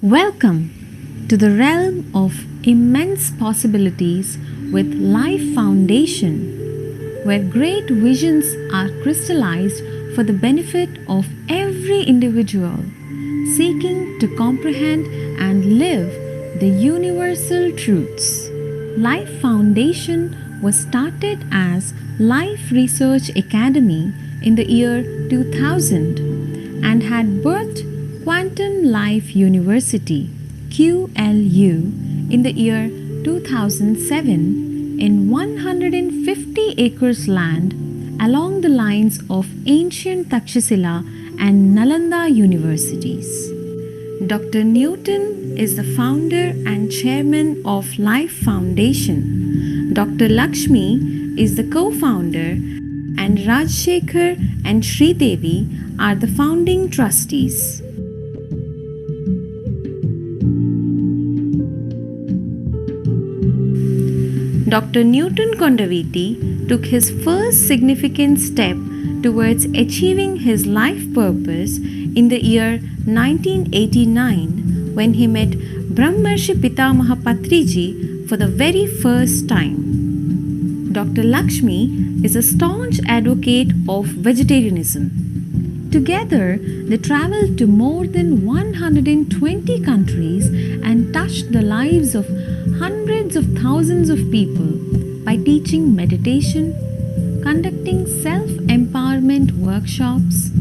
Welcome to the realm of immense possibilities with Life Foundation, where great visions are crystallized for the benefit of every individual seeking to comprehend and live the universal truths. Life Foundation was started as Life Research Academy in the year 2000 and had birthed Quantum Life University QLU in the year 2007 in 150 acres land along the lines of ancient Takshashila and Nalanda universities. Dr. Newton is the founder and chairman of Life Foundation. Dr. Lakshmi is the co-founder, and Rajshekhar and Sridevi are the founding trustees. Dr. Newton Kondaveti took his first significant step towards achieving his life purpose in the year 1989 when he met Brahmarshi Pitamaha Patriji for the very first time. Dr. Lakshmi is a staunch advocate of vegetarianism. Together, they traveled to more than 120 countries and touched the lives of hundreds of thousands of people by teaching meditation, conducting self-empowerment workshops,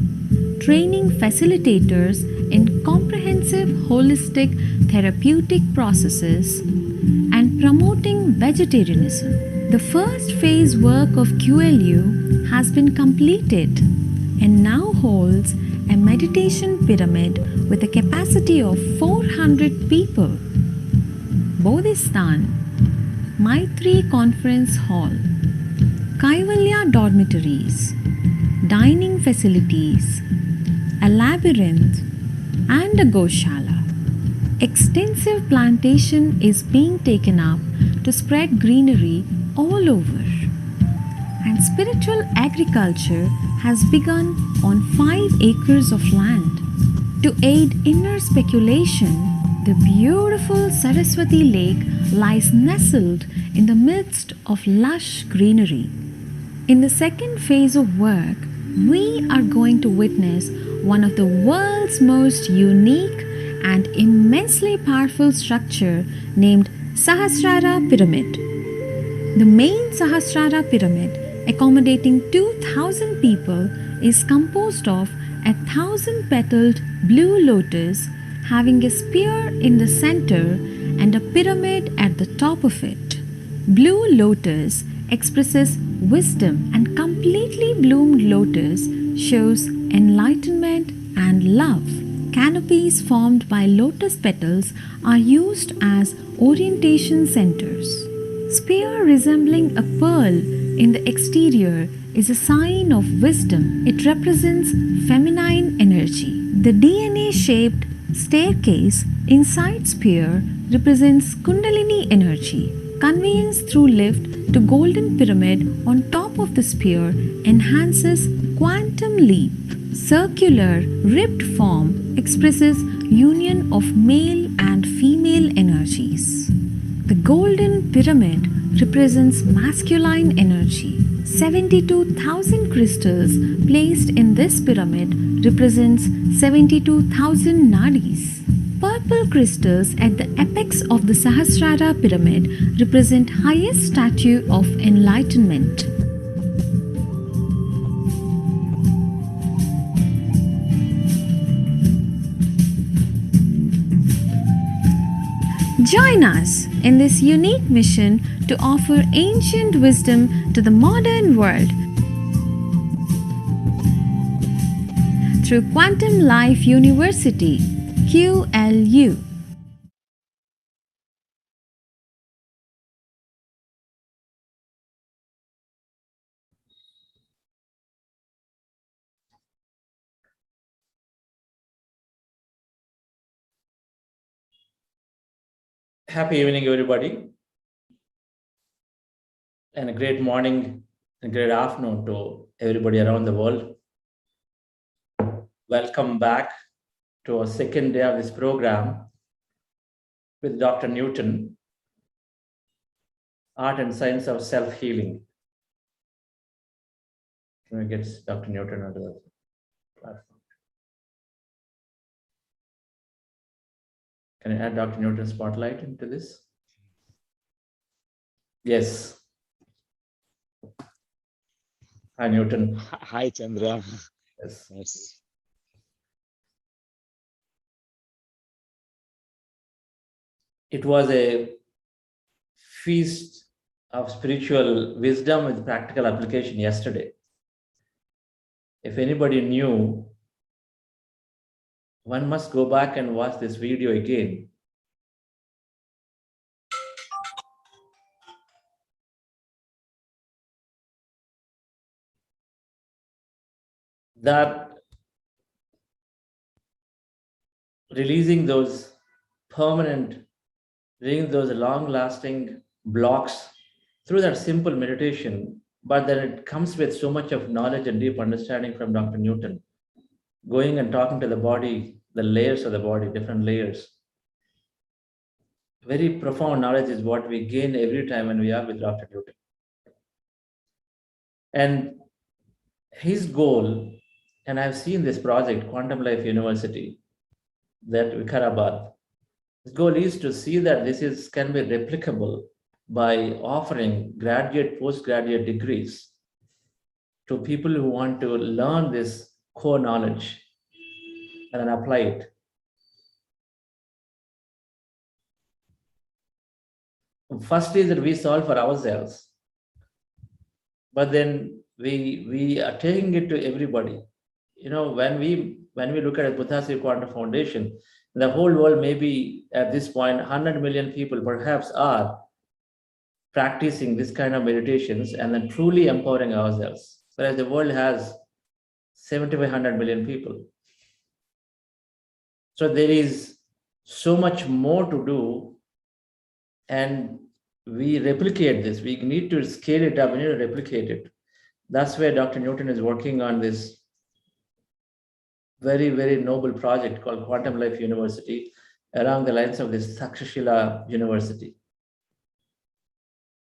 training facilitators in comprehensive holistic therapeutic processes, and promoting vegetarianism. The first phase work of QLU has been completed and now holds a meditation pyramid with a capacity of 400 people. Bodhistan, Maitri Conference Hall, Kaivalya dormitories, dining facilities, a labyrinth, and a goshala. Extensive plantation is being taken up to spread greenery all over. And spiritual agriculture has begun on 5 acres of land. To aid inner speculation, the beautiful Saraswati Lake lies nestled in the midst of lush greenery. In the second phase of work, we are going to witness one of the world's most unique and immensely powerful structure named Sahasrara Pyramid. The main Sahasrara Pyramid, accommodating 2,000 people, is composed of 1,000-petaled blue lotus having a spear in the center and a pyramid at the top of it. Blue lotus expresses wisdom, and completely bloomed lotus shows enlightenment and love. Canopies formed by lotus petals are used as orientation centers. Spear resembling a pearl in the exterior is a sign of wisdom. It represents feminine energy. The DNA-shaped staircase inside spear represents Kundalini energy. Conveyance through lift to golden pyramid on top of the spear enhances quantum leap. Circular ribbed form expresses union of male and female energies. The golden pyramid represents masculine energy. 72,000 crystals placed in this pyramid represents 72,000 nadis. Purple crystals at the apex of the Sahasrara pyramid represent highest statue of enlightenment. Join us in this unique mission to offer ancient wisdom to the modern world through Quantum Life University, QLU. Happy evening, everybody, and a great morning and great afternoon to everybody around the world. Welcome back to our second day of this program, with Dr. Newton, Art and Science of Self-Healing. Can we get Dr. Newton onto the platform? Can I add Dr. Newton's spotlight into this? Yes. Hi, Newton. Hi, Chandra. Yes. Yes. It was a feast of spiritual wisdom with practical application yesterday. If anybody knew, one must go back and watch this video again. That releasing those permanent, releasing those long-lasting blocks through that simple meditation, but then it comes with so much of knowledge and deep understanding from Dr. Newton, going and talking to the body, the layers of the body, different layers. Very profound knowledge is what we gain every time when we are with Dr. Newton. And his goal, and I've seen this project, Quantum Life University, that Vikarabad, his goal is to see that this can be replicable by offering graduate, postgraduate degrees to people who want to learn this core knowledge and then apply it. First is that we solve for ourselves, but then we are taking it to everybody. You know, when we look at Buddhist Quantum Foundation, the whole world maybe at this point 100 million people perhaps are practicing this kind of meditations and then truly empowering ourselves, whereas the world has 7,500 million people. So there is so much more to do, and we replicate this. We need to scale it up, we need to replicate it. That's where Dr. Newton is working on this very, very noble project called Quantum Life University along the lines of this Takshashila University,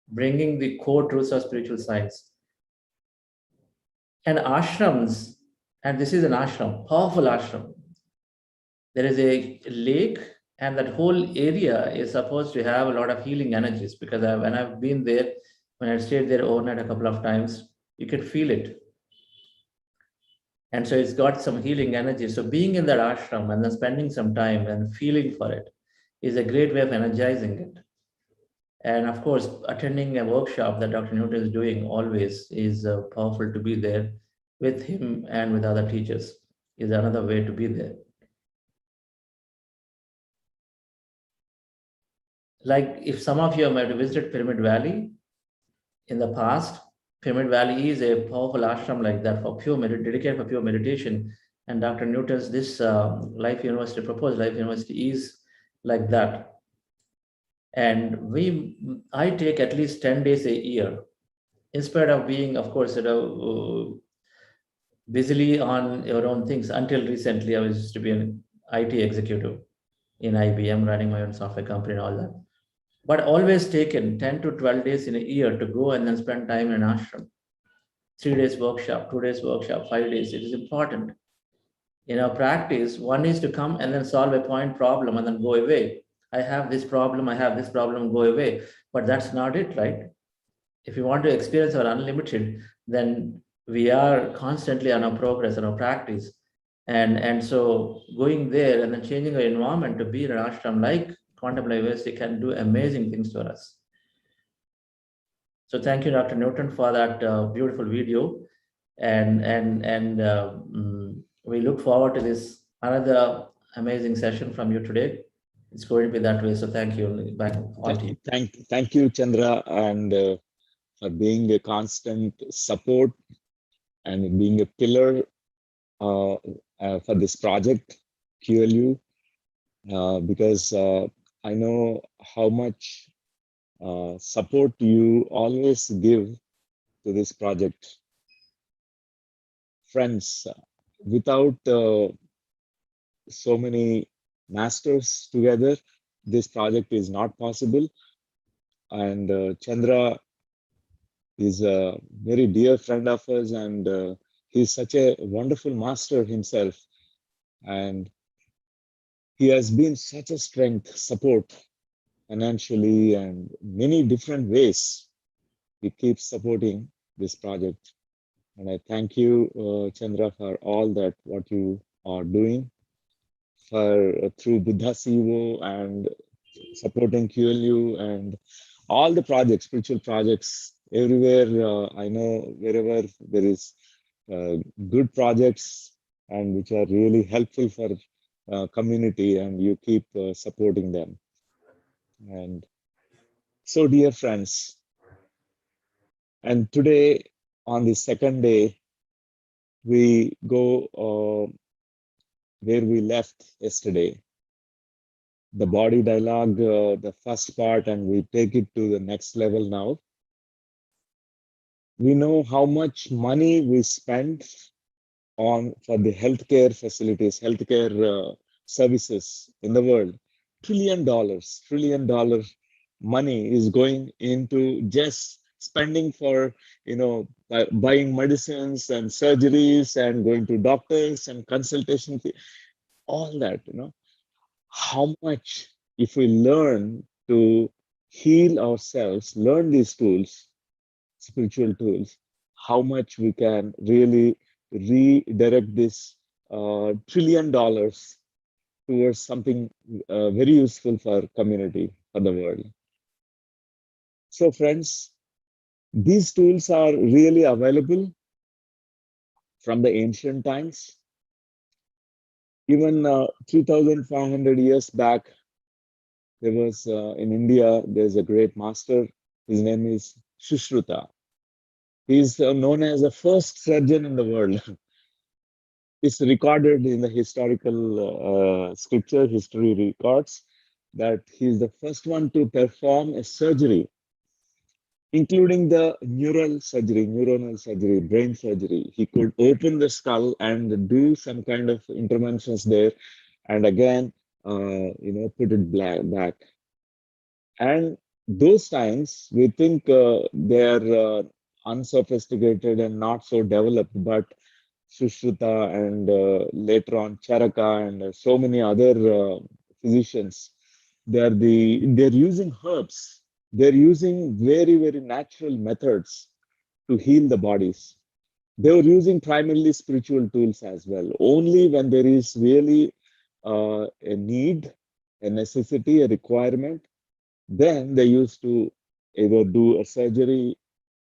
bringing the core truths of spiritual science. And ashrams, and this is an ashram, powerful ashram. There is a lake, and that whole area is supposed to have a lot of healing energies, because when I've been there, when I stayed there overnight a couple of times, you could feel it. And so it's got some healing energy. So being in that ashram and then spending some time and feeling for it is a great way of energizing it. And of course, attending a workshop that Dr. Newton is doing always is powerful to be there with him and with other teachers is another way to be there. Like if some of you might have visited Pyramid Valley in the past, Pyramid Valley is a powerful ashram like that for dedicated for pure meditation. And Dr. Newton's this Life University, proposed Life University is like that. And I take at least 10 days a year, instead of being, of course, busily on your own things. Until recently, I was used to be an IT executive in IBM, running my own software company and all that. But always taken 10 to 12 days in a year to go and then spend time in an ashram. 3 days workshop, 2 days workshop, 5 days. It is important. In our practice, one is to come and then solve a point problem and then go away. I have this problem, go away. But that's not it, right? If you want to experience our unlimited, then we are constantly on our progress and our practice. And so going there and then changing our environment to be in an ashram like Quantum Life University can do amazing things for us. So thank you, Dr. Newton, for that beautiful video. And we look forward to this another amazing session from you today. It's going to be that way. So thank you. Back on to you. Thank you, Chandra, and for being a constant support and being a pillar for this project, QLU, because I know how much support you always give to this project. Friends, without so many masters together, this project is not possible. And Chandra is a very dear friend of us, and he's such a wonderful master himself. And he has been such a strength, support financially, and many different ways. He keeps supporting this project. And I thank you, Chandra, for all that what you are doing for through Buddha CEO and supporting QLU and all the projects, spiritual projects, everywhere. I know wherever there is good projects and which are really helpful for community, and you keep supporting them. And so, dear friends, and today on the second day, we go where we left yesterday, the body dialogue, the first part, and we take it to the next level now. We know how much money we spend on for the healthcare facilities, healthcare services in the world. Trillion dollar money is going into just spending for, buying medicines and surgeries and going to doctors and consultation, all that, how much if we learn to heal ourselves, learn these tools, spiritual tools, how much we can really redirect this $1 trillion towards something very useful for community, for the world. So friends, these tools are really available from the ancient times. Even 3,500 years back, there was in India, there's a great master. His name is Sushruta. He's known as the first surgeon in the world. It's recorded in the historical scripture, history records, that he's the first one to perform a surgery, including the neuronal surgery, brain surgery. He could open the skull and do some kind of interventions there, and again, put it back. And those times, we think they're unsophisticated and not so developed, but Sushruta and later on Charaka and so many other physicians, they're using herbs. They're using very, very natural methods to heal the bodies. They were using primarily spiritual tools as well. Only when there is really a need, a necessity, a requirement, then they used to either do a surgery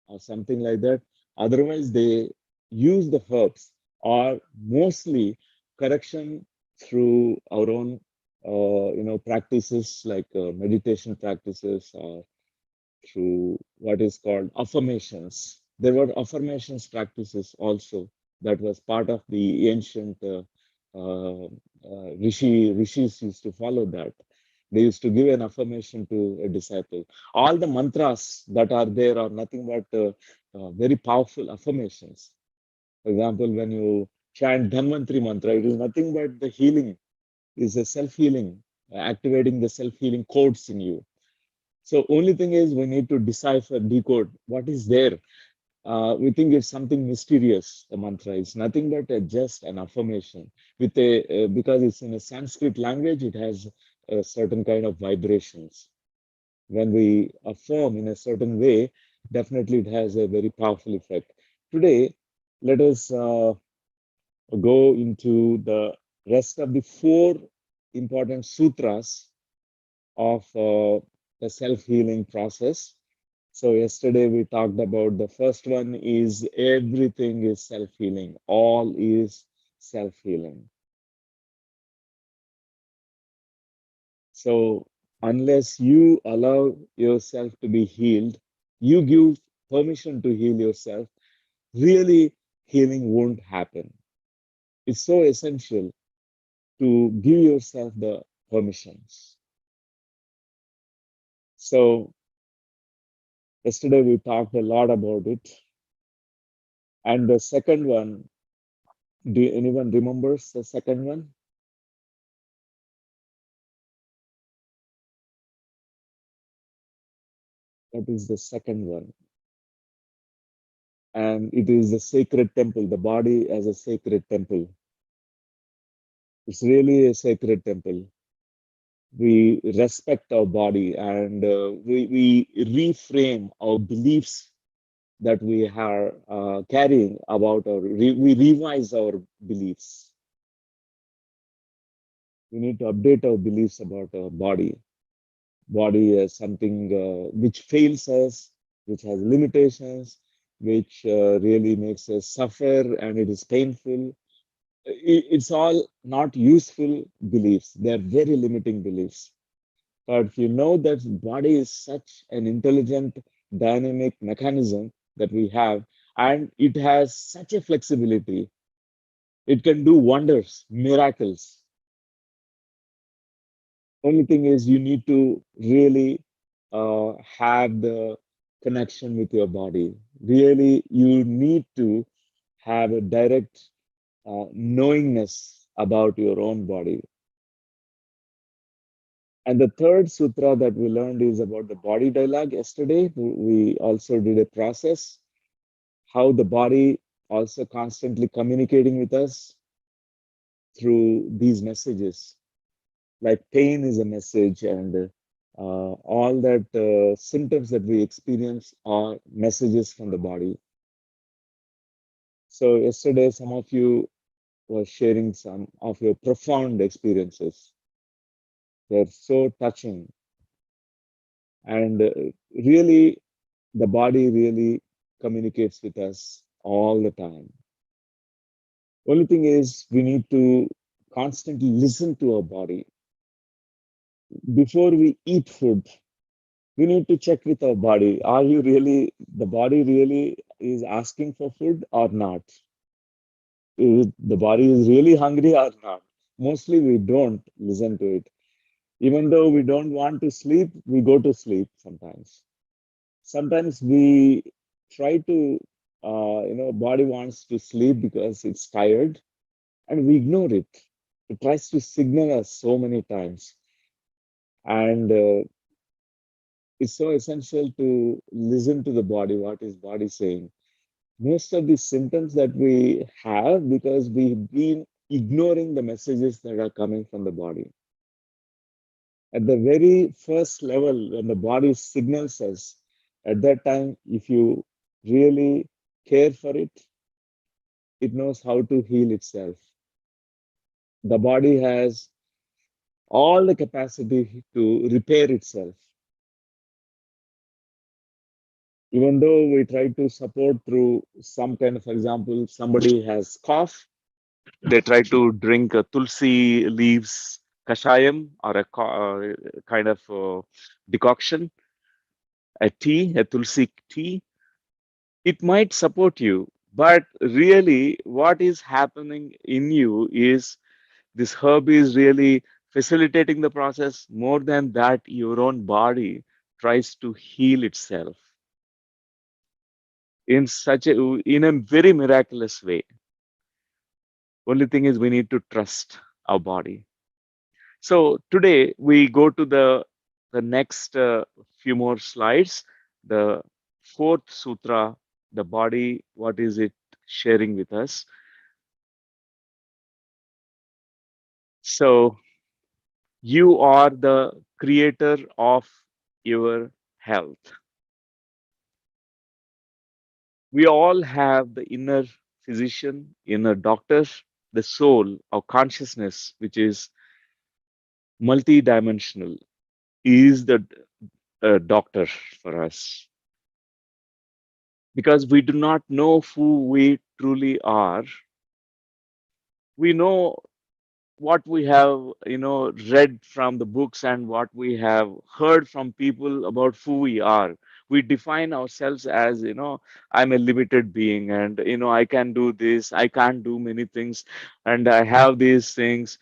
or something like that. Otherwise, they use the herbs or mostly correction through our own, practices like meditation practices or through what is called affirmations. There were affirmations practices also that was part of the ancient rishis used to follow that. They used to give an affirmation to a disciple. All the mantras that are there are nothing but very powerful affirmations. For example, when you chant Dhanvantri mantra, it is nothing but the healing, is a self-healing, activating the self-healing codes in you. So only thing is we need to decipher, decode what is there. We think it's something mysterious, the mantra. It's nothing but just an affirmation. With a because it's in a Sanskrit language, it has a certain kind of vibrations. When we affirm in a certain way, definitely it has a very powerful effect. Today, let us go into the rest of the 4 important sutras of the self-healing process. So yesterday we talked about the first one is everything is self-healing. All is self-healing. So unless you allow yourself to be healed, you give permission to heal yourself, really healing won't happen. It's so essential to give yourself the permissions. So yesterday we talked a lot about it. And the second one, do anyone remembers the second one? That is the second one. And it is a sacred temple, the body as a sacred temple. It's really a sacred temple. We respect our body, and we reframe our beliefs that we are carrying about we revise our beliefs. We need to update our beliefs about our body as something which fails us, which has limitations, which really makes us suffer, and it is painful. It's all not useful beliefs. They're very limiting beliefs. But if you know that body is such an intelligent, dynamic mechanism that we have, and it has such a flexibility, it can do wonders, miracles. Only thing is you need to really have the connection with your body. Really, you need to have a direct knowingness about your own body. And the third sutra that we learned is about the body dialogue. Yesterday, we also did a process, how the body also constantly communicating with us through these messages. Like pain is a message, and all that symptoms that we experience are messages from the body. So yesterday, some of you were sharing some of your profound experiences. They're so touching, and really, the body really communicates with us all the time. Only thing is, we need to constantly listen to our body. Before we eat food, we need to check with our body. Are you really, the body really is asking for food or not? The body is really hungry or not? Mostly we don't listen to it. Even though we don't want to sleep, we go to sleep sometimes. Sometimes we try to, body wants to sleep because it's tired, and we ignore it. It tries to signal us so many times. And it's so essential to listen to the body, what is body saying. Most of the symptoms that we have because we've been ignoring the messages that are coming from the body. At the very first level, when the body signals us, at that time, if you really care for it, it knows how to heal itself. The body has all the capacity to repair itself. Even though we try to support through some kind of, for example, somebody has cough, they try to drink a tulsi leaves kashayam or a kind of decoction, a tea, a tulsi tea. It might support you, but really what is happening in you is this herb is really facilitating the process. More than that, your own body tries to heal itself in a very miraculous way. Only thing is we need to trust our body. So today we go to the next few more slides. The fourth sutra, the body, what is it sharing with us? So you are the creator of your health. We all have the inner physician, inner doctor, the soul, our consciousness, which is multidimensional, is the doctor for us. Because we do not know who we truly are. We know what we have, read from the books and what we have heard from people about who we are. We define ourselves as, I'm a limited being, and I can do this, I can't do many things, and I have these things.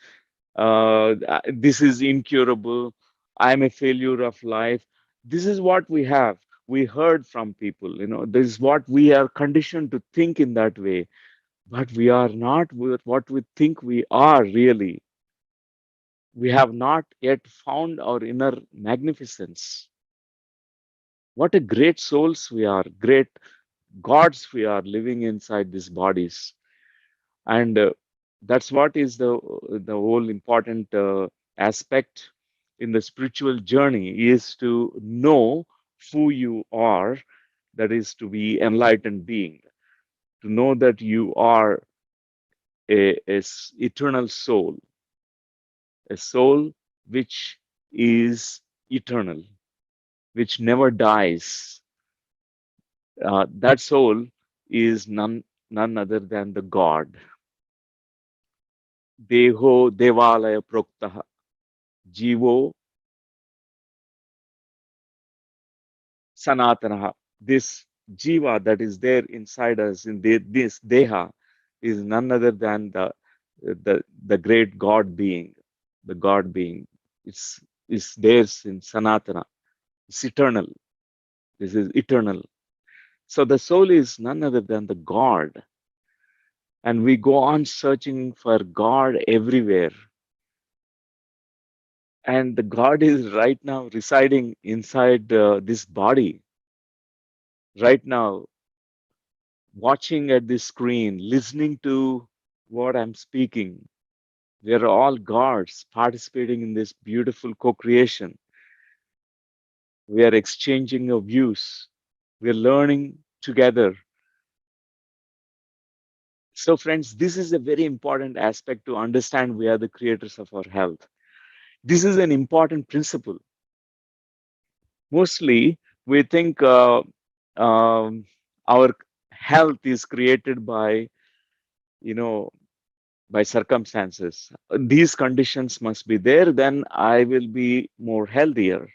This is incurable. I'm a failure of life. This is what we have. We heard from people, this is what we are conditioned to think in that way. But we are not what we think we are really. We have not yet found our inner magnificence. What a great souls we are, great gods we are living inside these bodies. And that's what is the whole important aspect in the spiritual journey, is to know who you are, that is to be enlightened being, to know that you are eternal soul, a soul which is eternal, which never dies. That soul is none other than the God. Deho Devalaya Proktaha. Jivo Sanatanaha. This Jiva that is there inside us, in this Deha, is none other than the great God being, the God being. It's there in Sanatana. It's eternal. This is eternal. So the soul is none other than the God. And we go on searching for God everywhere. And the God is right now residing inside this body, right now, watching at this screen, listening to what I'm speaking. We are all gods participating in this beautiful co creation. We are exchanging our views. We are learning together. So, friends, this is a very important aspect to understand. We are the creators of our health. This is an important principle. Mostly, we think our health is created by, you know, by circumstances. These conditions must be there, then I will be more healthier.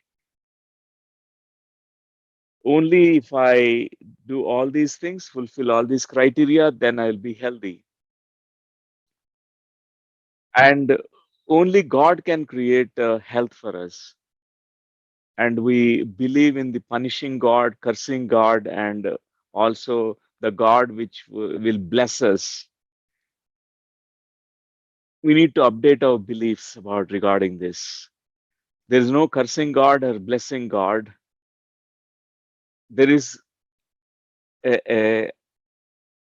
Only if I do all these things, fulfill all these criteria, then I'll be healthy. And only God can create health for us. And we believe in the punishing God, cursing God, and also the God which will bless us. We need to update our beliefs about regarding this. There is no cursing God or blessing God. There is a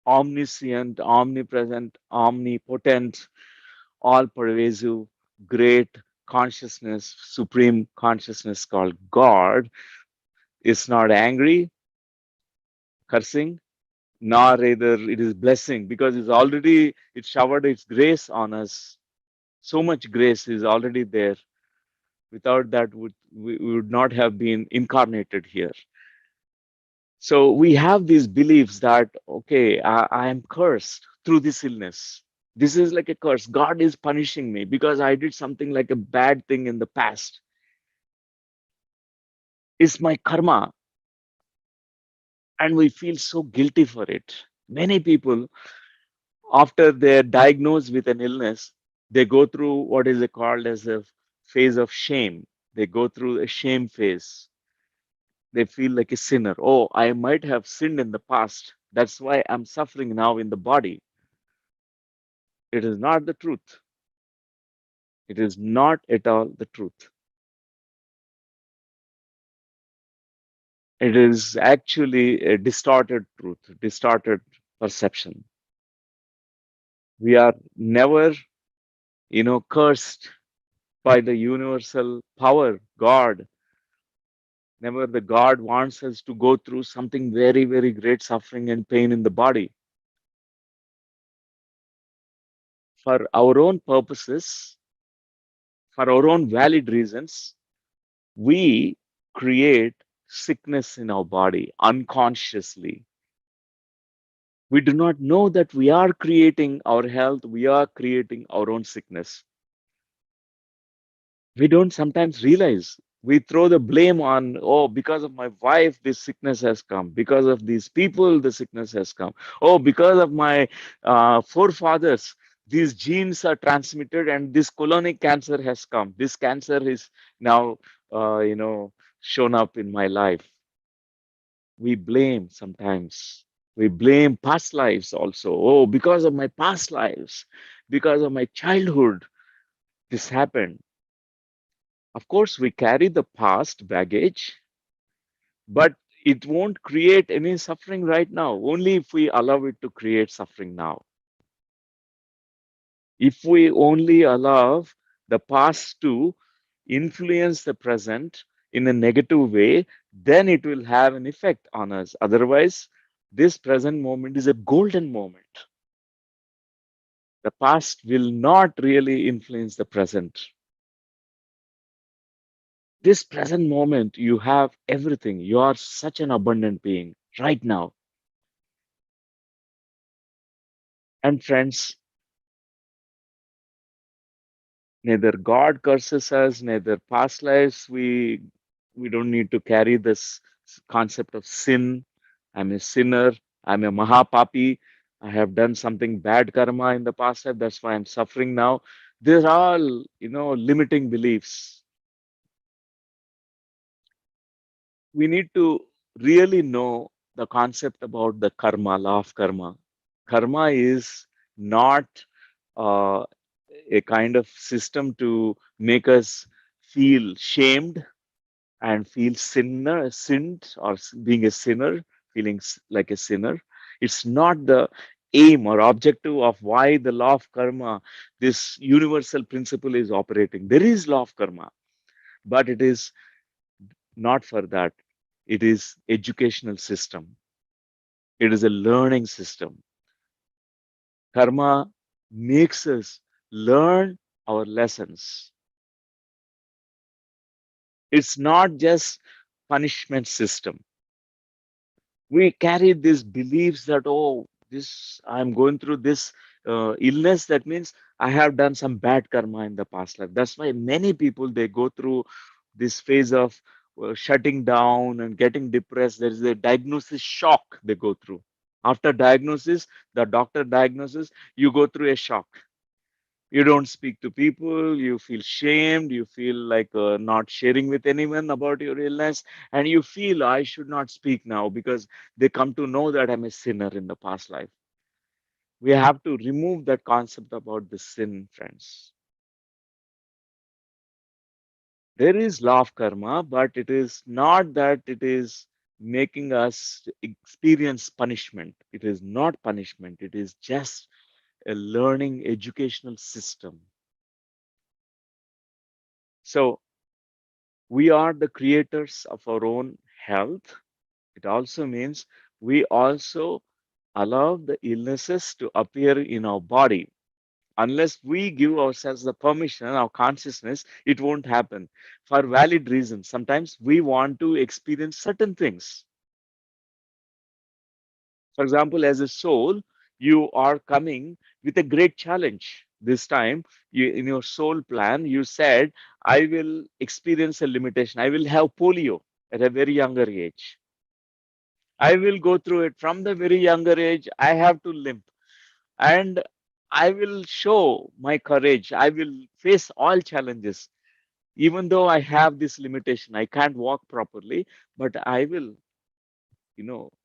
omniscient, omnipresent, omnipotent, all pervasive, great consciousness, supreme consciousness called God, is not angry, cursing, nor either it is blessing, because it showered its grace on us. So much grace is already there. Without that, we would not have been incarnated here. So we have these beliefs that, okay, I am cursed through this illness. This is like a curse. God is punishing me because I did something like a bad thing in the past. It's my karma. And we feel so guilty for it. Many people, after they're diagnosed with an illness, they go through what is called as a phase of shame. They go through a shame phase. They feel like a sinner. Oh, I might have sinned in the past. That's why I'm suffering now in the body. It is not the truth. It is not at all the truth. It is actually a distorted truth, distorted perception. We are never, cursed by the universal power, God. Never the God wants us to go through something very, very great suffering and pain in the body. For our own purposes, for our own valid reasons, we create sickness in our body unconsciously. We do not know that we are creating our health, we are creating our own sickness. We don't sometimes realize. We throw the blame on, oh, because of my wife, this sickness has come. Because of these people, the sickness has come. Oh, because of my forefathers, these genes are transmitted and this colonic cancer has come. This cancer is now, shown up in my life. We blame sometimes. We blame past lives also. Oh, because of my past lives, because of my childhood, this happened. Of course, we carry the past baggage, but it won't create any suffering right now, only if we allow it to create suffering now. If we only allow the past to influence the present in a negative way, then it will have an effect on us. Otherwise, this present moment is a golden moment. The past will not really influence the present. This present moment, you have everything. You are such an abundant being right now. And friends, neither God curses us, neither past lives. We don't need to carry this concept of sin. I'm a sinner. I'm a Mahapapi. I have done something bad karma in the past life. That's why I'm suffering now. These are all, limiting beliefs. We need to really know the concept about the karma, law of karma. Karma is not uh, a kind of system to make us feel shamed and feel sinned or being a sinner, feeling like a sinner. It's not the aim or objective of why the law of karma, this universal principle, is operating. There is law of karma, but it is not for that. It is educational system. It is a learning system. Karma makes us learn our lessons. It's not just punishment system. We carry these beliefs that, oh, this I'm going through this illness, that means I have done some bad karma in the past life. That's why many people, they go through this phase of shutting down and getting depressed. There is a diagnosis shock they go through. After diagnosis, the doctor diagnoses, you go through a shock. You don't speak to people, you feel shamed, you feel like not sharing with anyone about your illness, and you feel I should not speak now because they come to know that I'm a sinner in the past life. We have to remove that concept about the sin, friends. There is law of karma, but it is not that it is making us experience punishment. It is not punishment, it is just a learning educational system. So we are the creators of our own health. It also means we also allow the illnesses to appear in our body. Unless we give ourselves the permission, our consciousness, it won't happen for valid reasons. Sometimes we want to experience certain things. For example, as a soul, you are coming with a great challenge. This time, in your soul plan, you said, I will experience a limitation. I will have polio at a very younger age. I will go through it from the very younger age. I have to limp and I will show my courage. I will face all challenges. Even though I have this limitation, I can't walk properly, but I will,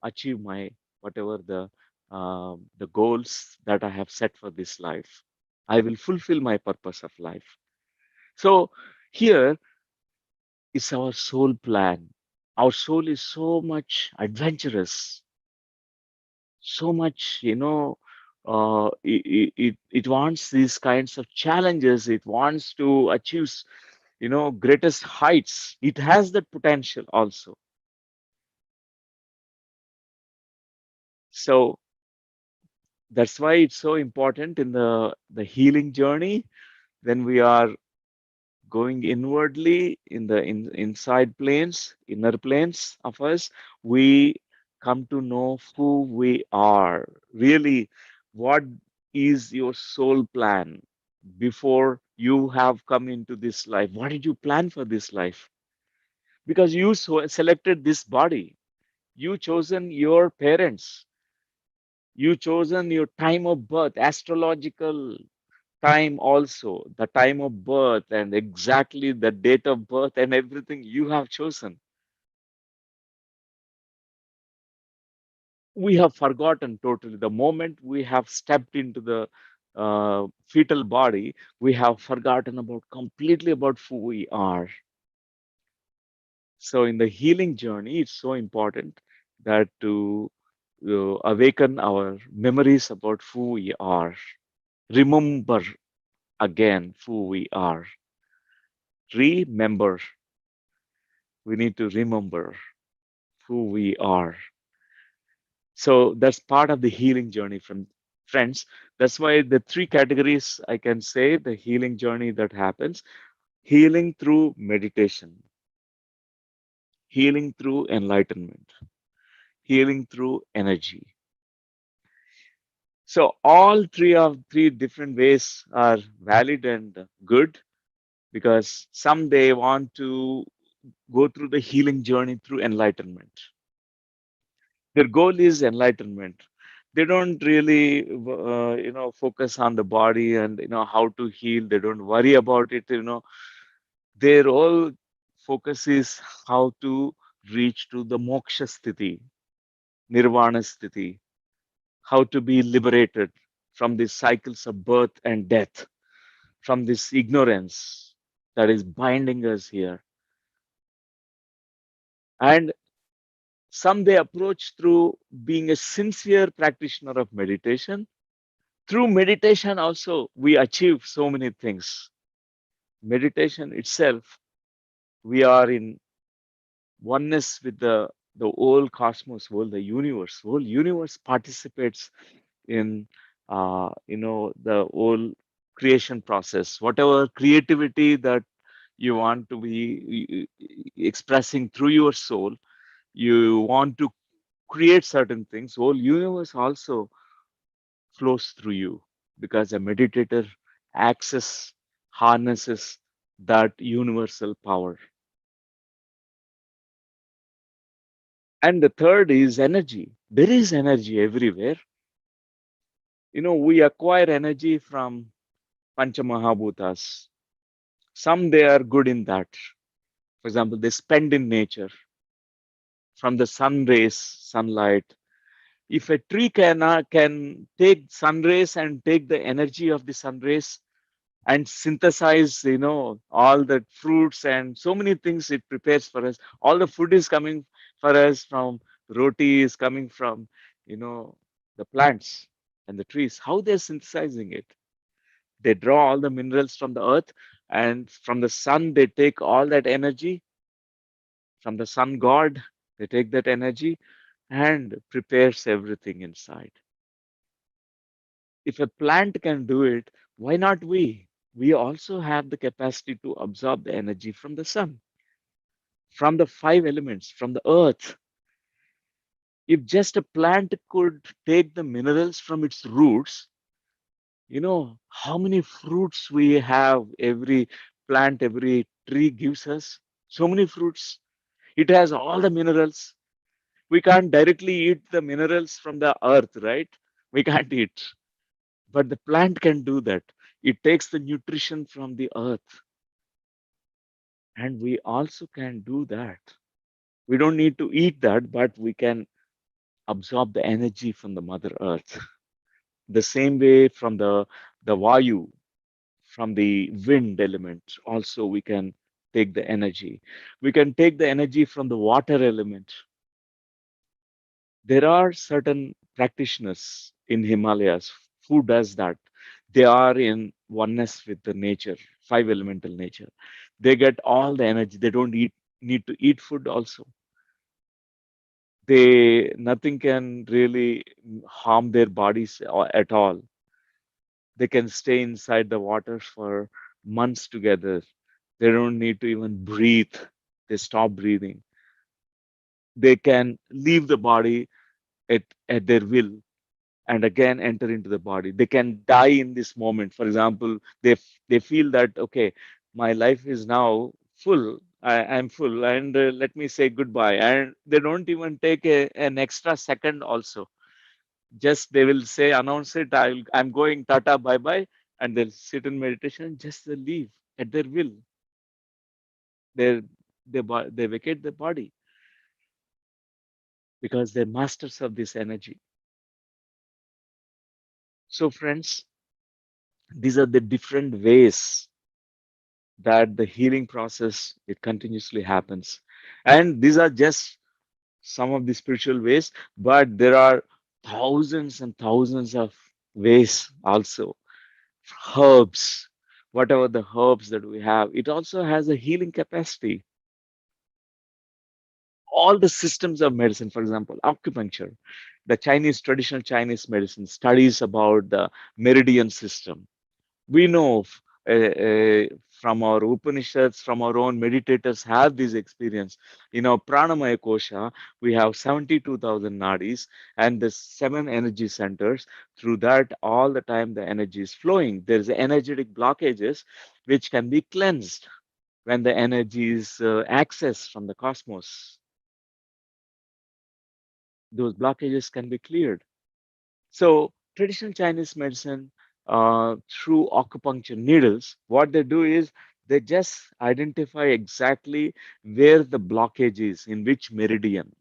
achieve my whatever the goals that I have set for this life. I will fulfill my purpose of life. So here is our soul plan. Our soul is so much adventurous, so much, it wants these kinds of challenges. It wants to achieve, greatest heights. It has that potential also. So that's why it's so important in the healing journey, when we are going inwardly in the inside planes, inner planes of us, we come to know who we are. Really, what is your soul plan before you have come into this life? What did you plan for this life? Because you selected this body, you chosen your parents, you chosen your time of birth, astrological time also, the time of birth and exactly the date of birth and everything you have chosen. We have forgotten totally. The moment we have stepped into the fetal body, we have forgotten about completely about who we are. So in the healing journey, it's so important that to awaken our memories about who we are, remember again who we are. Remember, we need to remember who we are. So that's part of the healing journey from friends. That's why the three categories I can say the healing journey that happens: healing through meditation, healing through enlightenment, healing through energy. So all three different ways are valid and good, because some they want to go through the healing journey through enlightenment. Their goal is enlightenment. They don't really focus on the body and how to heal. They don't worry about it. Their whole focus is how to reach to the moksha sthiti, nirvana sthiti, how to be liberated from these cycles of birth and death, from this ignorance that is binding us here. And some they approach through being a sincere practitioner of meditation. Through meditation also we achieve so many things. Meditation itself, we are in oneness with the whole cosmos, whole universe participates in the whole creation process. Whatever creativity that you want to be expressing through your soul, you want to create certain things, whole universe also flows through you, because a meditator access harnesses that universal power. And the third is energy. There is energy everywhere. We acquire energy from Panchamahabhutas. Some they are good in that. For example, they spend in nature from the sun rays, sunlight. If a tree can take sun rays and take the energy of the sun rays and synthesize, all the fruits and so many things it prepares for us. All the food is coming for us from roti is coming from, the plants and the trees. How they're synthesizing it? They draw all the minerals from the earth, and from the sun they take all that energy. From the sun god they take that energy and prepares everything inside. If a plant can do it, why not we? We also have the capacity to absorb the energy from the sun, from the five elements, from the earth. If just a plant could take the minerals from its roots, how many fruits we have, every plant, every tree gives us so many fruits. It has all the minerals. We can't directly eat the minerals from the earth, right? We can't eat. But the plant can do that. It takes the nutrition from the earth. And we also can do that. We don't need to eat that, but we can absorb the energy from the Mother Earth. The same way from the Vayu, from the wind element, also we can take the energy. We can take the energy from the water element. There are certain practitioners in Himalayas who does that. They are in oneness with the nature, five elemental nature. They get all the energy. They don't need to eat food also. They nothing can really harm their bodies at all. They can stay inside the water for months together. They don't need to even breathe. They stop breathing. They can leave the body at their will and again enter into the body. They can die in this moment. For example, they feel that okay, my life is now full. I'm full, and let me say goodbye. And they don't even take an extra second. Also, just they will say, announce it. I'm going. Tata, bye bye, and they'll sit in meditation. Just they leave at their will. They they vacate the body because they're masters of this energy. So, friends, these are the different ways that the healing process it continuously happens. And these are just some of the spiritual ways, but there are thousands and thousands of ways also. Herbs, whatever the herbs that we have, it also has a healing capacity. All the systems of medicine, for example, acupuncture, the Chinese traditional Chinese medicine studies about the meridian system. We know from our Upanishads, from our own meditators have this experience. In our Pranamaya Kosha, we have 72,000 nadis and the 7 energy centers. Through that, all the time the energy is flowing. There's energetic blockages which can be cleansed when the energy is accessed from the cosmos. Those blockages can be cleared. So traditional Chinese medicine, through acupuncture needles, what they do is they just identify exactly where the blockage is, in which meridian.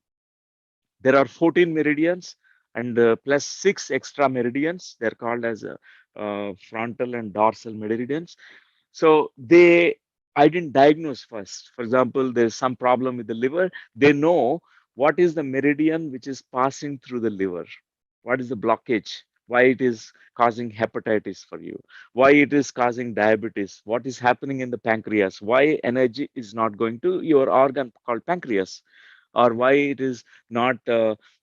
There are 14 meridians and plus 6 extra meridians. They're called as frontal and dorsal meridians. So I didn't diagnose first. For example, there's some problem with the liver. They know what is the meridian which is passing through the liver. What is the blockage? Why it is causing hepatitis for you? Why it is causing diabetes? What is happening in the pancreas? Why energy is not going to your organ called pancreas? Or why it is not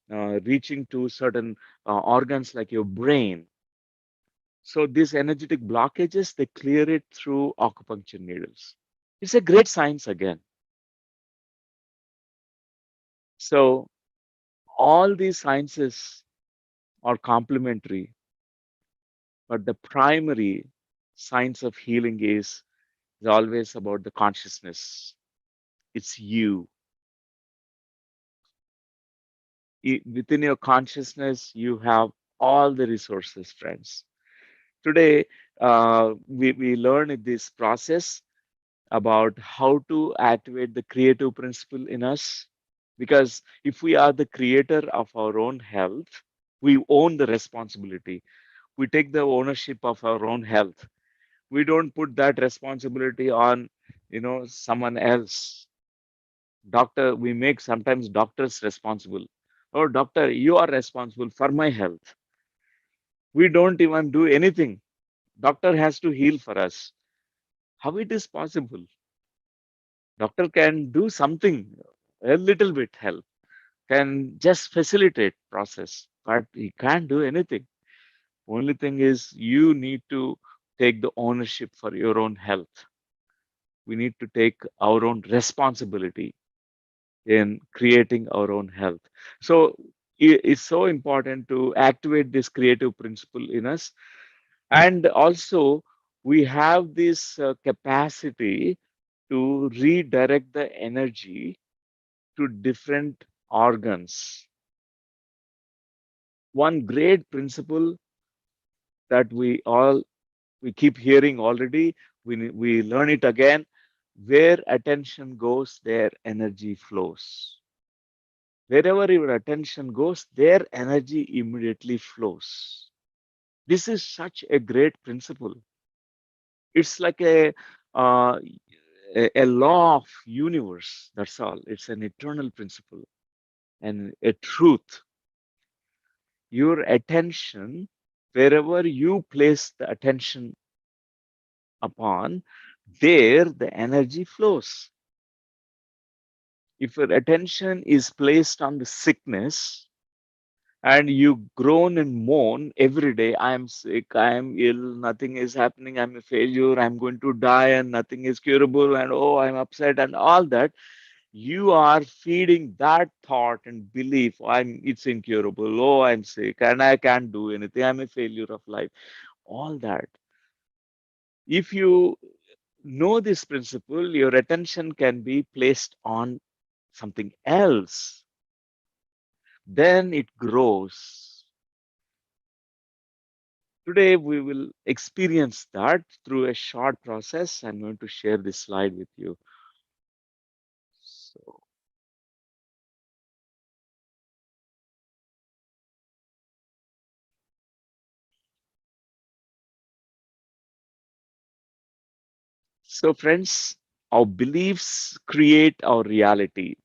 reaching to certain organs like your brain? So these energetic blockages, they clear it through acupuncture needles. It's a great science again. So all these sciences are complementary, but the primary science of healing is always about the consciousness. It's you. Within your consciousness, you have all the resources, friends. Today, we learn in this process about how to activate the creative principle in us. Because if we are the creator of our own health, we own the responsibility. We take the ownership of our own health. We don't put that responsibility on, someone else. Doctor, we make sometimes doctors responsible. Oh, doctor, you are responsible for my health. We don't even do anything. Doctor has to heal for us. How it is possible? Doctor can do something, a little bit help, can just facilitate process, but he can't do anything. Only thing is you need to take the ownership for your own health. We need to take our own responsibility in creating our own health. So it's so important to activate this creative principle in us. And also, we have this capacity to redirect the energy to different organs. One great principle that we keep hearing already, we learn it again. Where attention goes, there energy flows. Wherever your attention goes, there energy immediately flows. This is such a great principle. It's like uh, a law of universe. That's all. It's an eternal principle and a truth. Your attention, wherever you place the attention upon, there the energy flows. If your attention is placed on the sickness and you groan and moan every day, I am sick, I am ill, nothing is happening, I'm a failure, I'm going to die, and nothing is curable, and oh, I'm upset, and all that, you are feeding that thought and belief. It's incurable. Oh, I'm sick and I can't do anything. I'm a failure of life. All that. If you know this principle, your attention can be placed on something else. Then it grows. Today, we will experience that through a short process. I'm going to share this slide with you. So, so friends, Our beliefs create our reality.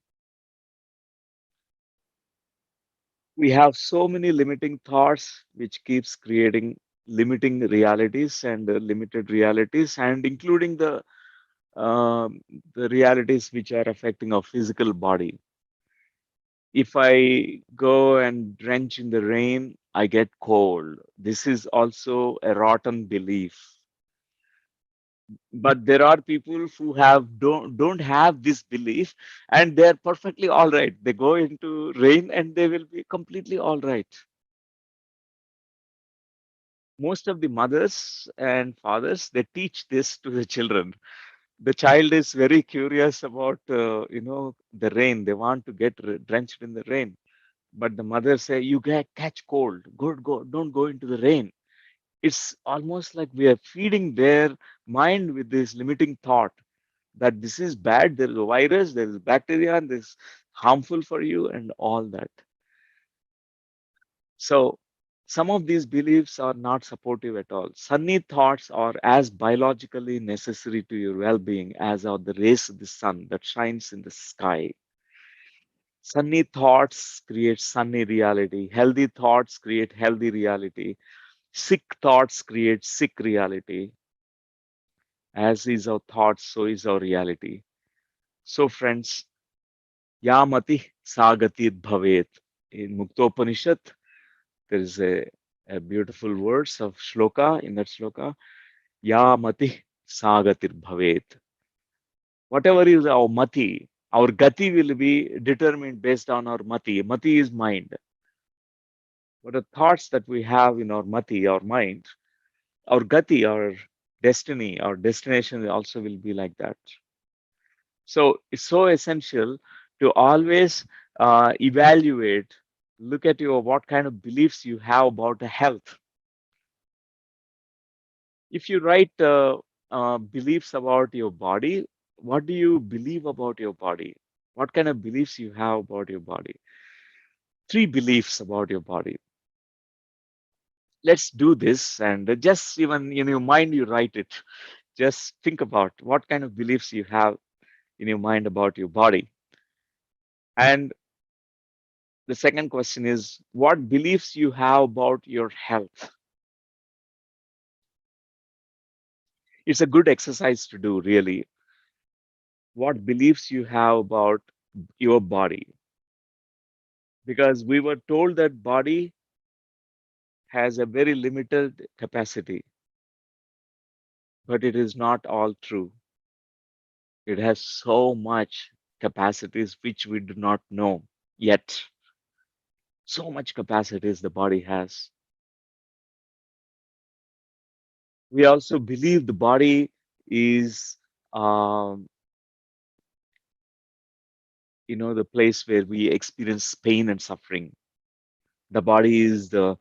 We have so many limiting thoughts which keeps creating limiting realities and limited realities, and including um, the realities which are affecting our physical body. If I go and drench in the rain, I get cold. This is also a rotten belief. But there are people who don't have this belief, and they're perfectly all right. They go into rain and they will be completely all right. Most of the mothers and fathers, they teach this to the children. The child is very curious about the rain. They want to get drenched in the rain, but the mother say, you get catch cold, go, don't go into the rain. It's almost like we are feeding their mind with this limiting thought that this is bad, there is a virus, there is bacteria, and this is harmful for you, and all that. So some of these beliefs are not supportive at all. Sunny thoughts are as biologically necessary to your well-being as are the rays of the sun that shines in the sky. Sunny thoughts create sunny reality. Healthy thoughts create healthy reality. Sick thoughts create sick reality. As is our thoughts, so is our reality. So friends, Yamati Sagatit Bhavet. In Muktopanishad, there is a beautiful words of shloka in that shloka. Yamati Sagatir Bhavet. Whatever is our mati, our gati will be determined based on our mati. Mati is mind. What are thoughts that we have in our mati, our mind, our gati, our destiny, our destination also will be like that. So it's so essential to always evaluate, look at your what kind of beliefs you have about the health. If you write beliefs about your body, what do you believe about your body? What kind of beliefs you have about your body? Three beliefs about your body. Let's do this, and just even in your mind, you write it. Just think about what kind of beliefs you have in your mind about your body. And the second question is what beliefs you have about your health. It's a good exercise to do, really. What beliefs you have about your body, because we were told that body has a very limited capacity, but it is not all true. It has so much capacities which we do not know yet. So much capacities the body has. We also believe the body is um, the place where we experience pain and suffering. The body is the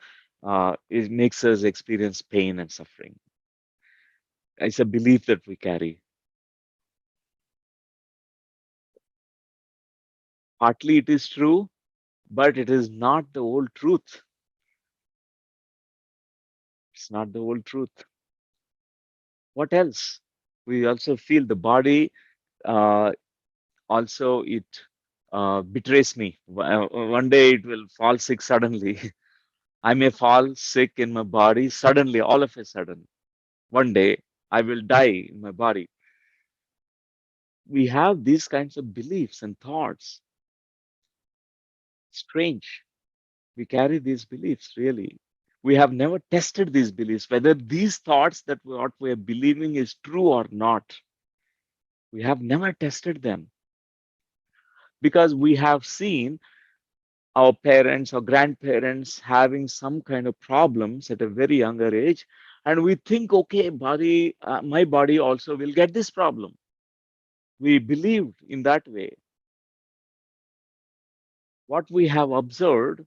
it makes us experience pain and suffering. It's a belief that we carry. Partly it is true, but it is not the whole truth. It's not the whole truth. What else? We also feel the body uh, also it betrays me. One day it will fall sick suddenly. I may fall sick in my body suddenly, all of a sudden. One day I will die in my body. We have these kinds of beliefs and thoughts. Strange. We carry these beliefs, really. We have never tested these beliefs, whether these thoughts that what we are believing is true or not. We have never tested them because we have seen our parents or grandparents having some kind of problems at a very younger age. And we think, okay, my body also will get this problem. We believed in that way. What we have observed,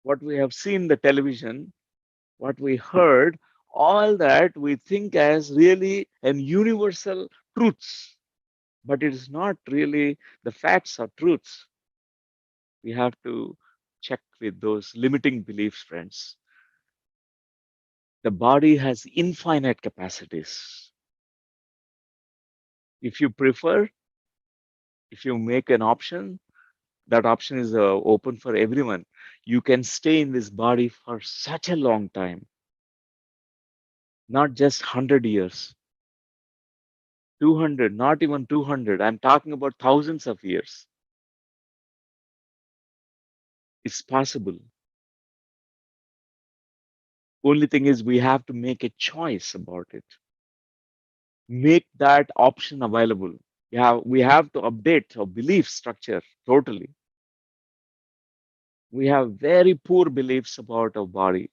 what we have seen the television, what we heard, all that we think as really an universal truths, but it is not really the facts or truths. We have to check with those limiting beliefs, friends. The body has infinite capacities. If you prefer, if you make an option, that option is open for everyone. You can stay in this body for such a long time, not just 100 years, 200, not even 200. I'm talking about thousands of years. It's possible. Only thing is, we have to make a choice about it. Make that option available. We have to update our belief structure totally. We have very poor beliefs about our body.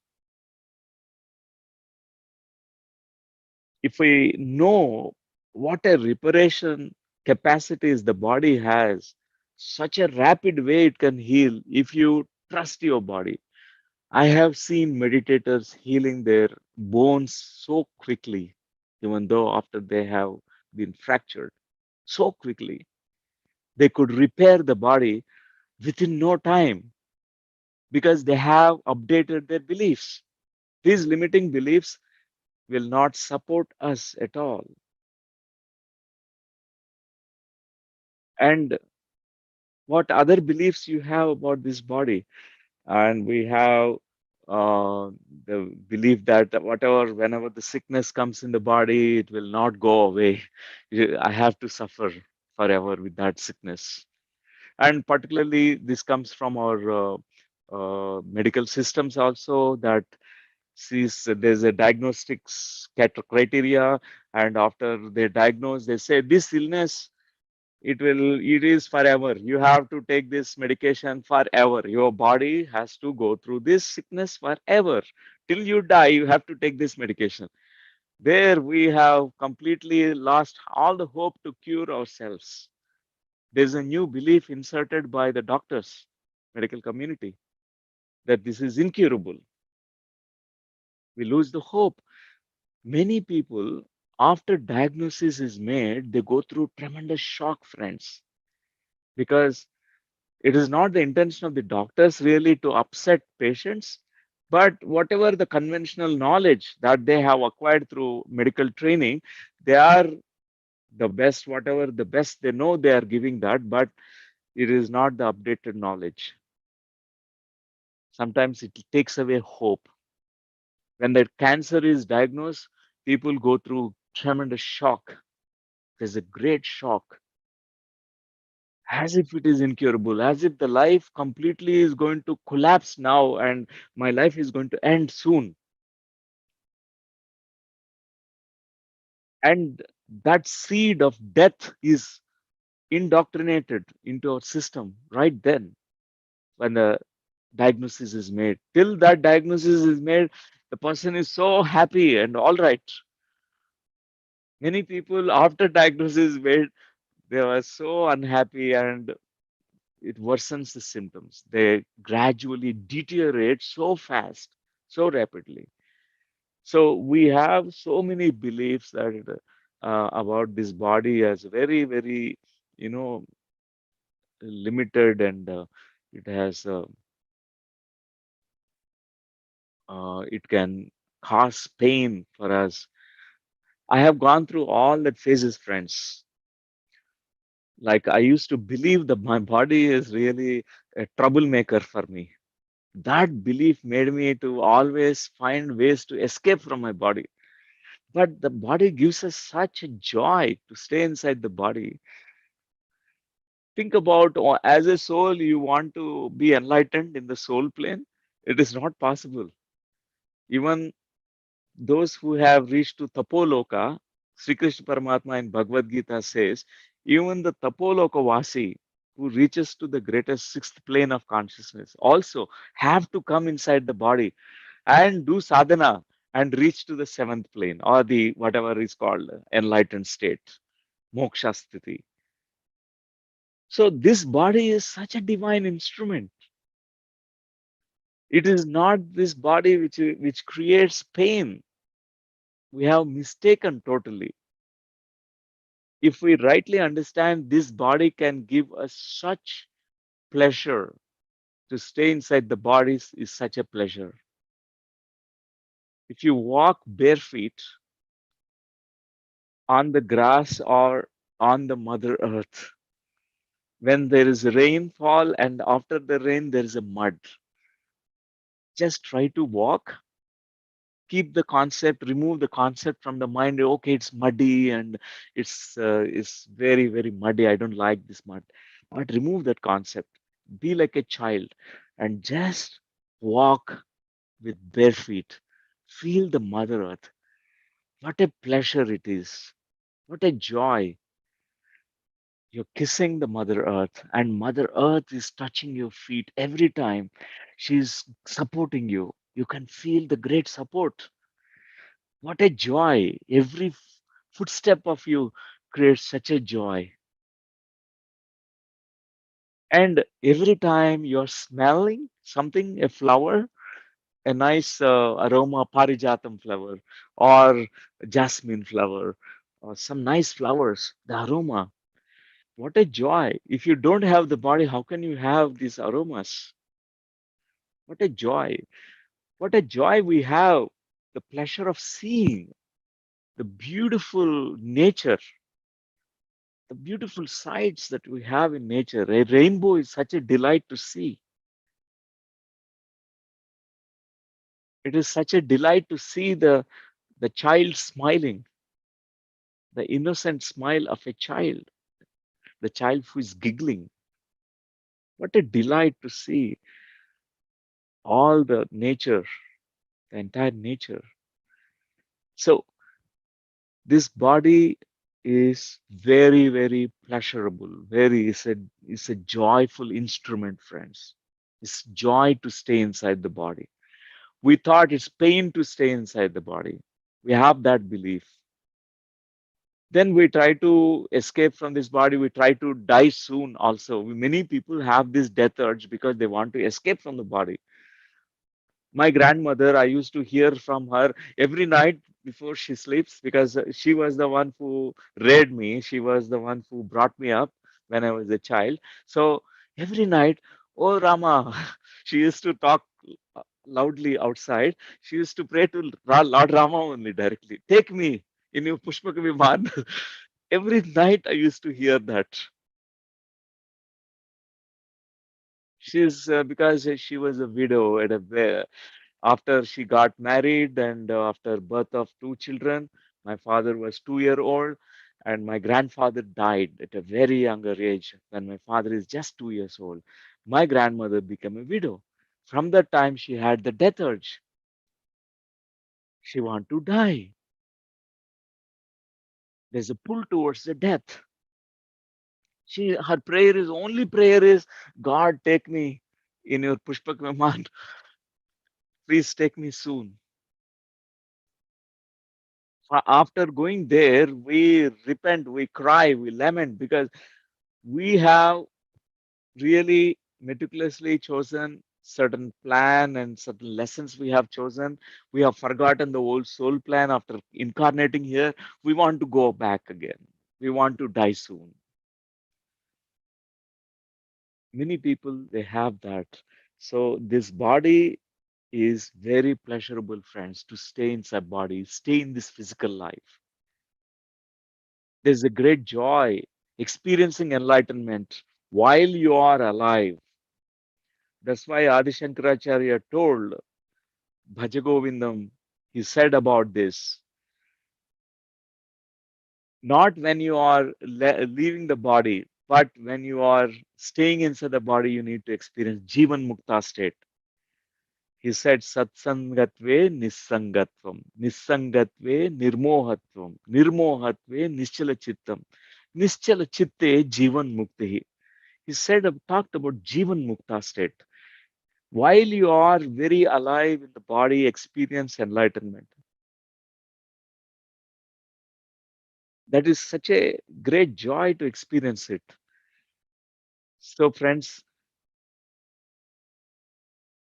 If we know what a reparation capacities the body has, such a rapid way it can heal if you trust your body. I have seen meditators healing their bones so quickly, even though after they have been fractured, so quickly. They could repair the body within no time because they have updated their beliefs. These limiting beliefs will not support us at all. And what other beliefs you have about this body? And we have the belief that whenever the sickness comes in the body, it will not go away. I have to suffer forever with that sickness. And particularly, this comes from our medical systems also, that sees there's a diagnostics criteria, and after they diagnose, they say this illness, it is forever. You have to take this medication forever. Your body has to go through this sickness forever. Till you die, you have to take this medication. There we have completely lost all the hope to cure ourselves. There's a new belief inserted by the doctors, medical community, that this is incurable. We lose the hope. Many people, after diagnosis is made, they go through tremendous shock, friends, because it is not the intention of the doctors really to upset patients, but whatever the conventional knowledge that they have acquired through medical training, they are the best, whatever the best they know, they are giving that, but it is not the updated knowledge. Sometimes it takes away hope. When the cancer is diagnosed, people go through tremendous shock. There's a great shock, as if it is incurable, as if the life completely is going to collapse now and my life is going to end soon. And that seed of death is indoctrinated into our system right then when the diagnosis is made. Till that diagnosis is made, the person is so happy and all right. Many people, after diagnosis is made, they were so unhappy and it worsens the symptoms. They gradually deteriorate so fast, so rapidly. So we have so many beliefs that about this body as very, very, you know, limited, and it has it can cause pain for us. I have gone through all that phases, friends. Like, I used to believe that my body is really a troublemaker for me. That belief made me to always find ways to escape from my body. But the body gives us such a joy to stay inside the body. Think about, as a soul, you want to be enlightened in the soul plane. It is not possible. Even those who have reached to Tapoloka, Sri Krishna Paramatma in Bhagavad Gita says, even the Tapoloka Vasi who reaches to the greatest sixth plane of consciousness also have to come inside the body and do sadhana and reach to the seventh plane, or the whatever is called enlightened state, moksha sthiti. So this body is such a divine instrument. It is not this body which creates pain. We have mistaken totally. If we rightly understand, this body can give us such pleasure. To stay inside the body is such a pleasure. If you walk bare feet on the grass or on the Mother Earth. When there is rainfall and after the rain, there is a mud. Just try to walk, keep the concept, remove the concept from the mind. Okay, it's muddy and it's very, very muddy. I don't like this mud. But remove that concept. Be like a child and just walk with bare feet. Feel the Mother Earth. What a pleasure it is. What a joy. You're kissing the Mother Earth, and Mother Earth is touching your feet every time. She's supporting you. You can feel the great support. What a joy. Every footstep of you creates such a joy. And every time you're smelling something, a flower, a nice aroma, parijatam flower, or jasmine flower, or some nice flowers, the aroma. What a joy. If you don't have the body, how can you have these aromas? What a joy. What a joy we have. The pleasure of seeing the beautiful nature, the beautiful sights that we have in nature. A rainbow is such a delight to see. It is such a delight to see the child smiling, the innocent smile of a the child who is giggling. What a delight to see all the nature, the entire nature. So this body is very, very pleasurable. Very, it's a joyful instrument, friends. It's joy to stay inside the body. We thought it's pain to stay inside the body. We have that belief. Then we try to escape from this body. We try to die soon also. Many people have this death urge because they want to escape from the body. My grandmother, I used to hear from her every night before she sleeps because she was the one who reared me. She was the one who brought me up when I was a child. So every night, oh Rama, she used to talk loudly outside. She used to pray to Lord Rama only directly. Take me in your Pushpaka Viman. Every night I used to hear that. She's because she was a widow at a after she got married and after birth of two children. My father was 2 year old and my grandfather died at a very younger age when my father is just 2 years old. My grandmother became a widow. From that time she had the death urge. She want to die. There's a pull towards the death. Her prayer is only prayer is God take me in your Pushpak Viman. Please take me soon. After going there, we repent, we cry, we lament because we have really meticulously chosen certain plan and certain lessons we have chosen. We have forgotten the old soul plan after incarnating here. We want to go back again. We want to die soon. Many people, they have that. So this body is very pleasurable, friends, to stay inside body, stay in this physical life. There's a great joy experiencing enlightenment while you are alive. That's why Adi Shankaracharya told Bhajagovindam, he said about this, not when you are leaving the body, but when you are staying inside the body, you need to experience Jivan Mukta state. He said, Satsangatve Nissangatvam, Nissangatve Nirmohatvam, Nirmohatve Nischala Chittam, Nischala Chitte Jivan Mukti. He said, talked about Jivan Mukta state. While you are very alive in the body, experience enlightenment. That is such a great joy to experience it. So, friends,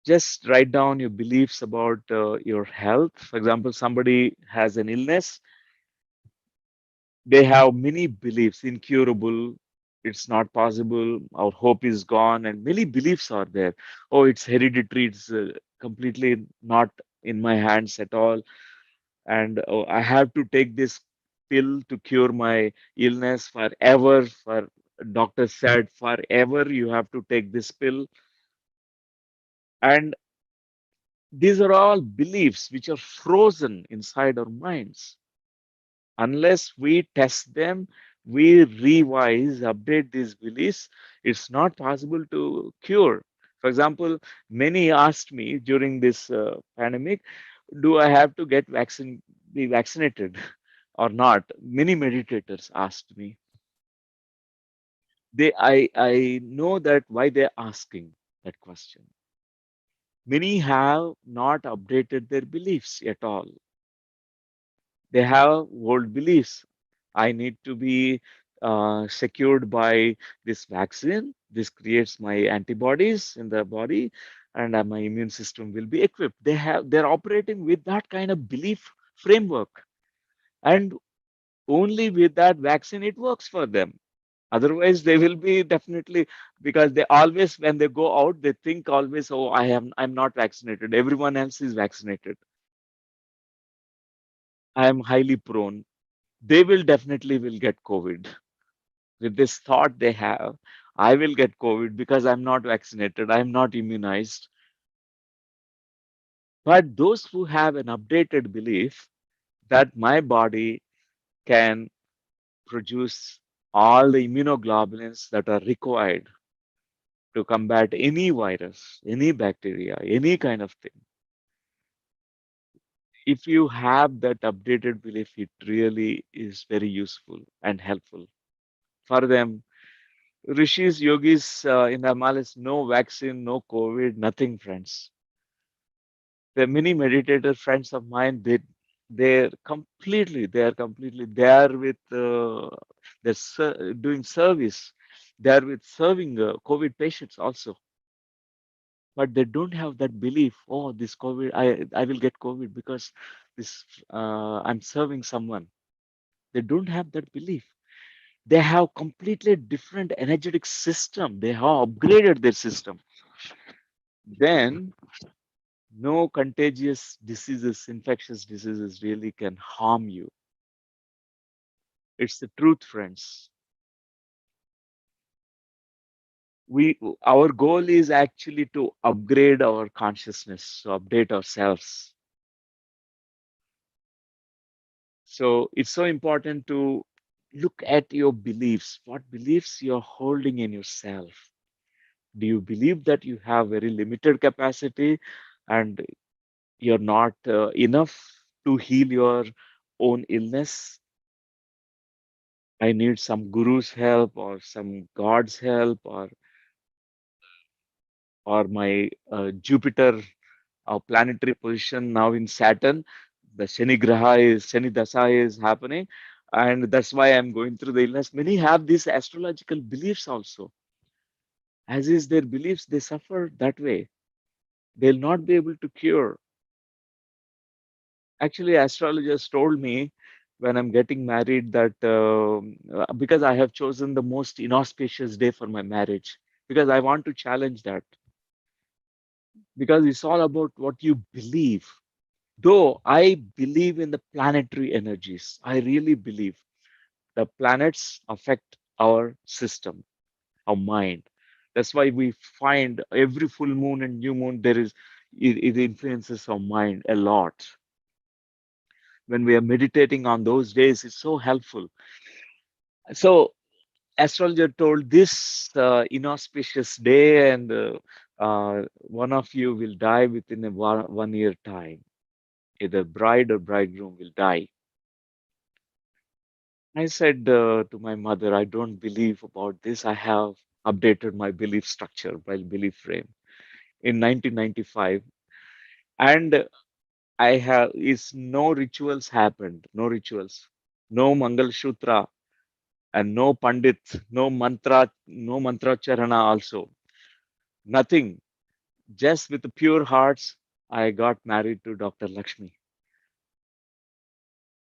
just write down your beliefs about your health. For example, somebody has an illness, they have many beliefs, incurable, it's not possible, our hope is gone, and many beliefs are there. Oh, it's hereditary, it's completely not in my hands at all, and oh, I have to take this pill to cure my illness forever. For doctor said forever you have to take this pill. And these are all beliefs which are frozen inside our minds. Unless we test them, we revise, update these beliefs, it's not possible to cure. For example, many asked me during this pandemic, do I have to be vaccinated or not? Many meditators asked me. I know that why they're asking that question. Many have not updated their beliefs at all. They have old beliefs. I need to be secured by this vaccine. This creates my antibodies in the body, and my immune system will be equipped. They're operating with that kind of belief framework, and only with that vaccine it works for them. Otherwise, they will be definitely, because they always, when they go out, they think always, oh, I'm not vaccinated. Everyone else is vaccinated. I am highly prone. They will definitely will get COVID. With this thought they have, I will get COVID because I'm not vaccinated, I'm not immunized. But those who have an updated belief that my body can produce all the immunoglobulins that are required to combat any virus, any bacteria, any kind of thing. If you have that updated belief, it really is very useful and helpful for them. Rishis, yogis in the Himalayas, no vaccine, no COVID, nothing, friends. There are many meditator friends of mine. They are completely, they are with, doing service. They are with serving COVID patients also, but they don't have that belief. Oh, this COVID, I will get COVID because this I'm serving someone. They don't have that belief. They have completely different energetic system. They have upgraded their system. Then no contagious diseases, infectious diseases really can harm you. It's the truth, friends. Our goal is actually to upgrade our consciousness, to update ourselves. So it's so important to look at your beliefs. What beliefs you're holding in yourself? Do you believe that you have very limited capacity and you're not enough to heal your own illness? I need some guru's help or some God's help, or my Jupiter planetary position now in Saturn. The Shani Dasa is happening, and that's why I'm going through the illness. Many have these astrological beliefs also. As is their beliefs, they suffer that way. They'll not be able to cure. Actually, astrologers told me when I'm getting married that because I have chosen the most inauspicious day for my marriage, because I want to challenge that, because it's all about what you believe. Though I believe in the planetary energies, I really believe the planets affect our system, our mind. That's why we find every full moon and new moon, it influences our mind a lot. When we are meditating on those days, it's so helpful. So astrologer told this inauspicious day, and one of you will die within a 1 year time. Either bride or bridegroom will die. I said to my mother, I don't believe about this. I have updated my belief structure, my belief frame in 1995, and I have is no rituals happened, no rituals, no Mangal Sutra, and no Pandit, no mantra charana also, nothing. Just with the pure hearts, I got married to Dr. Lakshmi.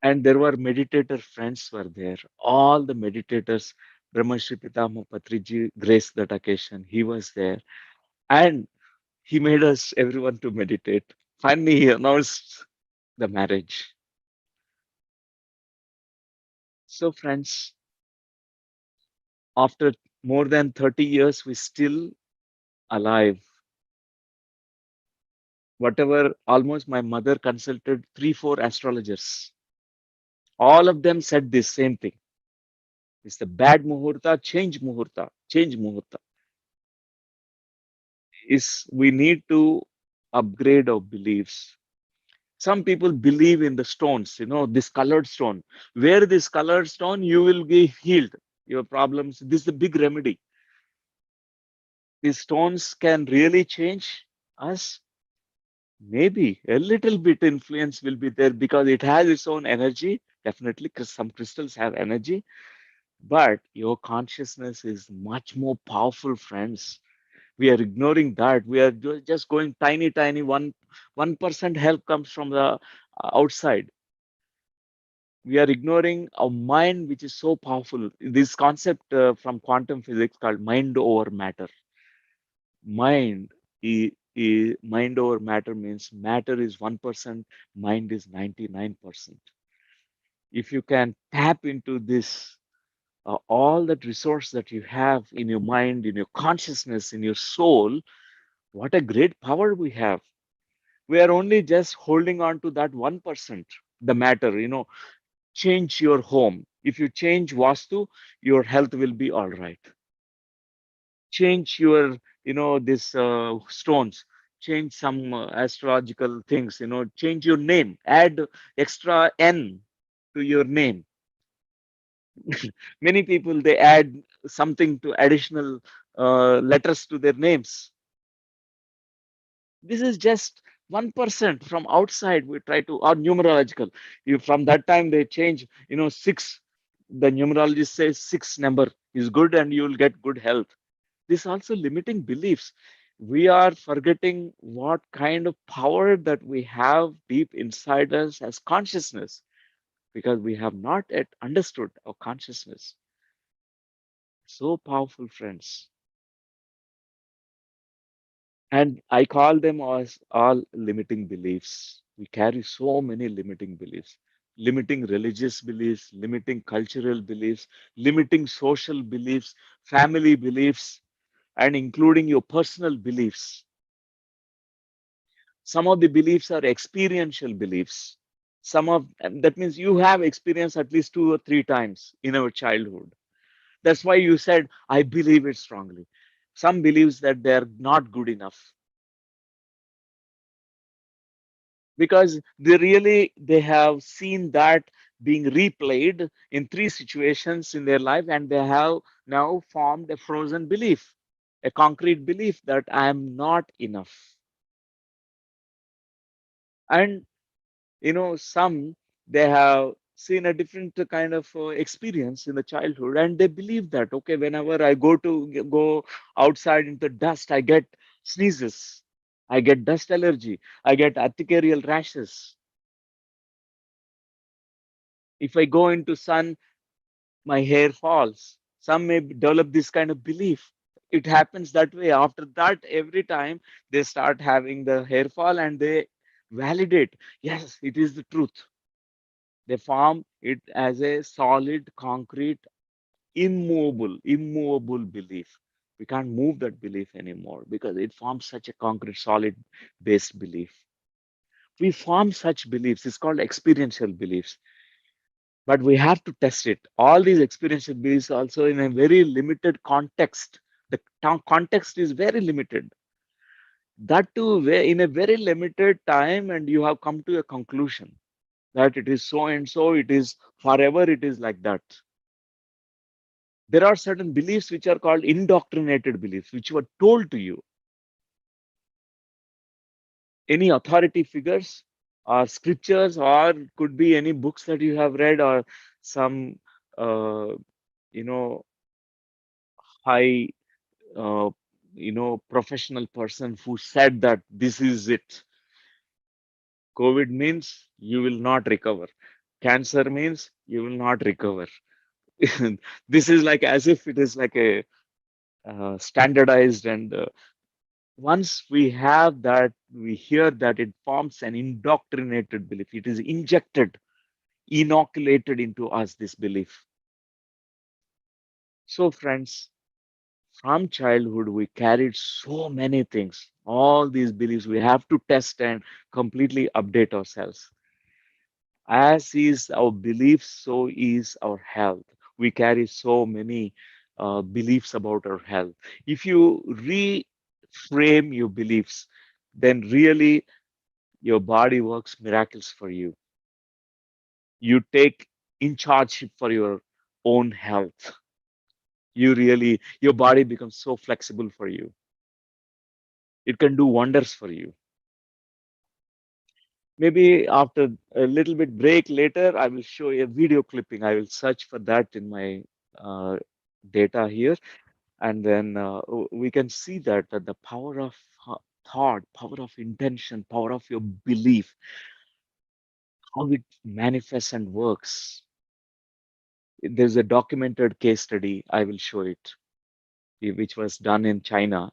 And there were meditator friends were there. All the meditators, Brahmanshri Pitama Patriji graced that occasion. He was there. And he made us everyone to meditate. Finally, he announced the marriage. So friends, after more than 30 years, we still alive. Whatever, almost my mother consulted 3, 4 astrologers. All of them said this same thing. It's the bad muhurta, change muhurta, change muhurta. Is we need to upgrade our beliefs. Some people believe in the stones, this colored stone. Wear this colored stone, you will be healed. Your problems. This is the big remedy. These stones can really change us. Maybe a little bit influence will be there because it has its own energy. Definitely, because some crystals have energy, but your consciousness is much more powerful, friends. We are ignoring that. We are just going tiny, tiny 1% help comes from the outside. We are ignoring our mind, which is so powerful. This concept from quantum physics called mind over matter. Mind, mind over matter means matter is 1%, mind is 99%. If you can tap into this, all that resource that you have in your mind, in your consciousness, in your soul, what a great power we have. We are only just holding on to that 1%, the matter, change your home. If you change Vastu, your health will be all right. Change your, this stones, change some astrological things, change your name, add extra N to your name. Many people, they add something to additional letters to their names. This is just 1% from outside. We try to, or numerological. You from that time they change, 6. The numerologist says 6 number is good and you will get good health. This also limiting beliefs. We are forgetting what kind of power that we have deep inside us as consciousness because we have not yet understood our consciousness. So powerful, friends. And I call them as all limiting beliefs. We carry so many limiting beliefs, limiting religious beliefs, limiting cultural beliefs, limiting social beliefs, family beliefs, and including your personal beliefs. Some of the beliefs are experiential beliefs. That means you have experienced at least 2 or 3 times in our childhood. That's why you said, I believe it strongly. Some believes that they're not good enough because they have seen that being replayed in 3 situations in their life, and they have now formed a frozen belief, a concrete belief that I am not enough. And some, they have seen a different kind of experience in the childhood, and they believe that, okay, whenever I go outside into dust, I get sneezes, I get dust allergy, I get urticarial rashes. If I go into sun, my hair falls. Some may develop this kind of belief. It happens that way. After that, every time they start having the hair fall and they validate, yes, it is the truth. They form it as a solid, concrete, immovable belief. We can't move that belief anymore because it forms such a concrete, solid based belief. We form such beliefs. It's called experiential beliefs, but we have to test it. All these experiential beliefs also in a very limited context. The context is very limited. That too, in a very limited time, and you have come to a conclusion that it is so and so, it is forever, it is like that. There are certain beliefs which are called indoctrinated beliefs, which were told to you. Any authority figures or scriptures, or could be any books that you have read, or some, uh, you know, high, uh, professional person who said that this is it. COVID means you will not recover. Cancer means you will not recover. This is like as if it is like a standardized, and once we have that, we hear that it forms an indoctrinated belief. It is injected, inoculated into us, this belief. So, friends, from childhood, we carried so many things, all these beliefs. We have to test and completely update ourselves. As is our beliefs, so is our health. We carry so many beliefs about our health. If you reframe your beliefs, then really your body works miracles for you. You take in charge for your own health. You really, your body becomes so flexible for you. It can do wonders for you. Maybe after a little bit break later, I will show you a video clipping. I will search for that in my uh, data here, and then we can see that the power of thought, power of intention, power of your belief, how it manifests and works. There's a documented case study. I will show it, which was done in China.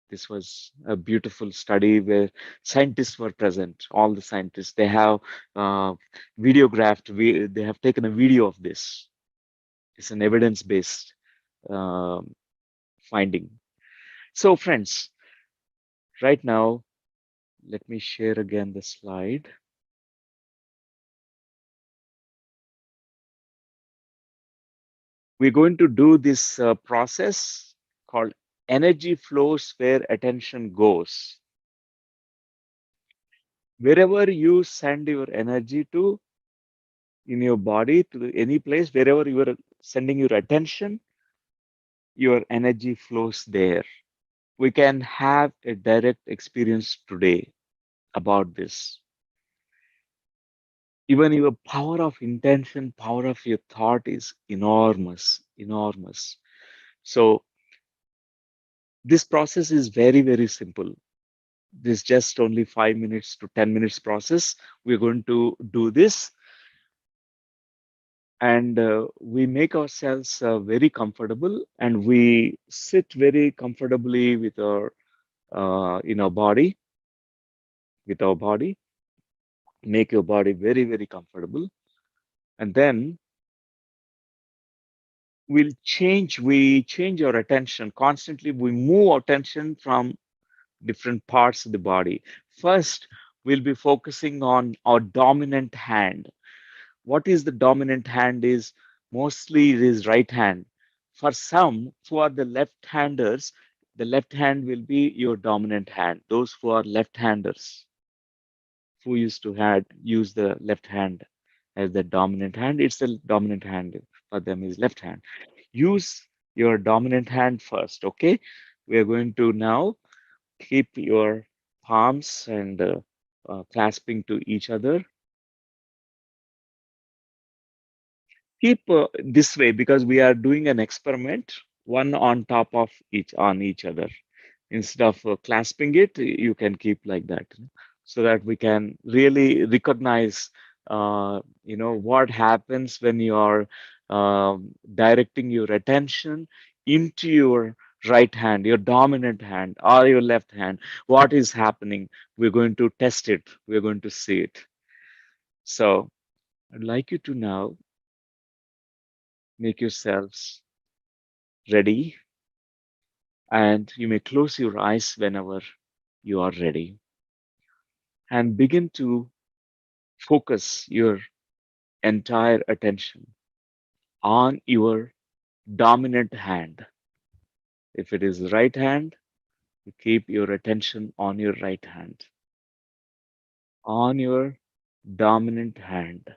This was a beautiful study where scientists were present. All the scientists, they have uh, videographed, they have taken a video of this. It's an evidence-based um finding. So, friends, right now, let me share again the slide. We're going to do this process called energy flows where attention goes. Wherever you send your energy to in your body, to any place, wherever you are sending your attention, your energy flows there. We can have a direct experience today about this. Even your power of intention, power of your thought is enormous, enormous. So this process is very, very simple. This just only 5 minutes to 10 minutes process. We're going to do this, and we make ourselves very comfortable, and we sit very comfortably with our in our body, with our body. Make your body very, very comfortable, and then we change our attention constantly. We move our attention from different parts of the body. First, we'll be focusing on our dominant hand. What is the dominant hand is mostly it is right hand. For some who are the left-handers, the left hand will be your dominant hand. Those who are left-handers, who used to had use the left hand as the dominant hand, it's the dominant hand for them is left hand. Use your dominant hand first, okay? We are going to now keep your palms and clasping to each other. Keep this way because we are doing an experiment, one on top of each other. Instead of clasping it, you can keep like that, so that we can really recognize, what happens when you are directing your attention into your right hand, your dominant hand, or your left hand. What is happening? We're going to test it. We're going to see it. So I'd like you to now make yourselves ready, and you may close your eyes whenever you are ready, and begin to focus your entire attention on your dominant hand. If it is right hand, you keep your attention on your right hand, on your dominant hand.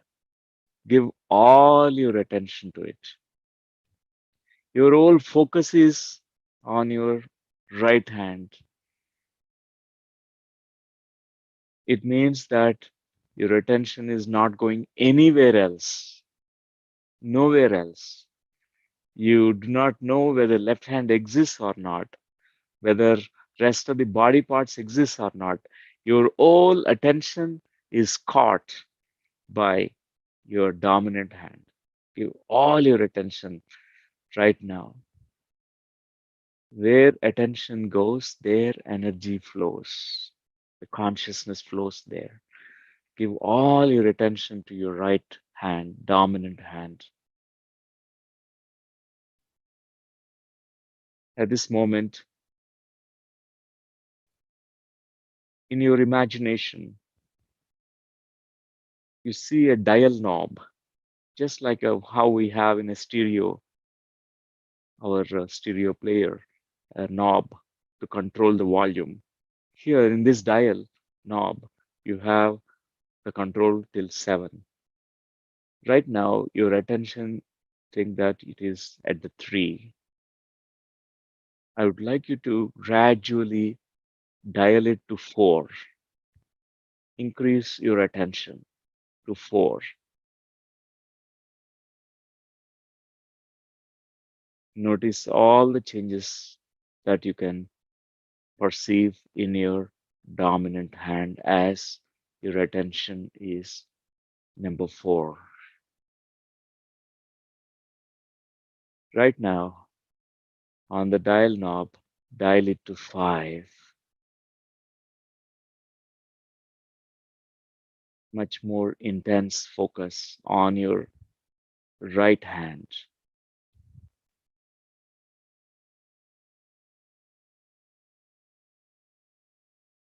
Give all your attention to it. Your whole focus is on your right hand. It means that your attention is not going anywhere else, nowhere else. You do not know whether left hand exists or not, whether rest of the body parts exist or not. Your whole attention is caught by your dominant hand. Give all your attention right now. Where attention goes, there energy flows. The consciousness flows there. Give all your attention to your right hand, dominant hand. At this moment, in your imagination, you see a dial knob, just like how we have in a stereo, our stereo player, a knob to control the volume. Here in this dial knob, you have the control till 7. Right now, your attention think that it is at the 3. I would like you to gradually dial it to 4. Increase your attention to 4. Notice all the changes that you can perceive in your dominant hand as your attention is number 4. Right now, on the dial knob, dial it to 5. Much more intense focus on your right hand.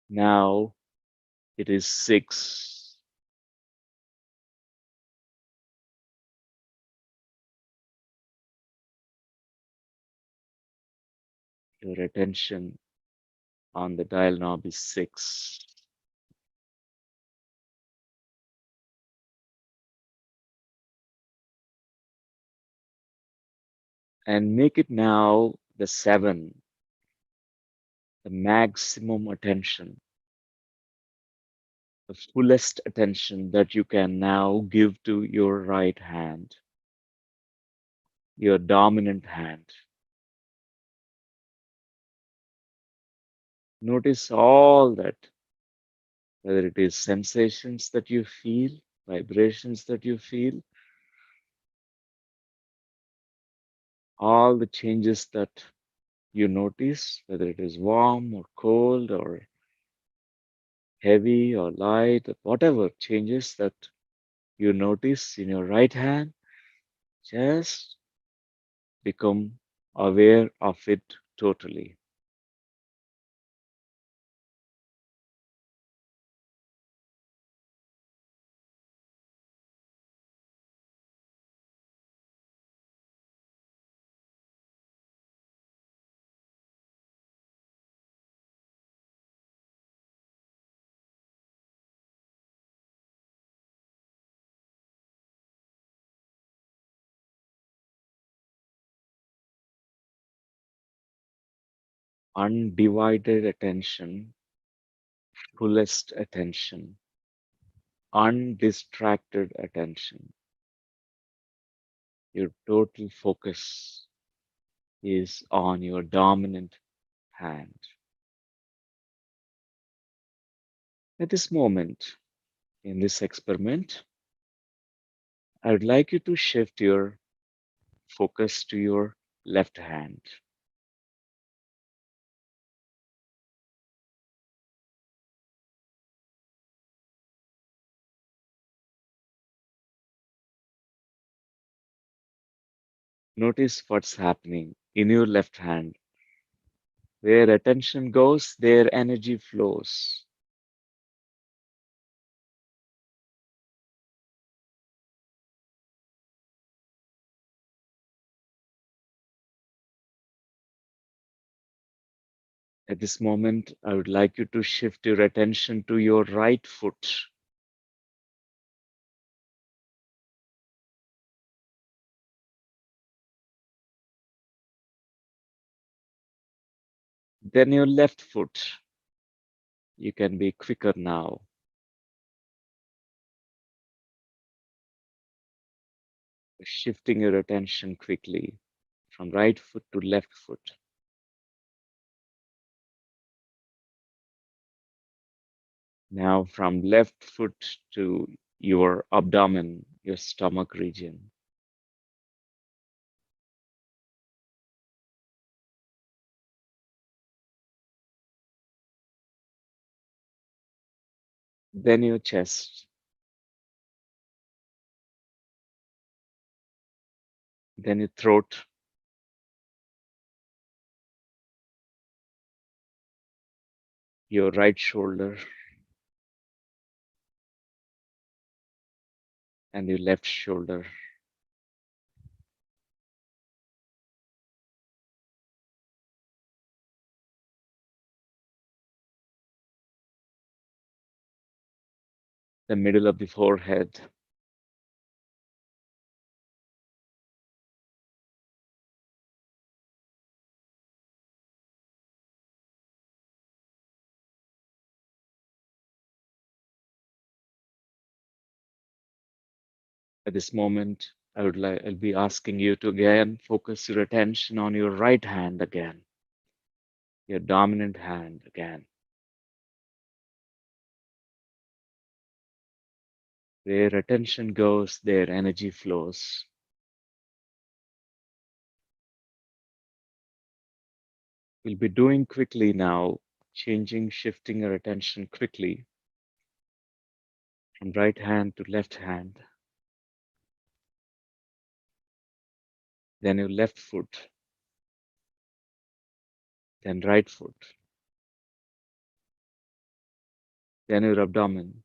Now it is 6. Your attention on the dial knob is 6. And make it now the 7, the maximum attention, the fullest attention that you can now give to your right hand, your dominant hand. Notice all that, whether it is sensations that you feel, vibrations that you feel, all the changes that you notice, whether it is warm or cold or heavy or light, whatever changes that you notice in your right hand, just become aware of it totally. Undivided attention, fullest attention, undistracted attention. Your total focus is on your dominant hand. At this moment, in this experiment, I would like you to shift your focus to your left hand. Notice what's happening in your left hand. Where attention goes, there energy flows. At this moment, I would like you to shift your attention to your right foot. Then your left foot. You can be quicker now. Shifting your attention quickly from right foot to left foot. Now from left foot to your abdomen, your stomach region. Then your chest. Then your throat. your right shoulder, and your left shoulder. The middle of the forehead, at this moment, I'll be asking you to again focus your attention on your right hand again, your dominant hand again. Where attention goes, there energy flows. We'll be doing quickly now, shifting our attention quickly from right hand to left hand, then your left foot, then right foot, then your abdomen,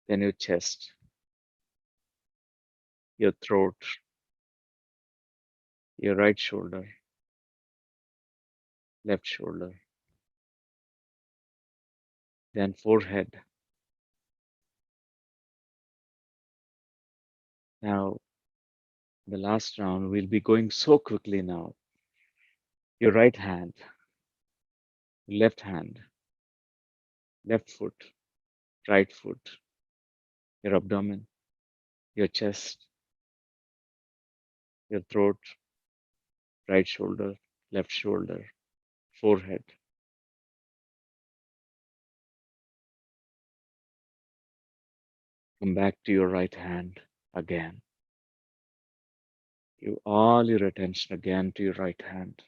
then your chest, your throat, your right shoulder, left shoulder, then forehead. Now, the last round, we'll be going so quickly now. Your right hand, left hand, left foot, right foot, your abdomen, your chest, your throat, right shoulder, left shoulder, forehead. Come back to your right hand again. Give all your attention again to your right hand.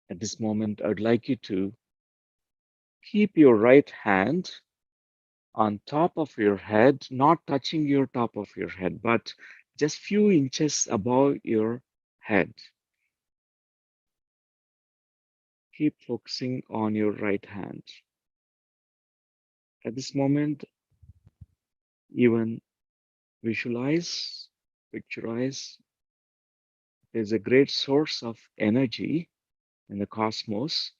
At this moment, I would like you to keep your right hand on top of your head, not touching your top of your head, but just few inches above your head. Keep focusing on your right hand. At this moment, even visualize, picturize, there's a great source of energy in the cosmos.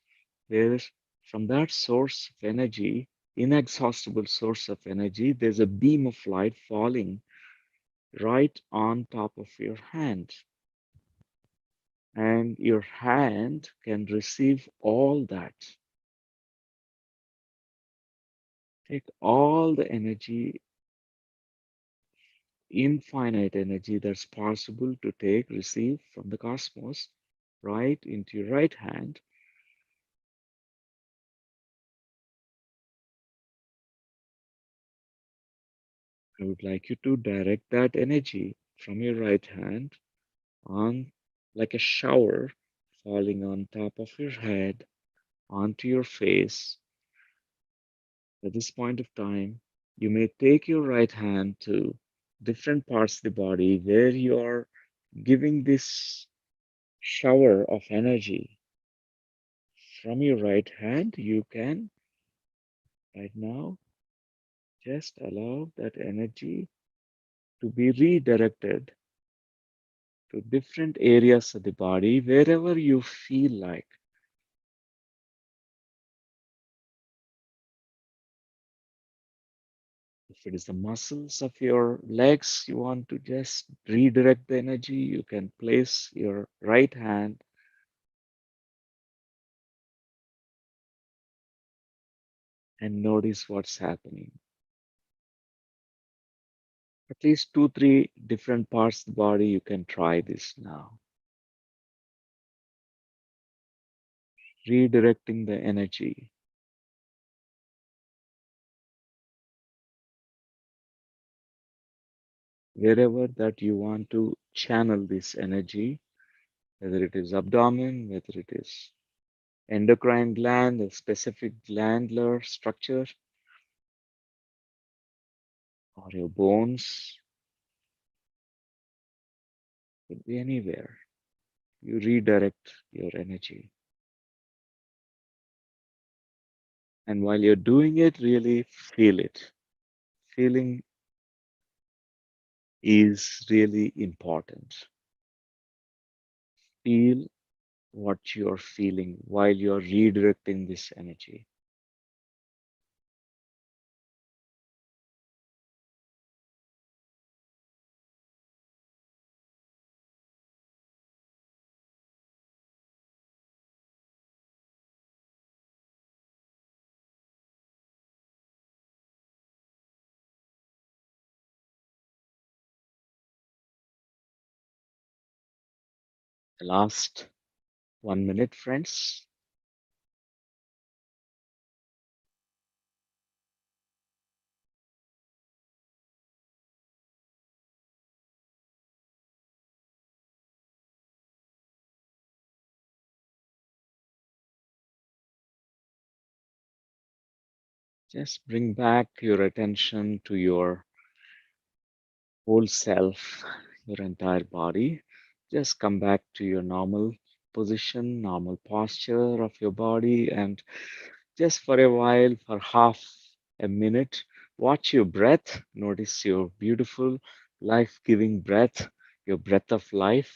There's from that source of energy, inexhaustible source of energy, there's a beam of light falling right on top of your hand. And your hand can receive all that. Take all the energy, infinite energy that's possible to take, receive from the cosmos, right into your right hand. I would like you to direct that energy from your right hand on like a shower falling on top of your head, onto your face. At this point of time, you may take your right hand to different parts of the body where you are giving this shower of energy. From your right hand, you can right now just allow that energy to be redirected to different areas of the body wherever you feel like. If it is the muscles of your legs, you want to just redirect the energy, you can place your right hand and notice what's happening. At least 2, 3 different parts of the body, you can try this now. Redirecting the energy. wherever that you want to channel this energy, whether it is abdomen, whether it is endocrine gland, a specific glandular structure, or your bones, could be anywhere. You redirect your energy. And while you're doing it, really feel it. Feeling is really important. Feel what you're feeling while you're redirecting this energy. The last 1 minute, friends. Just bring back your attention to your whole self, your entire body. Just come back to your normal position, normal posture of your body, and just for a while, for half a minute, watch your breath. Notice your beautiful, life giving breath, your breath of life.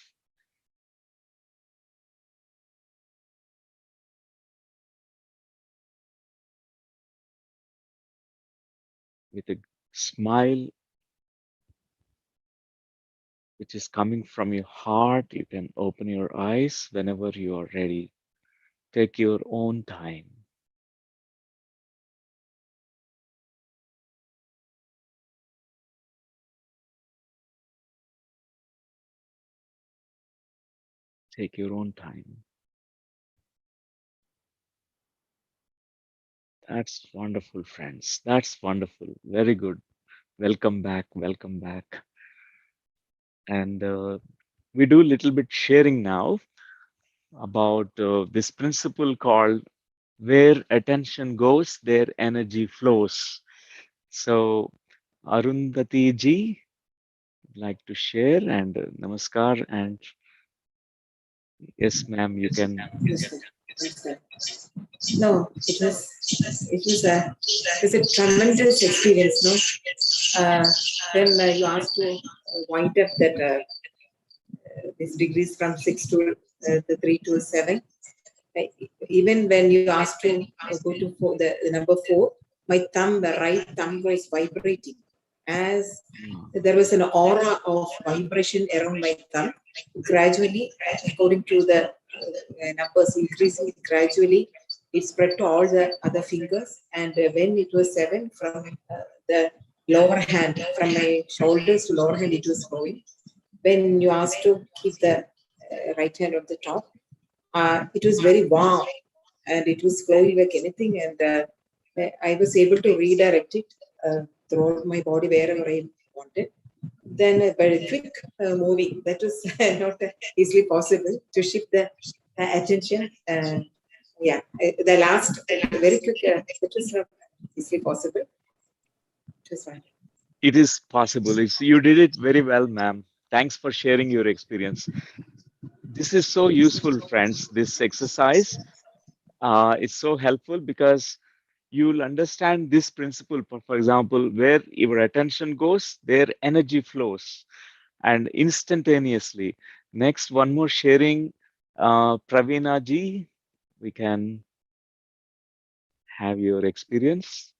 With a smile which is coming from your heart, you can open your eyes whenever you are ready. Take your own time. Take your own time. That's wonderful, friends. That's wonderful. Very good. Welcome back. Welcome back. And we do a little bit sharing now about this principle called where attention goes, there energy flows. So, Arundhati ji, would like to share and namaskar. And yes, ma'am, you can. Understand. No, it was a tremendous experience, no? When you asked to wind up that these degrees from 6 to the 3 to 7, uh, even when you asked to go to the number 4, my thumb, the right thumb was vibrating as there was an aura of vibration around my thumb. Gradually, according to the numbers increasing gradually, it spread to all the other fingers. And when it was 7, from the lower hand, from my shoulders to lower hand, it was going. When you asked to keep the right hand on the top, it was very warm and it was flowing like anything. And I was able to redirect it throughout my body wherever I wanted. Then very quick moving, that was not easily possible to shift the attention. Yeah, the last very quick, that was not easily possible. It was fine. It is possible. You did it very well, ma'am. Thanks for sharing your experience. This is so useful, friends. This exercise is so helpful because you'll understand this principle. For example, where your attention goes, there energy flows, and instantaneously. Next, one more sharing. Praveena ji, we can have your experience.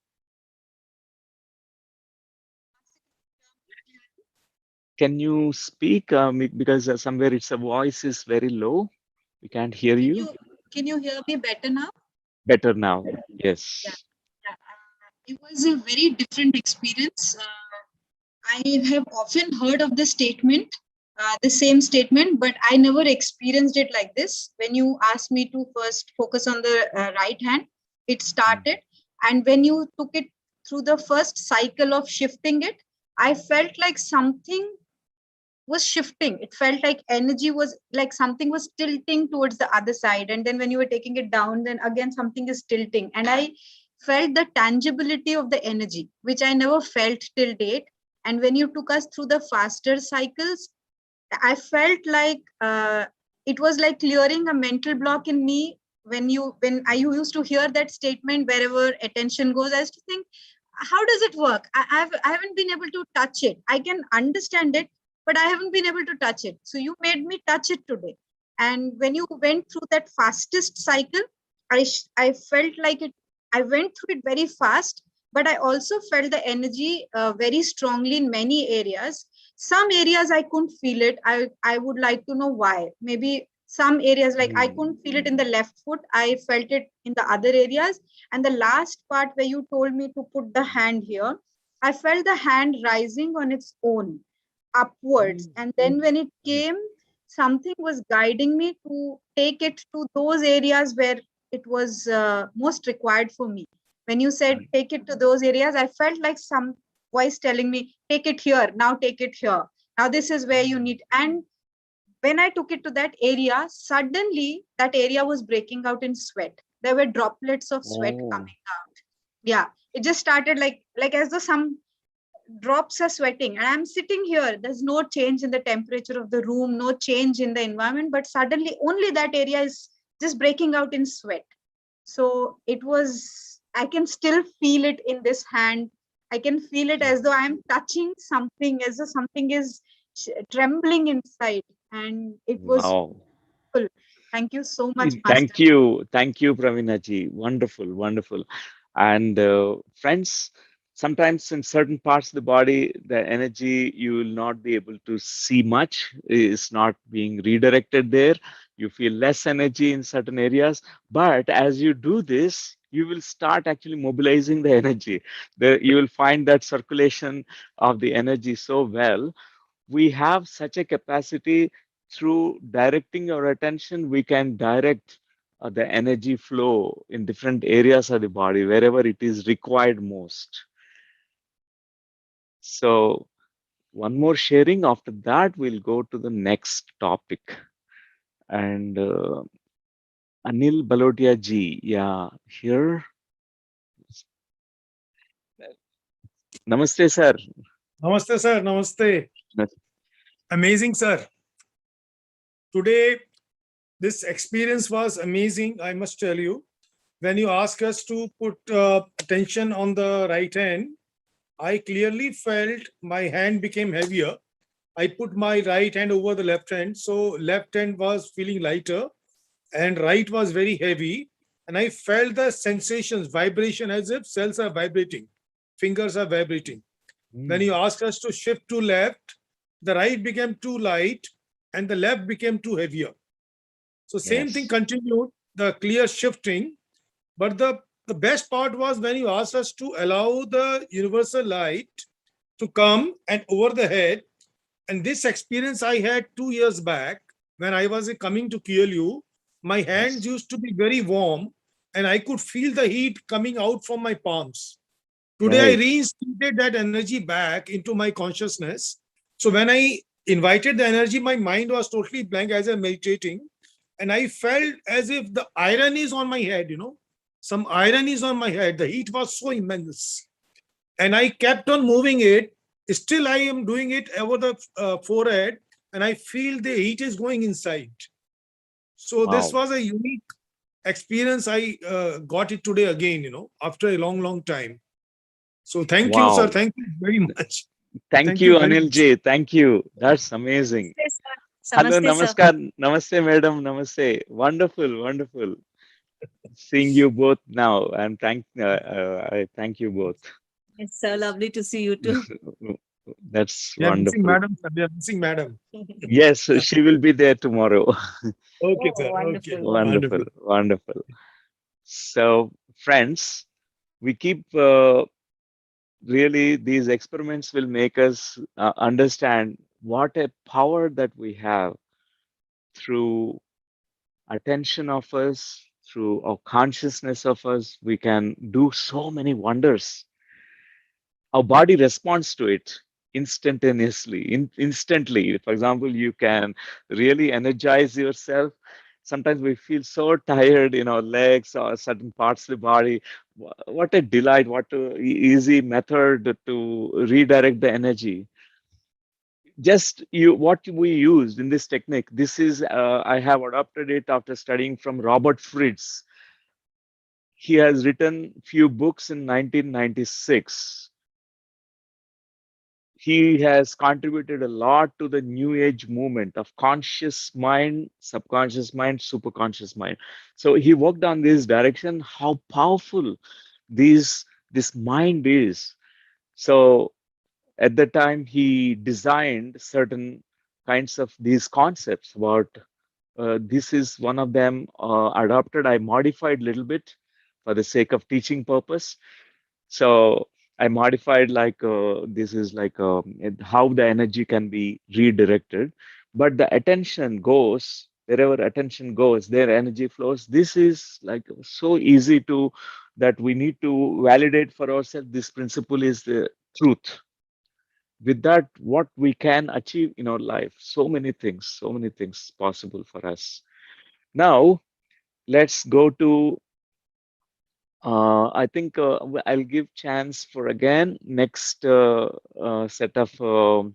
Can you speak? Because somewhere its a voice is very low. We can't hear you. Can you hear me better now? Better now. Yeah, Yes. yeah. It was a very different experience. I have often heard of the same statement, but I never experienced it like this. When you asked me to first focus on the right hand, it started. And when you took it through the first cycle of shifting it, I felt like something was shifting. It felt like energy was like something was tilting towards the other side. And then when you were taking it down, then again something is tilting. And I felt the tangibility of the energy, which I never felt till date. And when you took us through the faster cycles, I felt like it was like clearing a mental block in me. When I used to hear that statement, wherever attention goes, I used to think, how does it work? I haven't been able to touch it. I can understand it, but I haven't been able to touch it. So you made me touch it today. And when you went through that fastest cycle, I felt like it. I went through it very fast, but I also felt the energy very strongly in many areas. Some areas I couldn't feel it. I would like to know why. Maybe some areas, like I couldn't feel it in the left foot, I felt it in the other areas. And the last part where you told me to put the hand here, I felt the hand rising on its own upwards. And then when it came, something was guiding me to take it to those areas where it was most required for me. When you said take it to those areas, I felt like some voice telling me, take it here, now take it here. Now this is where you need. And when I took it to that area, suddenly that area was breaking out in sweat. There were droplets of sweat coming out. Yeah, it just started like as though some drops are sweating, and I'm sitting here. There's no change in the temperature of the room, no change in the environment, but suddenly only that area is just breaking out in sweat. So it was, I can still feel it in this hand. I can feel it as though I'm touching something, as though something is trembling inside. And it was Wow. full. Thank you so much, Master. Thank you, Pravinaji. Wonderful, wonderful. And friends, sometimes in certain parts of the body, the energy you will not be able to see much, is not being redirected there. You feel less energy in certain areas, but as you do this, you will start actually mobilizing the energy. You will find that circulation of the energy so well. We have such a capacity. Through directing our attention, we can direct the energy flow in different areas of the body wherever it is required most. So one more sharing, after that we'll go to the next topic. And Anil Balotia ji, yeah, here. Namaste, sir. Namaste, sir. Namaste. Amazing, sir. Today, this experience was amazing, I must tell you. When you ask us to put attention on the right hand, I clearly felt my hand became heavier. I put my right hand over the left hand. So left hand was feeling lighter and right was very heavy. And I felt the sensations, vibration, as if cells are vibrating, fingers are vibrating. When you asked us to shift to left, the right became too light and the left became too heavier. So same thing continued, the clear shifting. But the best part was when you asked us to allow the universal light to come and over the head. And this experience I had 2 years back when I was coming to QLU. My hands used to be very warm and I could feel the heat coming out from my palms. Today, I reinstated that energy back into my consciousness. So when I invited the energy, my mind was totally blank as I'm meditating. And I felt as if the iron is on my head, some iron is on my head. The heat was so immense. And I kept on moving it. Still, I am doing it over the forehead. And I feel the heat is going inside. So this was a unique experience. I got it today again, after a long, long time. So thank you, sir. Thank you very much. Thank you, Anil ji. Thank you. That's amazing. Hello, namaskar. Namaste, madam. Namaste. Wonderful, wonderful. Seeing you both now, and I thank you both. It's so lovely to see you too. That's Yeah, wonderful. Missing madam. Yes, she will be there tomorrow. Okay, sir. Wonderful. Okay. Wonderful, wonderful. So, friends, we keep really, these experiments will make us understand what a power that we have through attention of us, through our consciousness of us. We can do so many wonders. Our body responds to it instantaneously, instantly. For example, you can really energize yourself. Sometimes we feel so tired in our legs or certain parts of the body. What a delight, what a easy method to redirect the energy. Just what we used in this technique. This is, I have adopted it after studying from Robert Fritz. He has written few books in 1996. He has contributed a lot to the new age movement of conscious mind, subconscious mind, superconscious mind. So he worked on this direction, how powerful this mind is. So at the time he designed certain kinds of these concepts about, this is one of them, adopted. I modified a little bit for the sake of teaching purpose. So I modified, like, this is like, how the energy can be redirected, but the attention goes wherever attention goes, their energy flows. This is like so easy to, that we need to validate for ourselves. This principle is the truth. With that, what we can achieve in our life, so many things possible for us. Now let's go to, I think, I'll give chance for again next set of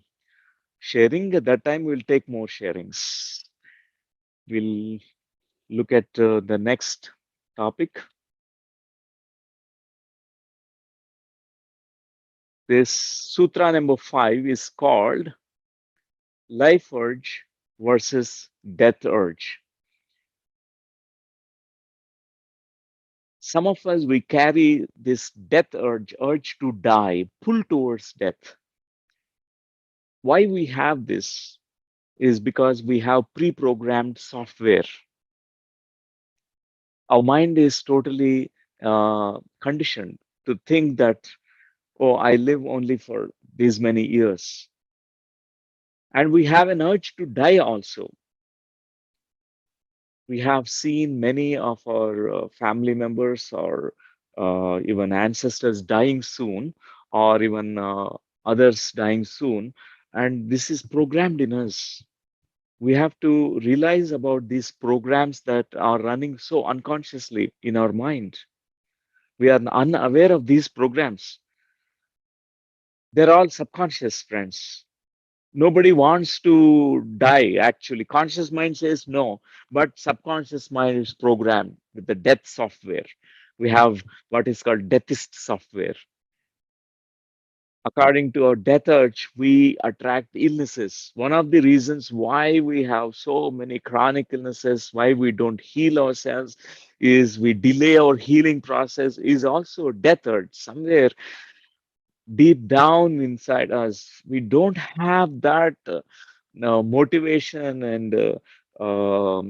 sharing. At that time, we'll take more sharings. We'll look at the next topic. This sutra number 5 is called Life Urge versus Death Urge. Some of us, we carry this death urge, urge to die, pull towards death. Why we have this is because we have pre-programmed software. Our mind is totally conditioned to think that, oh, I live only for these many years. And we have an urge to die also. We have seen many of our family members or even ancestors dying soon, or even others dying soon. And this is programmed in us. We have to realize about these programs that are running so unconsciously in our mind. We are unaware of these programs. They're all subconscious, friends. Nobody wants to die, actually. Conscious mind says no, but subconscious mind is programmed with the death software. We have what is called deathist software. According to our death urge, we attract illnesses. One of the reasons why we have so many chronic illnesses, why we don't heal ourselves, is we delay our healing process, is also death urge. Somewhere deep down inside us, we don't have that motivation and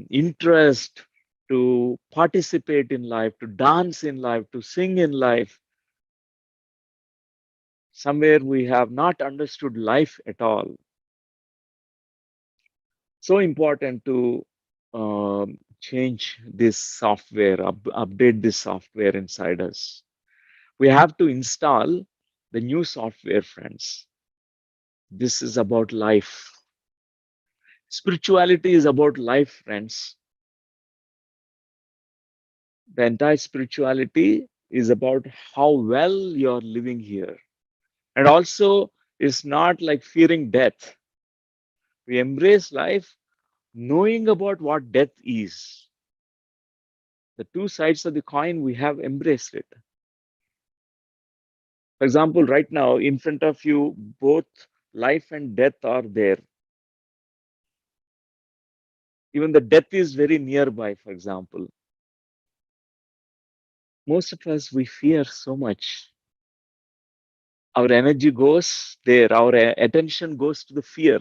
interest to participate in life, to dance in life, to sing in life. Somewhere we have not understood life at all. So important to change this software, update this software inside us. We have to install the new software, friends. This is about life. Spirituality is about life, friends. The entire spirituality is about how well you're living here. And also, it's not like fearing death. We embrace life knowing about what death is. The two sides of the coin, we have embraced it. For example, right now, in front of you, both life and death are there. Even the death is very nearby, for example. Most of us, we fear so much. Our energy goes there, our attention goes to the fear.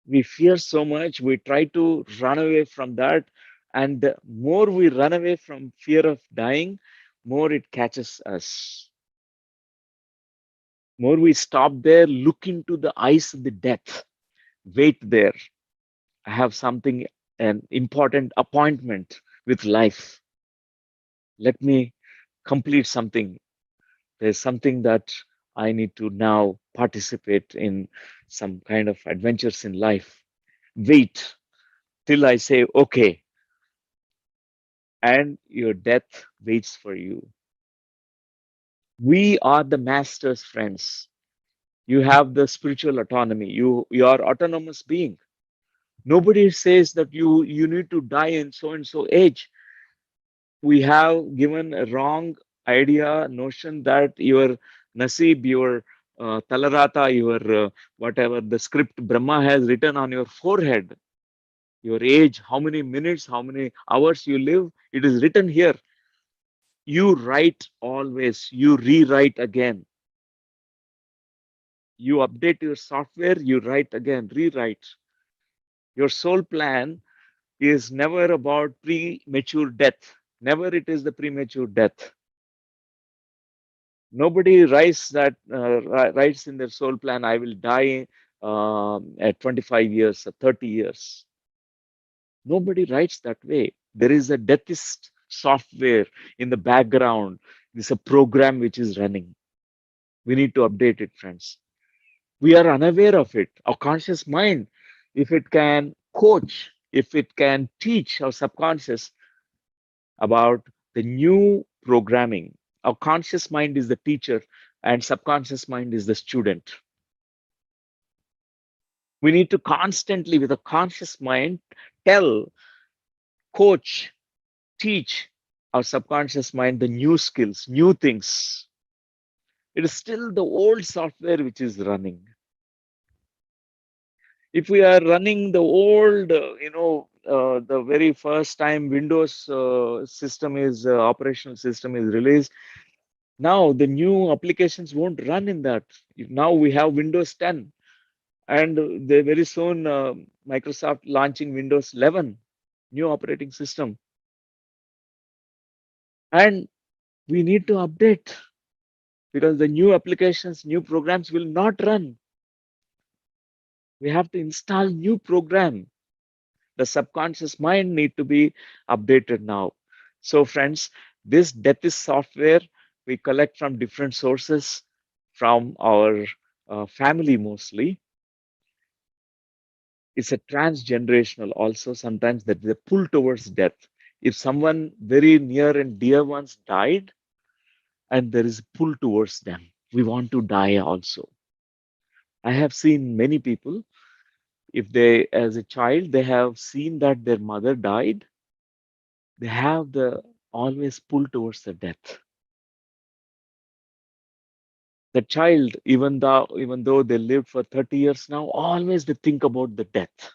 We fear so much, we try to run away from that. And the more we run away from fear of dying, more it catches us. More we stop there, look into the eyes of the death, wait there. I have something, an important appointment with life. Let me complete something. There's something that I need to now participate in some kind of adventures in life. Wait till I say, okay, and your death waits for you. We are the masters, friends. You have the spiritual autonomy. You are autonomous being. Nobody says that you need to die in so and so age. We have given a wrong idea, notion that your nasib, your talarata, your whatever the script Brahma has written on your forehead, your age, how many minutes, how many hours you live, it is written here. You write always, you rewrite again. You update your software, you write again, rewrite. Your soul plan is never about premature death. Never it is the premature death. Nobody writes that writes in their soul plan, I will die at 25 years or 30 years. Nobody writes that way. There is a deathist software in the background. There's a program which is running. We need to update it, friends. We are unaware of it. Our conscious mind, if it can coach, if it can teach our subconscious about the new programming, our conscious mind is the teacher and subconscious mind is the student. We need to constantly, with a conscious mind, tell, coach, teach our subconscious mind the new skills, new things. It is still the old software which is running. If we are running the old, the very first time Windows system is operational system is released, now the new applications won't run in that. Now we have Windows 10, and they very soon Microsoft launching Windows 11, new operating system, and we need to update because the new applications, new programs will not run. We have to install new program. The subconscious mind need to be updated now. So friends, this death is software we collect from different sources, from our family mostly. It's a transgenerational also. Sometimes that the pull towards death. If someone very near and dear ones died, and there is pull towards them, we want to die also. I have seen many people, if they, as a child, they have seen that their mother died, they have the always pull towards the death. The child, even though they lived for 30 years now, always they think about the death.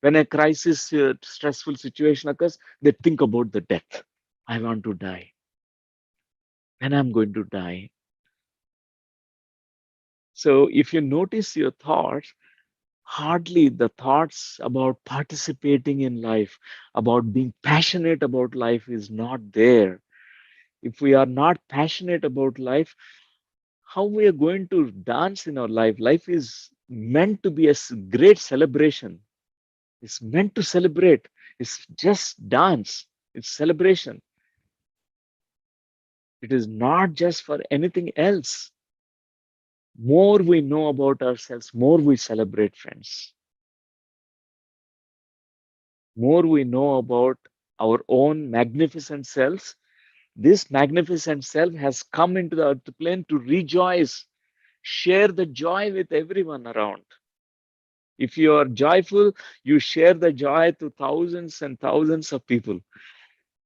When a crisis, stressful situation occurs, they think about the death. I want to die. When I'm going to die. So if you notice your thoughts, hardly the thoughts about participating in life, about being passionate about life is not there. If we are not passionate about life, how we are going to dance in our life? Life is meant to be a great celebration. It's meant to celebrate. It's just dance. It's celebration. It is not just for anything else. More we know about ourselves, more we celebrate, friends. More we know about our own magnificent selves. This magnificent self has come into the earth plane to rejoice, share the joy with everyone around. If you are joyful, you share the joy to thousands and thousands of people.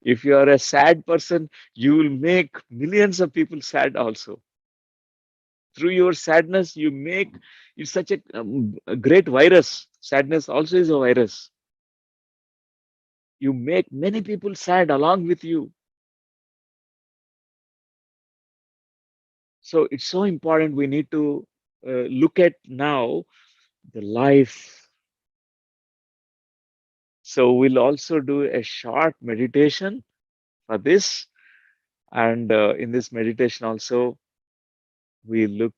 If you are a sad person, you will make millions of people sad also. Through your sadness, you make it's such a great virus. Sadness also is a virus. You make many people sad along with you. So it's so important. We need to look at now the life. So we'll also do a short meditation for this. And in this meditation also, we look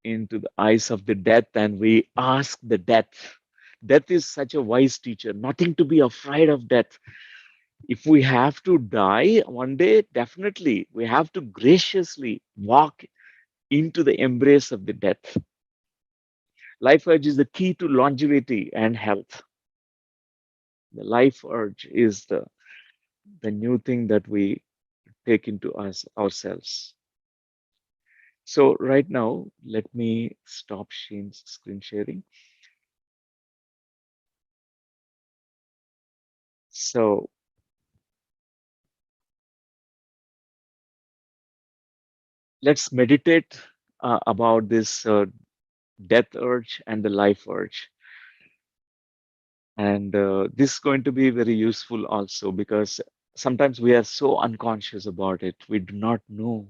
into the eyes of the death and we ask the death. Death is such a wise teacher, nothing to be afraid of death. If we have to die one day, definitely we have to graciously walk into the embrace of the death. Life urge is the key to longevity and health. The life urge is the new thing that we take into us ourselves. So right now, let me stop screen sharing. So let's meditate about this death urge and the life urge. And this is going to be very useful also because sometimes we are so unconscious about it. We do not know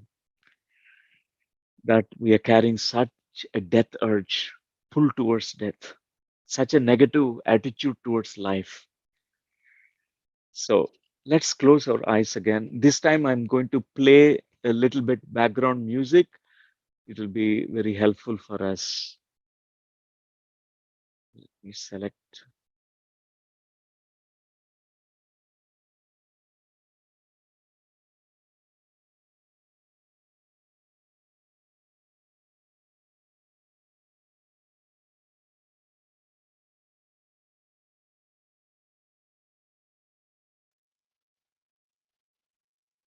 that we are carrying such a death urge, pull towards death, such a negative attitude towards life. So let's close our eyes again. This time I'm going to play a little bit background music. It will be very helpful for us. Let me select.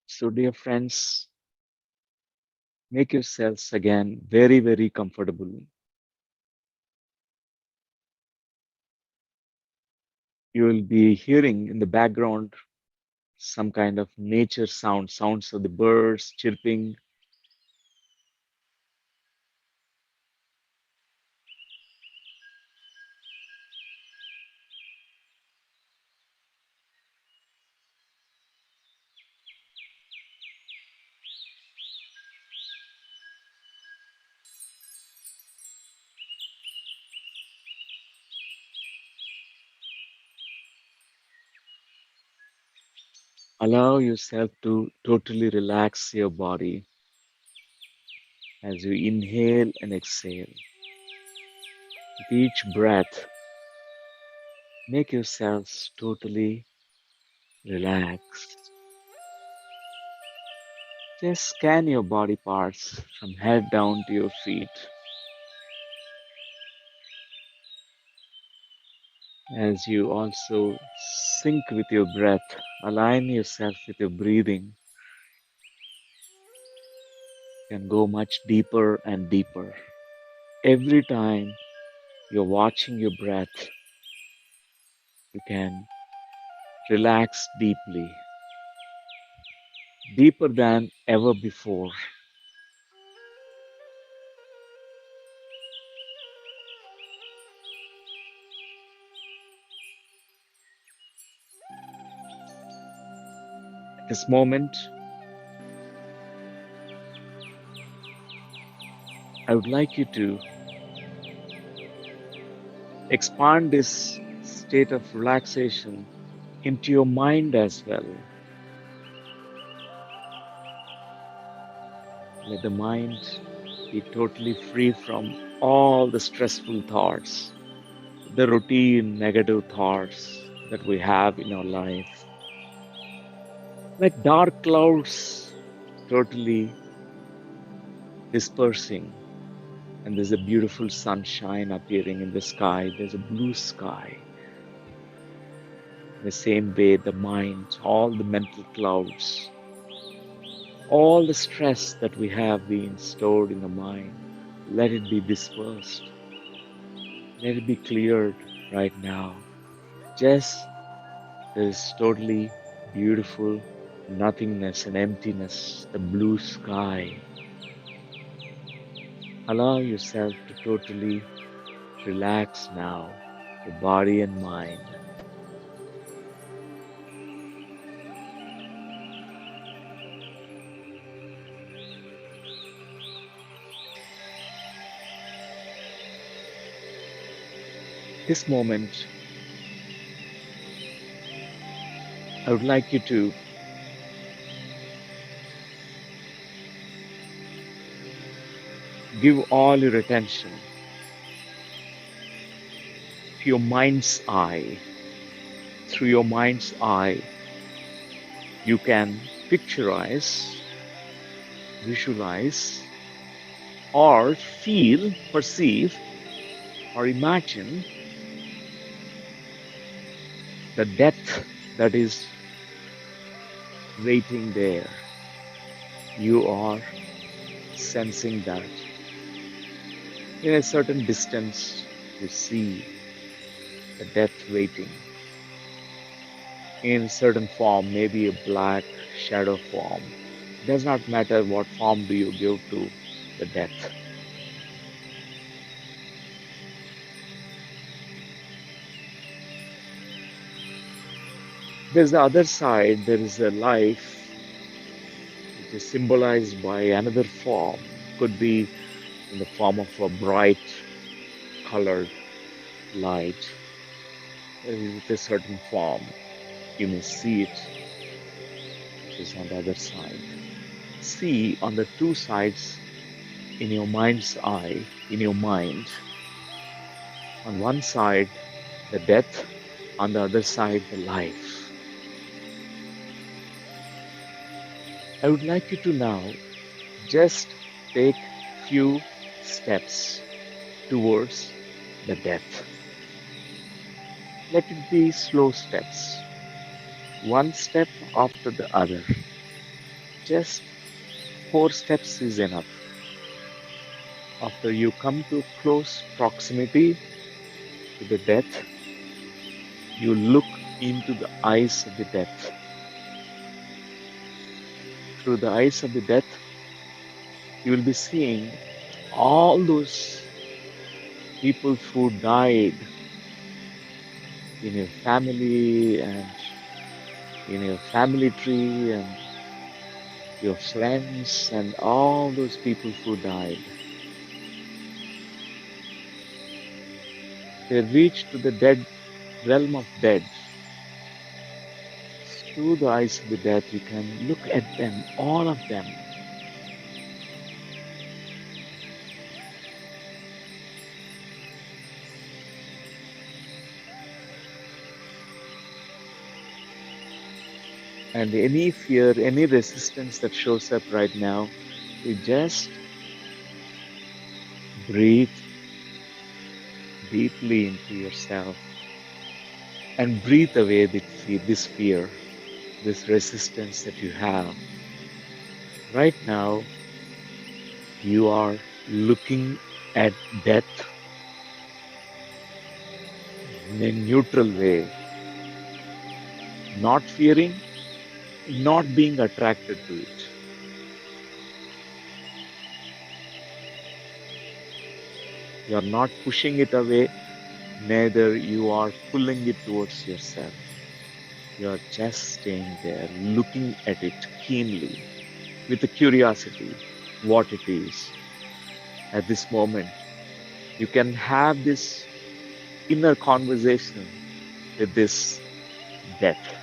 So dear friends, make yourselves again very, very comfortable. You will be hearing in the background some kind of nature sounds of the birds chirping. Allow yourself to totally relax your body as you inhale and exhale. With each breath, make yourselves totally relaxed. Just scan your body parts from head down to your feet. As you also sync with your breath, align yourself with your breathing, you can go much deeper and deeper. Every time you're watching your breath, you can relax deeply, deeper than ever before. At this moment, I would like you to expand this state of relaxation into your mind as well. Let the mind be totally free from all the stressful thoughts, the routine negative thoughts that we have in our life. Like dark clouds totally dispersing, and there's a beautiful sunshine appearing in the sky. There's a blue sky. The same way, the mind, all the mental clouds, all the stress that we have been stored in the mind, let it be dispersed. Let it be cleared right now. Just this totally beautiful nothingness and emptiness, the blue sky. Allow yourself to totally relax now, your body and mind. This moment, I would like you to give all your attention to your mind's eye. Through your mind's eye, you can picturize, visualize or feel, perceive, or imagine the death that is waiting there. You are sensing that. In a certain distance, you see the death waiting in certain form, maybe a black shadow form. Does not matter what form do you give to the death. There's the other side, there is a life which is symbolized by another form. Could be in the form of a bright colored light with a certain form. You may see it, which is on the other side. See on the two sides in your mind's eye, in your mind. On one side, the death, on the other side, the life. I would like you to now just take few steps towards the death. Let it be slow steps, one step after the other. Just 4 steps is enough. After you come to close proximity to the death, you look into the eyes of the death. Through the eyes of the death, you will be seeing all those people who died in your family and in your family tree and your friends and all those people who died. They reach to the dead realm of dead. Through the eyes of the dead, you can look at them, all of them. And any fear, any resistance that shows up right now, you just breathe deeply into yourself and breathe away this fear, this resistance that you have. Right now, you are looking at death in a neutral way, not fearing, not being attracted to it. You are not pushing it away, neither you are pulling it towards yourself. You are just staying there, looking at it keenly, with a curiosity, what it is. At this moment, you can have this inner conversation with this death,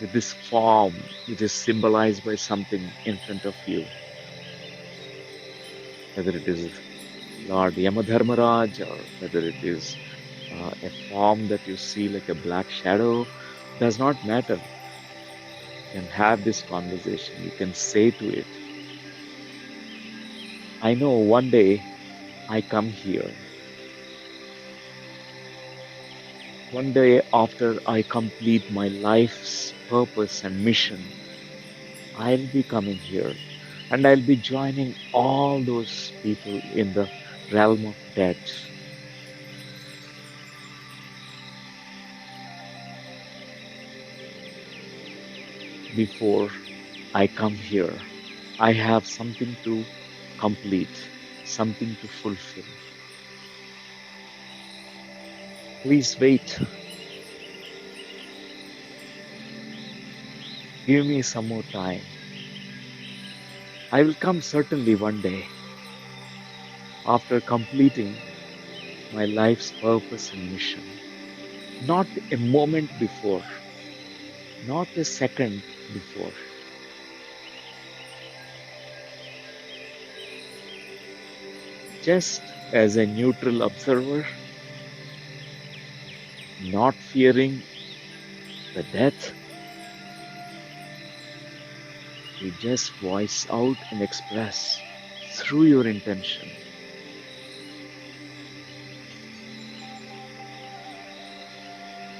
with this form which is symbolized by something in front of you. Whether it is Lord Yamadharmaraj or whether it is a form that you see like a black shadow, does not matter. You can have this conversation. You can say to it, I know one day I come here. One day after I complete my life's purpose and mission, I'll be coming here and I'll be joining all those people in the realm of death. Before I come here, I have something to complete, something to fulfill. Please wait. Give me some more time. I will come certainly one day after completing my life's purpose and mission. Not a moment before, not a second before. Just as a neutral observer, not fearing the death, you just voice out and express through your intention.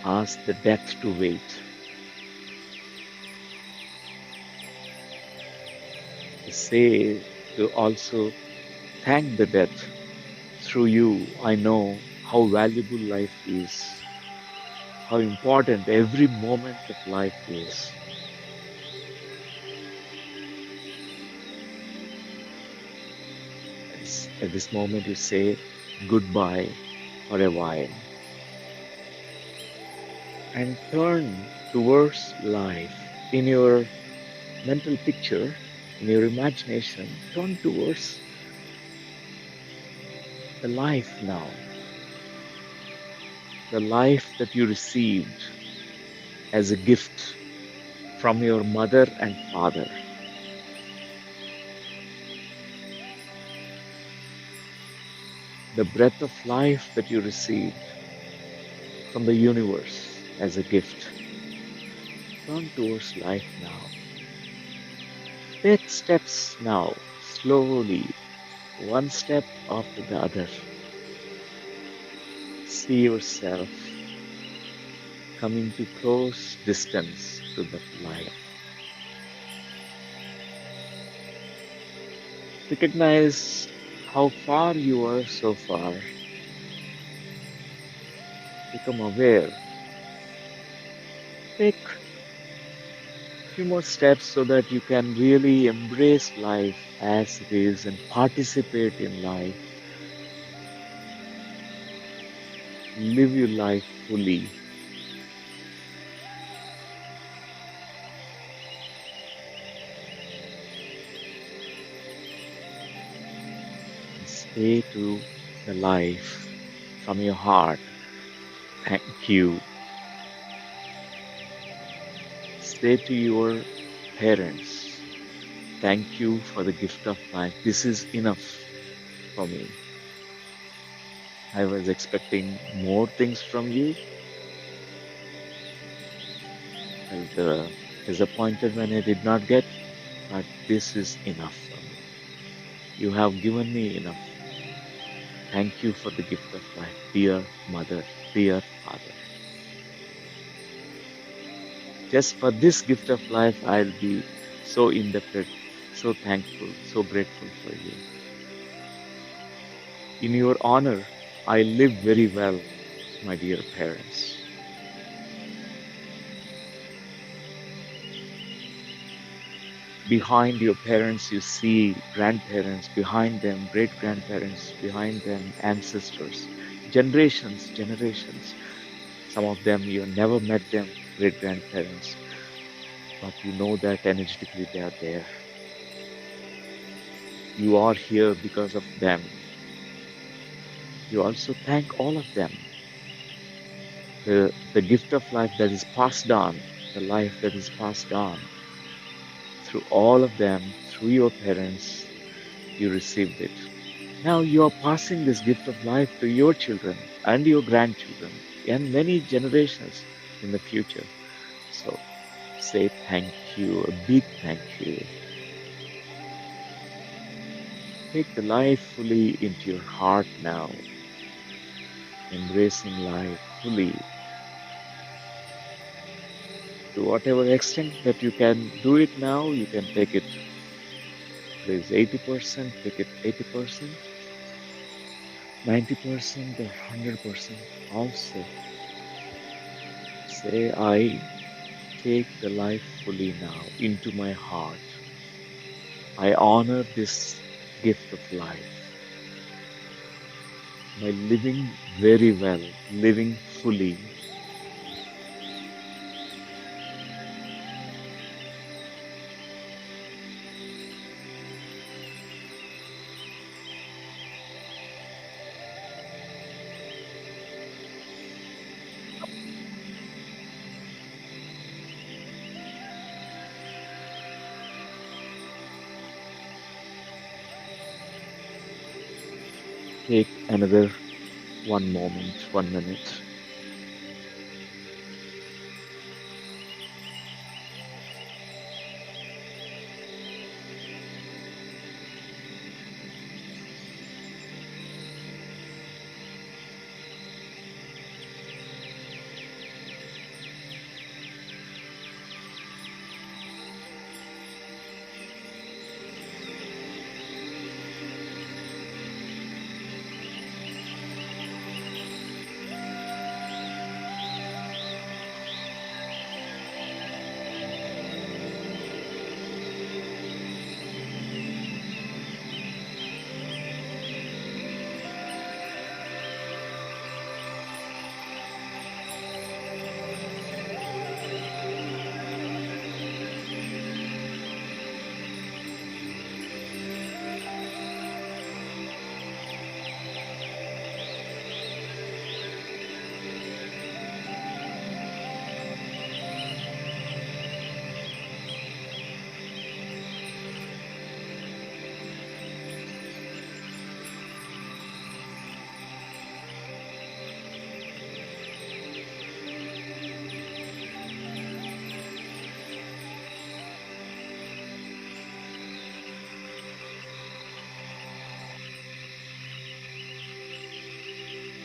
Ask the death to wait. Say to also thank the death. Through you, I know how valuable life is, how important every moment of life is. At this moment, you say goodbye for a while and turn towards life in your mental picture, in your imagination. Turn towards the life now, the life that you received as a gift from your mother and father. The breath of life that you received from the universe as a gift. Turn towards life now. Take steps now, slowly, one step after the other. See yourself coming to close distance to that life. Recognize how far you are so far. Become aware. Take a few more steps so that you can really embrace life as it is and participate in life. Live your life fully. Say to the life from your heart, thank you. Say to your parents, thank you for the gift of life. This is enough for me. I was expecting more things from you. I was disappointed when I did not get, but this is enough for me. You have given me enough. Thank you for the gift of life, dear mother, dear father. Just for this gift of life, I'll be so indebted, so thankful, so grateful for you. In your honor, I live very well, my dear parents. Behind your parents, you see grandparents, behind them, great grandparents, behind them, ancestors, generations. Some of them you never met them, great grandparents, but you know that energetically they are there. You are here because of them. You also thank all of them. The gift of life that is passed on, the life that is passed on through all of them, through your parents, you received it. Now you are passing this gift of life to your children and your grandchildren and many generations in the future. So say thank you, a big thank you. Take the life fully into your heart now, embracing life fully. To whatever extent that you can do it now, you can take it. Please, 80%, take it 80%, 90% or 100% also. Say, I take the life fully now into my heart. I honor this gift of life by living very well, living fully. Take another one moment, 1 minute.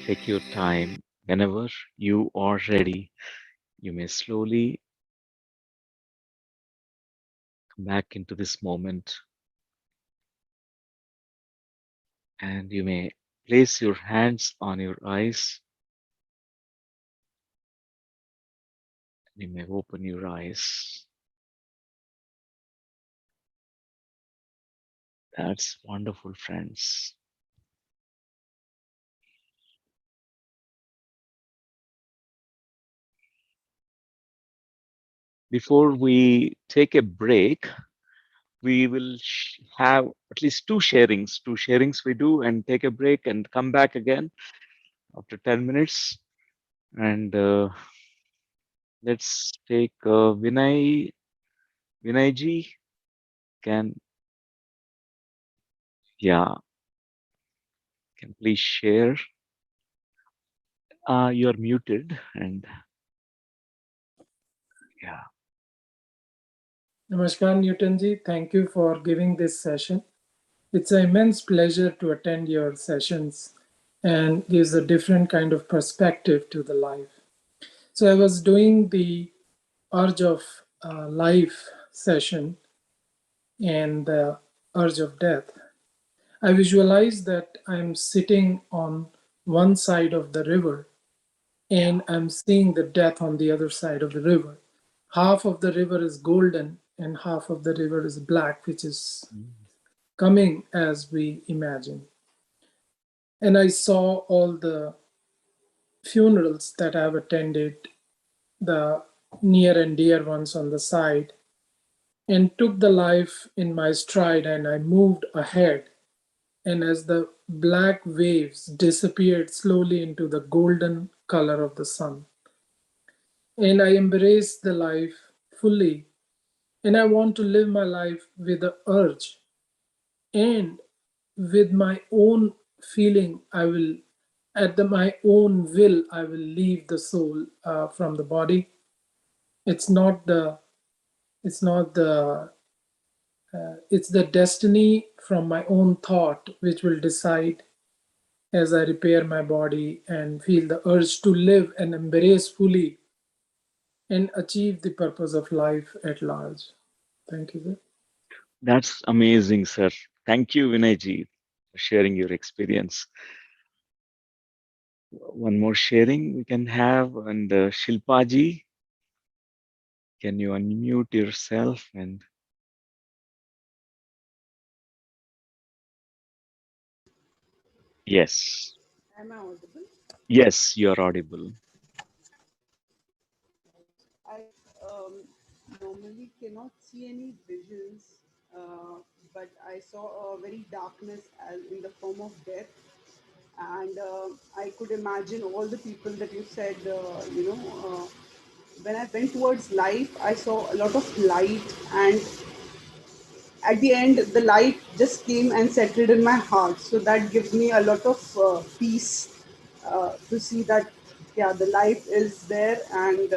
Take your time. Whenever you are ready, you may slowly come back into this moment, and you may place your hands on your eyes. You may open your eyes. That's wonderful, friends. Before we take a break, we will have at least two sharings. Two sharings we do and take a break and come back again after 10 minutes. And let's take Vinay. Vinayji can, yeah, can please share. You're muted and yeah. Namaskar, Newtonji. Thank you for giving this session. It's an immense pleasure to attend your sessions and gives a different kind of perspective to the life. So I was doing the urge of life session and the urge of death. I visualize that I'm sitting on one side of the river and I'm seeing the death on the other side of the river. Half of the river is golden and half of the river is black, which is coming as we imagine. And I saw all the funerals that I've attended, the near and dear ones on the side, and took the life in my stride and I moved ahead. And as the black waves disappeared slowly into the golden color of the sun, and I embraced the life fully, and I want to live my life with the urge and with my own feeling. I will, my own will, I will leave the soul from the body. It's not the, it's not the, it's the destiny from my own thought which will decide as I repair my body and feel the urge to live and embrace fully and achieve the purpose of life at large. Thank you, sir. That's amazing, sir. Thank you, Vinayji, for sharing your experience. One more sharing we can have, and Shilpaji, can you unmute yourself? And yes, Am I audible? yes, you're audible. I normally cannot see any visions, but I saw a very darkness as in the form of death, and I could imagine all the people that you said. When I went towards life, I saw a lot of light, and at the end, the light just came and settled in my heart. So that gives me a lot of peace to see that, yeah, the life is there, and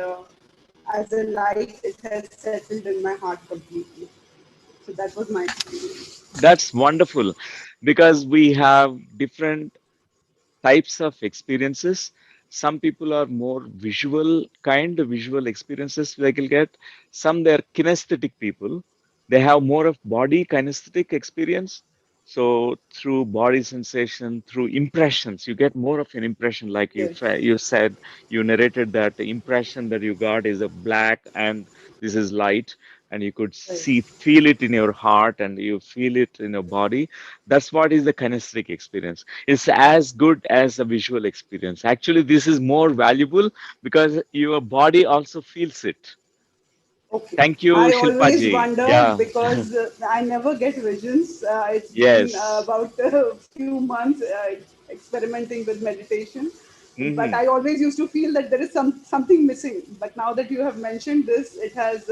as a light, it has settled in my heart completely. So that was my experience. That's wonderful because we have different types of experiences. Some people are more visual kind of visual experiences they will get. Some they're kinesthetic people. They have more of body kinesthetic experience. So through body sensation, through impressions, you get more of an impression. Like Yes, you said, you narrated that the impression that you got is a black and this is light, and you could right. see, feel it in your heart, and you feel it in your body. That's what is the kinesthetic experience. It's as good as a visual experience. Actually, this is more valuable because your body also feels it. Okay. Thank you, I always Shilpaji. wonder Yeah. because I never get visions. It's been Yes. about a few months experimenting with meditation, but Hmm. I always used to feel that there is something missing. But now that you have mentioned this, it has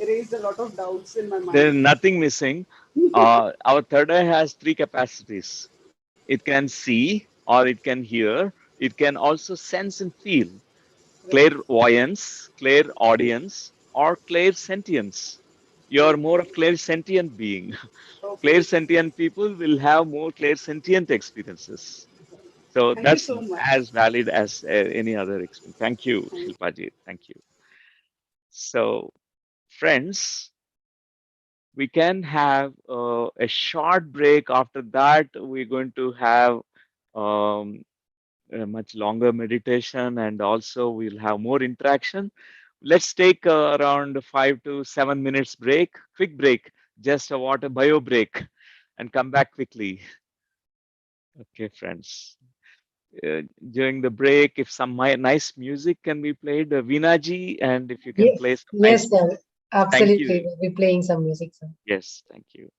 erased a lot of doubts in my mind. There's nothing missing. Our third eye has three capacities. It can see, or it can hear. It can also sense and feel. Right. Clairvoyance, clairaudience, or clairsentience. You're Okay. more of clairsentient being. Okay. Clairsentient people will have more clairsentient experiences. So Thank you that's so much. as valid as any other experience. Thank you, Thank you. Shilpaji. Thank you. So, friends, we can have a short break. After that, we're going to have um, a much longer meditation, and also we'll have more interaction. Let's take around 5 to 7 minutes break, quick break, just a water bio break, and come back quickly. Okay, friends. During the break, if some nice music can be played, Veena and if you can Yes, play some nice yes, music. sir. Thank Absolutely. you. We'll be playing some music, sir. Yes, thank you.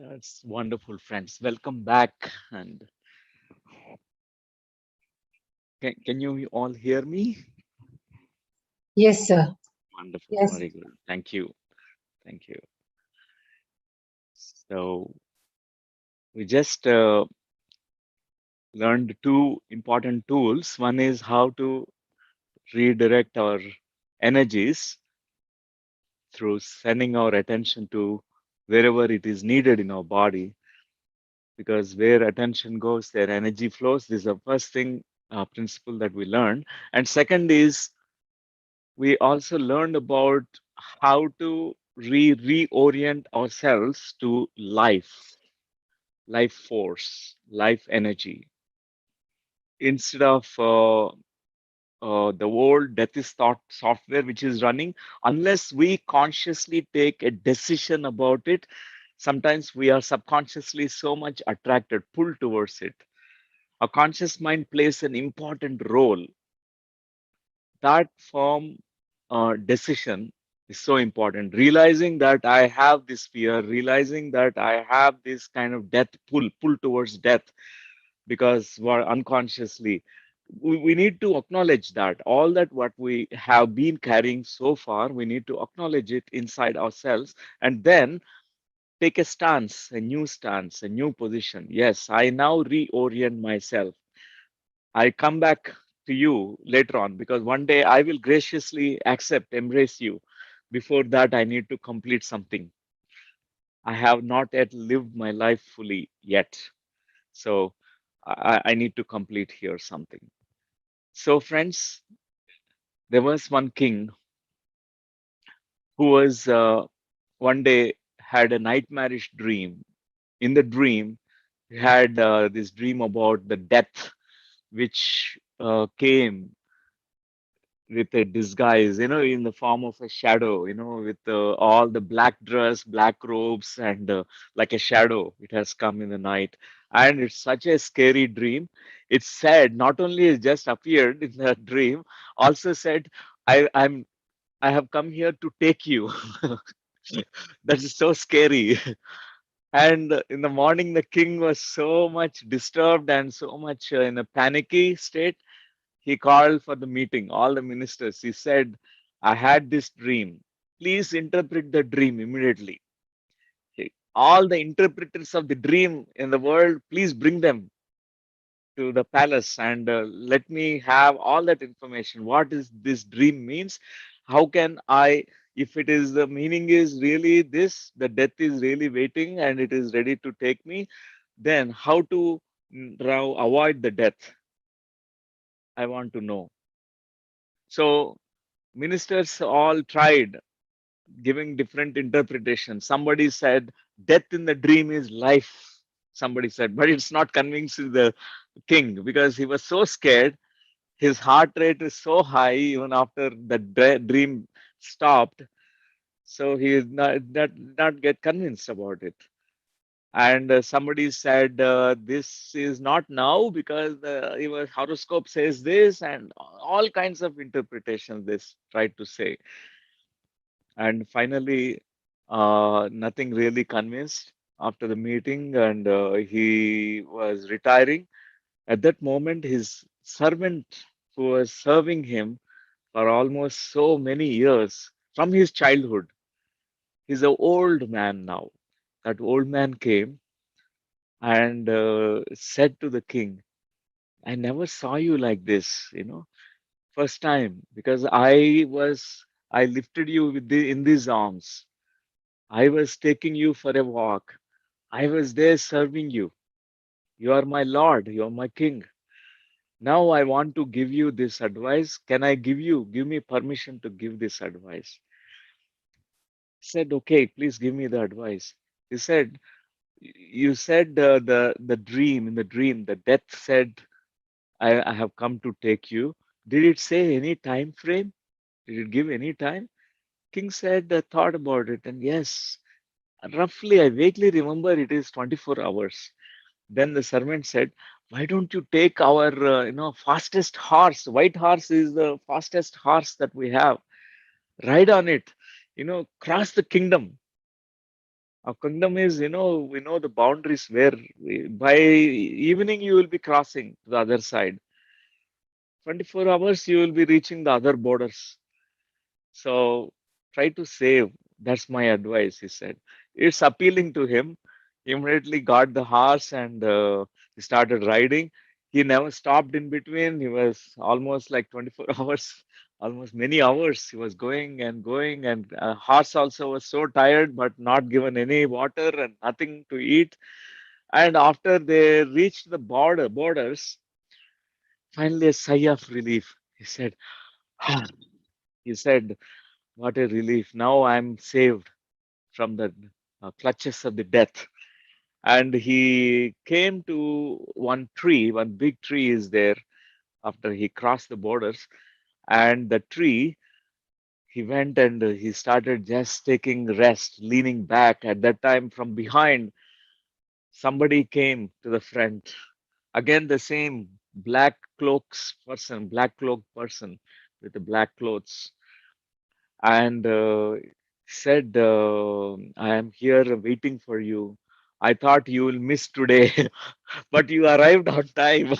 That's wonderful, friends. Welcome back. And can you all hear me? Yes, sir. Wonderful. Yes. Very good. Thank you. Thank you. So we just learned two important tools. One is how to redirect our energies through sending our attention to wherever it is needed in our body, because where attention goes, there energy flows. This is the first thing, principle that we learned. And second is we also learned about how to reorient ourselves to life, life force, life energy, instead of the old death is thought software which is running. Unless we consciously take a decision about it, sometimes we are subconsciously so much attracted, pulled towards it. A conscious mind plays an important role. That form decision is so important. Realizing that I have this fear, realizing that I have this kind of death pull towards death, because we're unconsciously, we need to acknowledge that all that what we have been carrying so far, we need to acknowledge it inside ourselves, and then take a stance, a new position. Yes, I now reorient myself. I come back to you later on, because one day I will graciously accept, embrace you. Before that, I need to complete something. I have not yet lived my life fully yet. So I need to complete here something. So, friends, there was one king who was one day had a nightmarish dream. In the dream, he had this dream about the death which came with a disguise, in the form of a shadow, with all the black dress, black robes, and like a shadow, it has come in the night. And it's such a scary dream. It's said not only it just appeared in the dream, also said, I have come here to take you. That is so scary. And in the morning, the king was so much disturbed and so much in a panicky state. He called for the meeting, all the ministers. He said, I had this dream. Please interpret the dream immediately. All the interpreters of the dream in the world, please bring them to the palace and let me have all that information. What is this dream means? How can I If it is the meaning is really this, the death is really waiting and it is ready to take me, then how to now avoid the death? I want to know. So ministers all tried giving different interpretations. Somebody said death in the dream is life. Somebody said, but it's not convincing the king because he was so scared. His heart rate is so high even after the dream stopped. So he is not get convinced about it. And somebody said this is not now because your horoscope says this, and all kinds of interpretations this tried to say. And finally, nothing really convinced after the meeting, and he was retiring. At that moment, his servant who was serving him for almost so many years from his childhood, he's an old man now. That old man came and said to the king, I never saw you like this, first time, because I lifted you in these arms. I was taking you for a walk. I was there serving you. You are my Lord. You are my King. Now I want to give you this advice. Can I give me permission to give this advice? He said, okay, please give me the advice. He said, you said the dream, in the dream, the death said, I have come to take you. Did it say any time frame? Did it give any time? King said, thought about it, and yes, roughly, I vaguely remember it is 24 hours. Then the servant said, why don't you take our, fastest horse? White horse is the fastest horse that we have. Ride on it, cross the kingdom. Our kingdom is, we know the boundaries where by evening you will be crossing to the other side. 24 hours you will be reaching the other borders. So try to save. That's my advice, he said. It's appealing to him. He immediately got the horse and he started riding. He never stopped in between. He was almost like 24 hours, almost many hours. He was going and going, and horse also was so tired, but not given any water and nothing to eat. And after they reached the borders, finally a sigh of relief. He said, "Ah." He said, what a relief. Now I'm saved from the clutches of the death. And he came to one tree, one big tree is there after he crossed the borders. And the tree, he went and he started just taking rest, leaning back. At that time, from behind, somebody came to the front. Again, the same black cloak person with the black clothes. And said, I am here waiting for you. I thought you will miss today, but you arrived on time.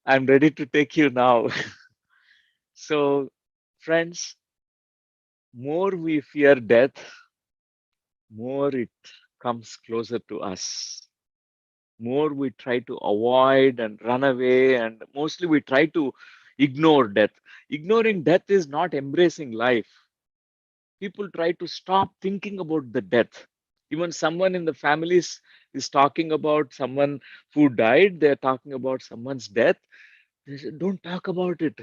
I'm ready to take you now. So, friends, more we fear death, more it comes closer to us. More we try to avoid and run away, and mostly we try to ignore death. Ignoring death is not embracing life. People try to stop thinking about the death. Even someone in the families is talking about someone who died, they're talking about someone's death. They say, don't talk about it.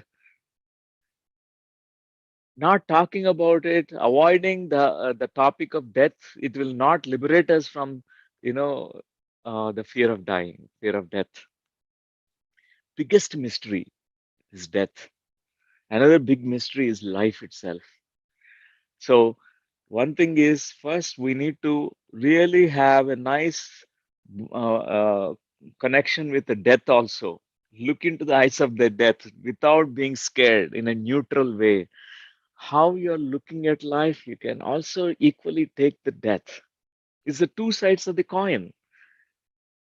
Not talking about it, avoiding the topic of death, it will not liberate us from, you know, the fear of dying, fear of death. Biggest mystery is death. Another big mystery is life itself. So one thing is, first we need to really have a nice connection with the death also. Look into the eyes of the death without being scared, in a neutral way. How you're looking at life, you can also equally take the death. It's the two sides of the coin.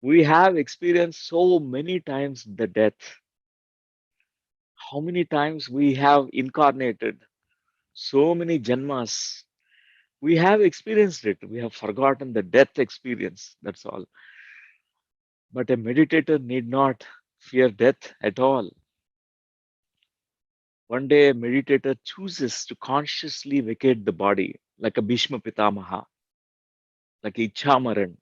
We have experienced so many times the death. How many times we have incarnated, so many janmas. We have experienced it. We have forgotten the death experience. That's all. But a meditator need not fear death at all. One day a meditator chooses to consciously vacate the body, like a Bhishma Pitamaha, like Ichamaran.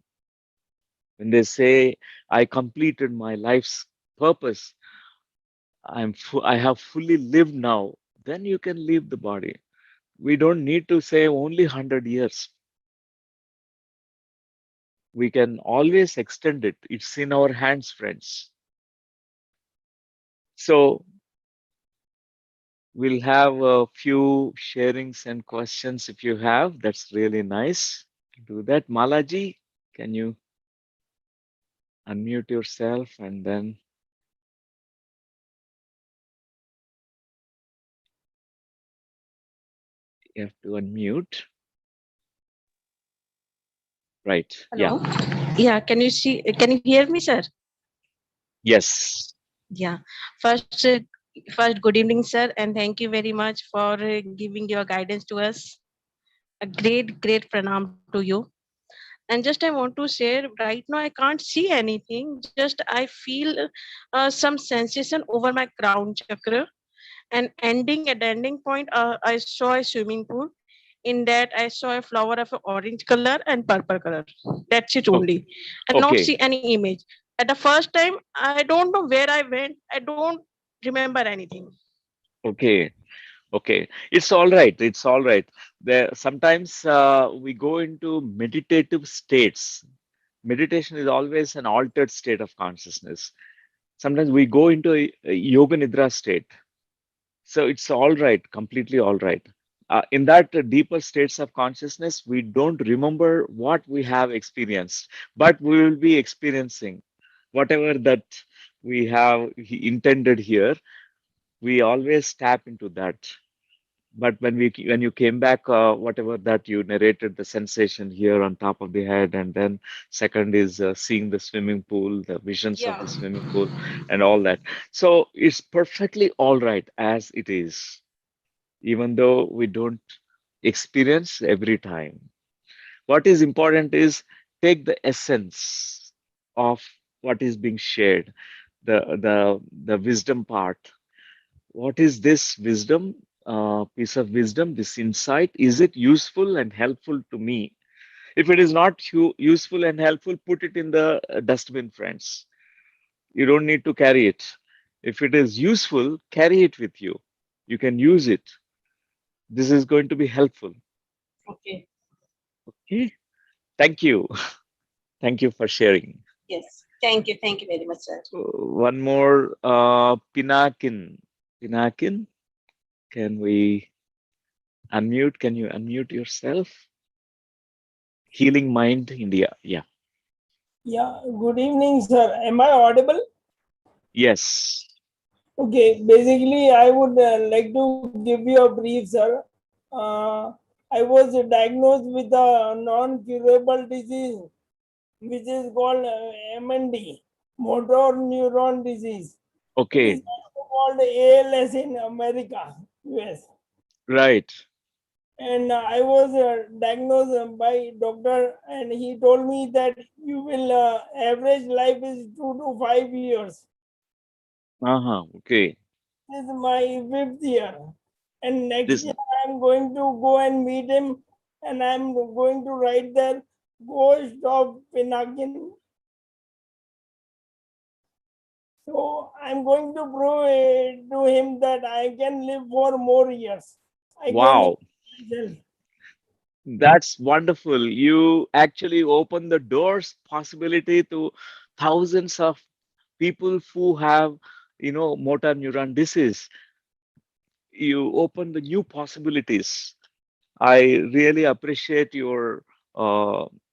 When they say, I completed my life's purpose, I have fully lived now, then you can leave the body. We don't need to say only 100 years. We can always extend it. It's in our hands, friends. So we'll have a few sharings and questions if you have. That's really nice. Do that. Malaji, can you unmute yourself and then you have to unmute. Right. Hello. Yeah. Yeah, can you hear me, sir? Yes. Yeah. First, good evening, sir, and thank you very much for giving your guidance to us. A great pranam to you. And just I want to share right now, I can't see anything. Just I feel some sensation over my crown chakra, and at the ending point, I saw a swimming pool. In that, I saw a flower of orange color and purple color. That's it O- only. I not Okay. see any image. At the first time, I don't know where I went. I don't remember anything. Okay. Okay. It's all right. It's all right. There sometimes we go into meditative states. Meditation is always an altered state of consciousness. Sometimes we go into a yoga nidra state. So it's all right, completely all right. In that deeper states of consciousness, we don't remember what we have experienced, but we will be experiencing whatever that we have intended here. We always tap into that. But when you came back, whatever that you narrated, the sensation here on top of the head, and then second is seeing the swimming pool, the visions of Yeah. the swimming pool, and all that. So it's perfectly all right as it is, even though we don't experience every time. What is important is take the essence of what is being shared, the wisdom part. What is this wisdom, piece of wisdom, this insight? Is it useful and helpful to me? If it is not useful and helpful, put it in the dustbin, friends. You don't need to carry it. If it is useful, carry it with you. You can use it. This is going to be helpful. Okay. Okay. Thank you. Thank you for sharing. Yes. Thank you. Thank you very much, sir. One more, Pinakin. Pinakin, can we unmute? Can you unmute yourself? Healing Mind India. Yeah. Yeah, good evening, sir. Am I audible? Yes. Okay, basically, I would like to give you a brief, sir. I was diagnosed with a non-curable disease, which is called MND, motor neuron disease. It is Okay. also called ALS in America, US. Right. And I was diagnosed by doctor, and he told me that you will average life is 2 to 5 years. Okay. This is my fifth year, and next This. year I'm going to go and meet him, and I'm going to write there Ghost of Pinakin. So I'm going to prove to him that I can live for more years. I can heal Wow. myself. That's wonderful. You actually open the doors possibility to thousands of people who have, motor neuron disease. You open the new possibilities. I really appreciate your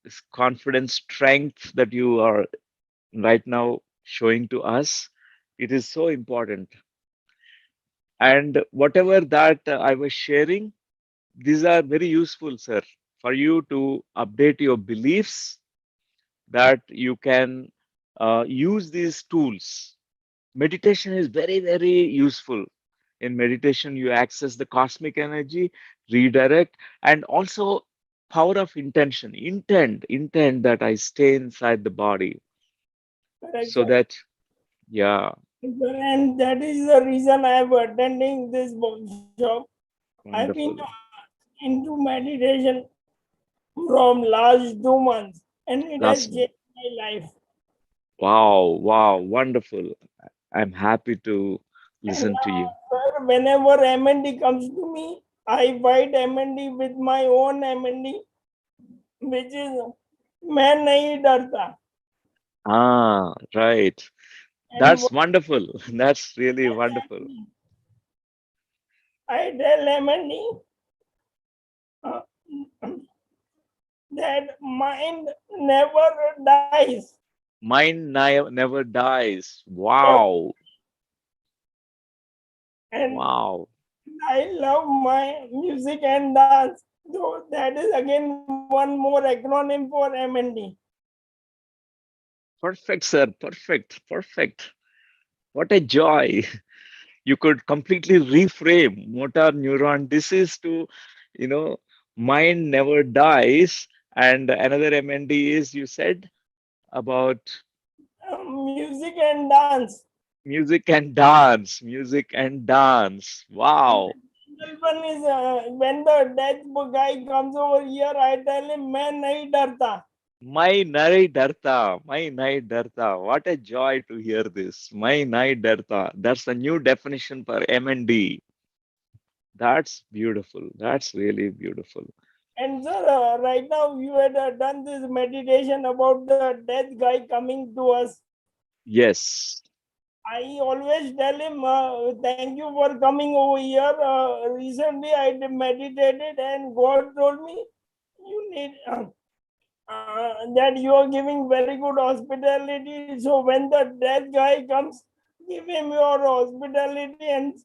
this confidence, strength that you are right now showing to us. It is so important. And whatever that I was sharing, these are very useful, sir, for you to update your beliefs that you can use these tools. Meditation is very useful. In meditation, you access the cosmic energy, redirect, and also power of intention. Intent that I stay inside the body Correct, so sir. that, yeah. And that is the reason I am attending this workshop. I've been Wonderful. into meditation from last 2 months, and it has Last month. changed my life. Wow, wow, wonderful. I'm happy to And listen to you. sir, whenever MND comes to me, I fight MND with my own MND, which is मैं नहीं डरता. Right. And That's wonderful. That's really wonderful. I tell MND uh, that mind never dies. Mind never dies. Yep. Wow. And Wow. I love my music and dance. So that is again one more acronym for MND. Perfect, sir. Perfect. Perfect. What a joy. You could completely reframe motor neuron disease to, you know, mind never dies. And another MND is, you said, about Music and dance. music and dance. Music and dance. And Wow. the middle one is when the death guy comes over here, I tell him, मैं नहीं डरता. My Nai Darta, my Nai Darta. What a joy to hear this. My Nai Darta. That's a new definition for MND. That's beautiful. That's really beautiful. And sir, right now you had done this meditation about the death guy coming to us. Yes. I always tell him, thank you for coming over here. Recently, I meditated, and God told me, you need that you are giving very good hospitality. So when the death guy comes, give him your hospitality and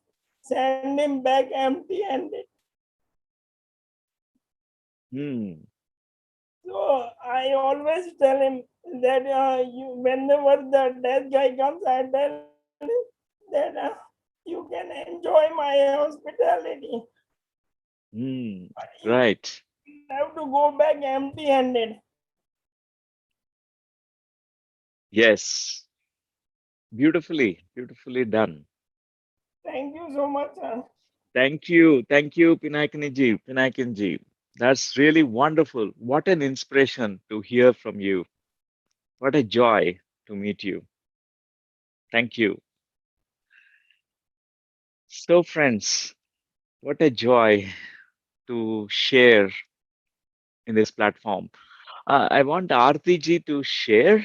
send him back empty-handed. Hmm. So I always tell him that whenever the death guy comes, I tell him that you can enjoy my hospitality. Hmm. Right. You have to go back empty-handed. Yes. Beautifully, beautifully done. Thank you so much, sir. Thank you. Thank you, Pinakiniji. Pinakinji. That's really wonderful. What an inspiration to hear from you. What a joy to meet you. Thank you. So, friends, what a joy to share in this platform. I want Aarti ji to share.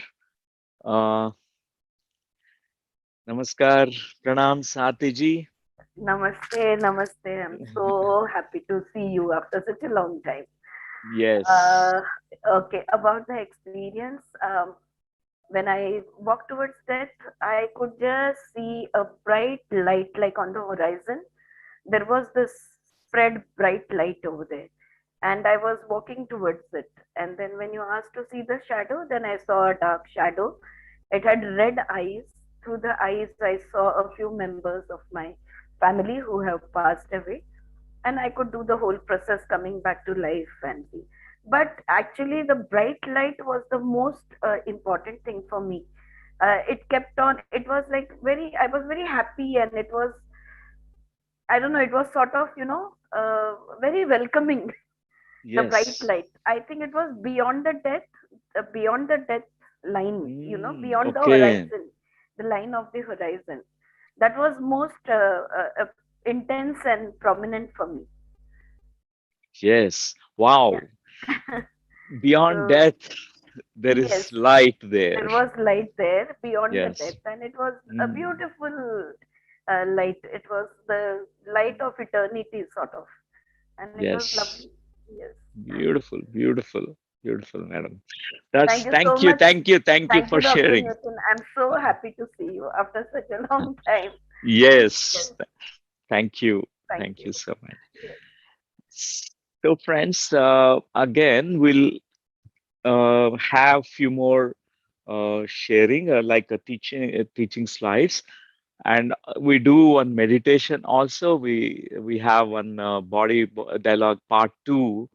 Uh, Namaskar, pranam, Aarti ji. Namaste, namaste. I'm so happy to see you after such a long time. Yes. Uh, okay, about the experience, when I walked towards death, I could just see a bright light like on the horizon. There was this spread bright light over there, and I was walking towards it. And then when you asked to see the shadow, then I saw a dark shadow. It had red eyes. Through the eyes, I saw a few members of my family who have passed away, and I could do the whole process coming back to life and see. But actually, the bright light was the most important thing for me. It kept on. It was like very. I was very happy, and it was. I don't know. It was sort of very welcoming. The bright Yes. light. I think it was beyond the death line. Beyond the Okay. horizon, the line of the horizon. That was most intense and prominent for me. Yes. Yeah. Wow. Beyond So death, there yes, is light there. there was light there beyond the Yes. death, and it was a Mm. beautiful light. It was the light of eternity, sort of, and it was Yes. lovely. Yes. Beautiful, beautiful, beautiful, madam. Thank That's you so much. thank you Thank you, for Dr. sharing. Newton. I'm so happy to see you after such a long time. Yes. Yes. Thank you. Thank Thank you. you so much. Yes. So, friends, again, we'll have few more sharing, like a teaching slides, and we do one meditation also. We have one dialogue part two,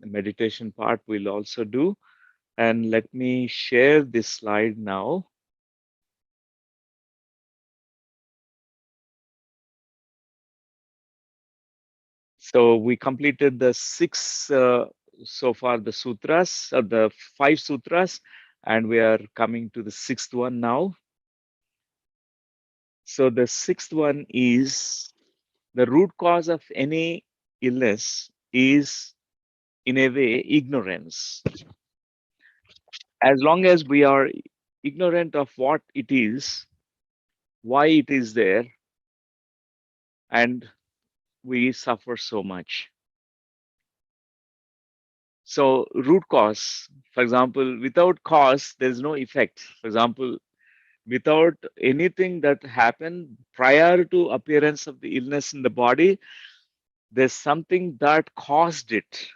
meditation part. We'll also do, and let me share this slide now. So we completed the six so far, the sutras, the 5 sutras, and we are coming to the 6th one now. So the 6th one is the root cause of any illness is, in a way, ignorance. As long as we are ignorant of what it is, why it is there, and we suffer so much. So root cause, for example, without cause, there's no effect. For example, without anything that happened prior to appearance of the illness in the body, there's something that caused it.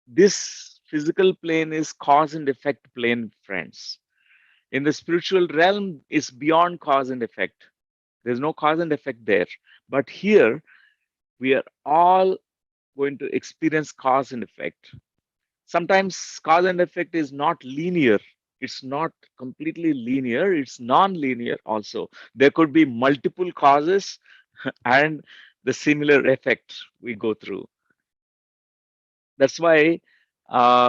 This physical plane is cause and effect plane, friends. In the spiritual realm, is beyond cause and effect. There's no cause and effect there. But here, we are all going to experience cause and effect. Sometimes cause and effect is not linear. It's not completely linear. It's non-linear also. There could be multiple causes and the similar effect we go through. That's why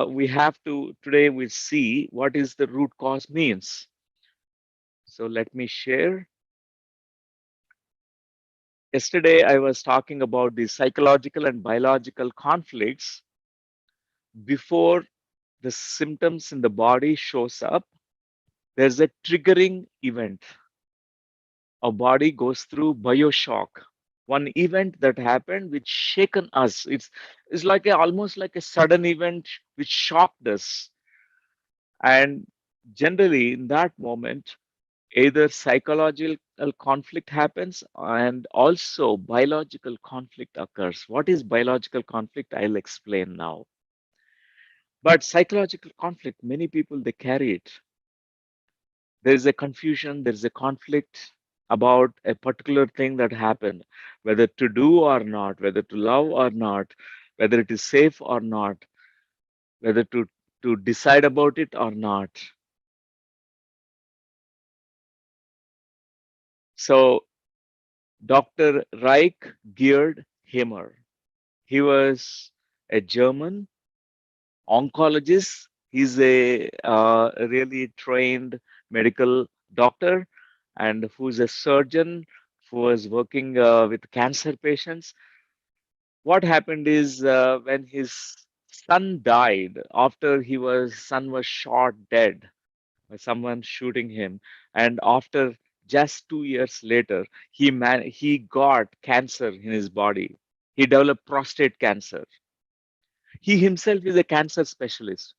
we have to, today we see what is the root cause means. So let me share. Yesterday, I was talking about the psychological and biological conflicts before the symptoms in the body shows up. There's a triggering event. Our body goes through bioshock. One event that happened which shaken us. It's like almost like a sudden event which shocked us. And generally, in that moment, either psychological conflict happens and also biological conflict occurs. What is biological conflict? I'll explain now. But psychological conflict, many people they carry it. There is a confusion, there is a conflict about a particular thing that happened, whether to do or not, whether to love or not, whether it is safe or not, whether to decide about it or not. So Dr. Reich Geerd Hammer, he was a German oncologist. He's a really trained medical doctor and who's a surgeon who was working with cancer patients. What happened is when his son died, after son was shot dead by someone shooting him, and after just 2 years later, he got cancer in his body. He developed prostate cancer. He himself is a cancer specialist.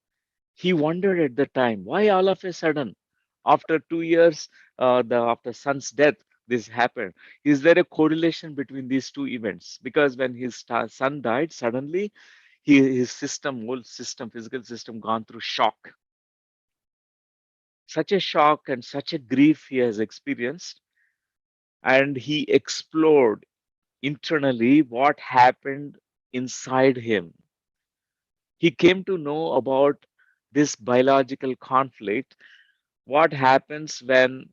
He wondered at the time why all of a sudden, after 2 years, after son's death, this happened. Is there a correlation between these two events? Because when his son died, suddenly his whole system, physical system, gone through shock. Such a shock and such a grief he has experienced, and he explored internally what happened inside him. He came to know about this biological conflict. What happens when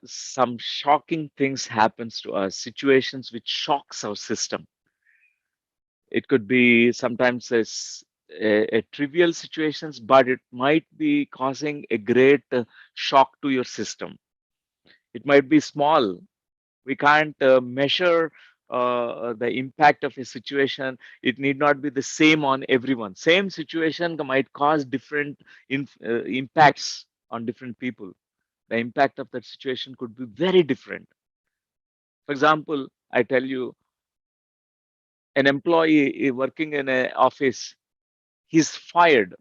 some shocking things happens to us, situations which shocks our system. It could be sometimes a trivial situations, but it might be causing a great shock to your system. It might be small. We can't measure the impact of a situation. It need not be the same on everyone. Same situation might cause different impacts on different people. The impact of that situation could be very different. For example, I tell you, an employee working in an office, he's fired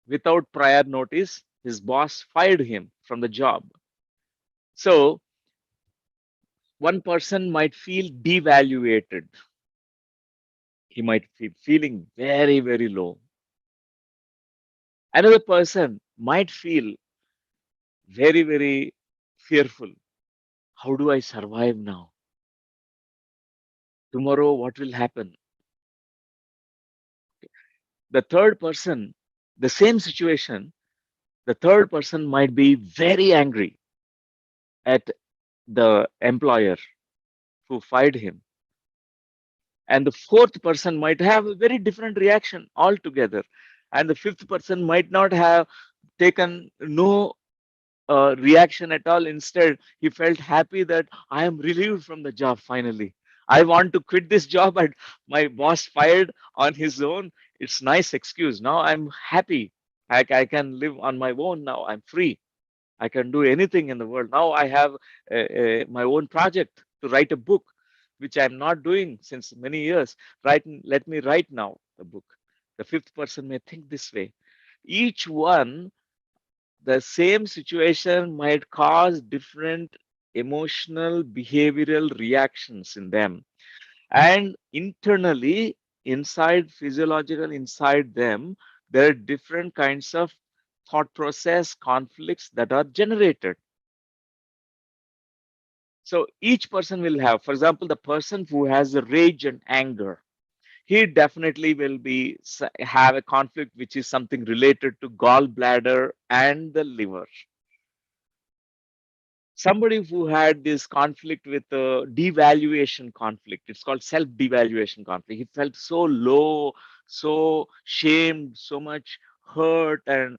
without prior notice. His boss fired him from the job. So one person might feel devaluated. He might be feeling very, very low. Another person might feel very, very fearful. How do I survive now? Tomorrow, what will happen? The third person, the same situation, the third person might be very angry at the employer who fired him. And the fourth person might have a very different reaction altogether. And the fifth person might not have taken no reaction at all. Instead, he felt happy that I am relieved from the job finally. I want to quit this job, but my boss fired on his own. It's nice excuse. Now I'm happy. I can live on my own now. I'm free. I can do anything in the world. Now I have my own project to write a book, which I'm not doing since many years. Let me write now a book. The fifth person may think this way. Each one, the same situation might cause different emotional behavioral reactions in them, and internally, inside physiological inside them, there are different kinds of thought process conflicts that are generated. So each person will have, for example, the person who has the rage and anger, he definitely will be have a conflict which is something related to gallbladder and the liver. Somebody who had this conflict with devaluation conflict, it's called self devaluation conflict. He felt so low, so shamed, so much hurt and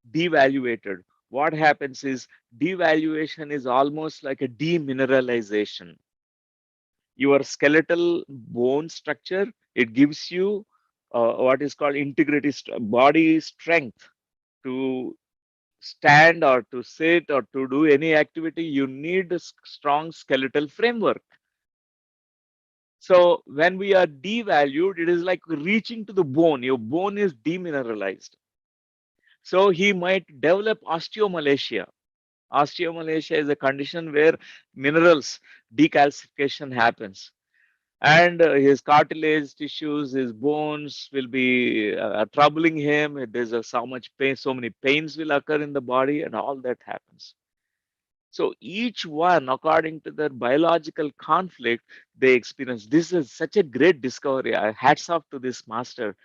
devaluated. What happens is devaluation is almost like a demineralization. Your skeletal bone structure, it gives you what is called integrity, body strength to stand or to sit or to do any activity. You need a strong skeletal framework. So when we are devalued, it is like reaching to the bone. Your bone is demineralized. So he might develop osteomalacia. Osteomalacia is a condition where minerals decalcification happens, and his cartilage tissues, his bones will be troubling him. There's so much pain, so many pains will occur in the body, and all that happens. So each one, according to their biological conflict, they experience. This is such a great discovery. Hats off to this master.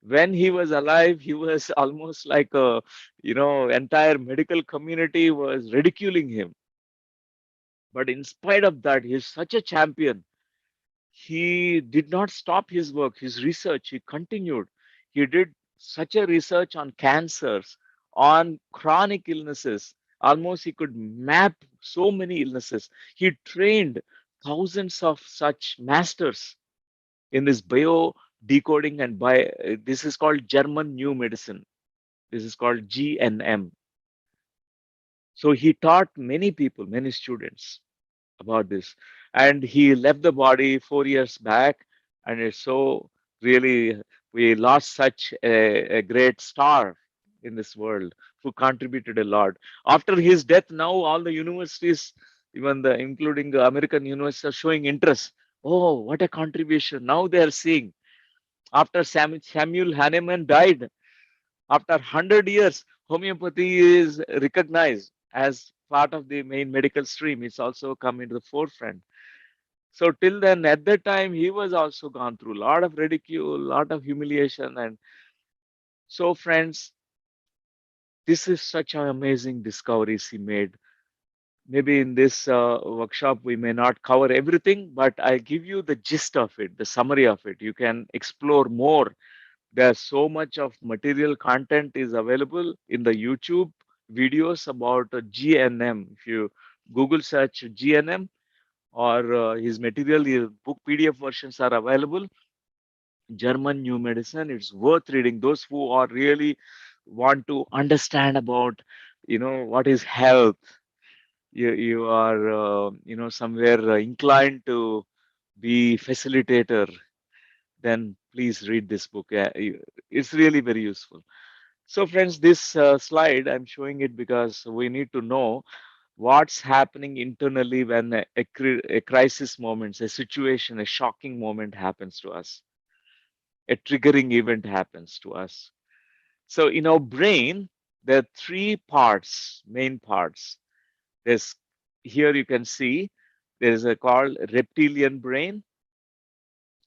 When he was alive, he was almost like a, entire medical community was ridiculing him. But in spite of that, he's such a champion. He did not stop his work, his research. He continued. He did such a research on cancers, on chronic illnesses. Almost he could map so many illnesses. He trained thousands of such masters in this bio decoding and this is called German new medicine. This is called GNM. So he taught many people, many students about this, and he left the body 4 years back. And it's so really, we lost such a great star in this world who contributed a lot. After his death, now all the universities, even including the American universities, are showing interest. Oh, what a contribution! Now they are seeing, after Samuel Hahnemann died, after 100 years, homeopathy is recognized as part of the main medical stream. It's also come into the forefront. So till then, at that time, he was also gone through a lot of ridicule, a lot of humiliation. And so, friends, this is such an amazing discoveries he made. Maybe in this workshop, we may not cover everything, but I give you the gist of it, the summary of it. You can explore more. There's so much of material content is available in the YouTube videos about GNM. If you Google search GNM or his material, his book PDF versions are available. German New Medicine, it's worth reading. Those who are really want to understand about, what is health. You are, somewhere inclined to be facilitator, then please read this book. It's really very useful. So friends, this slide, I'm showing it because we need to know what's happening internally when a crisis moment, a situation, a shocking moment happens to us, a triggering event happens to us. So in our brain, there are three parts, main parts. There's, here you can see, there's a called reptilian brain.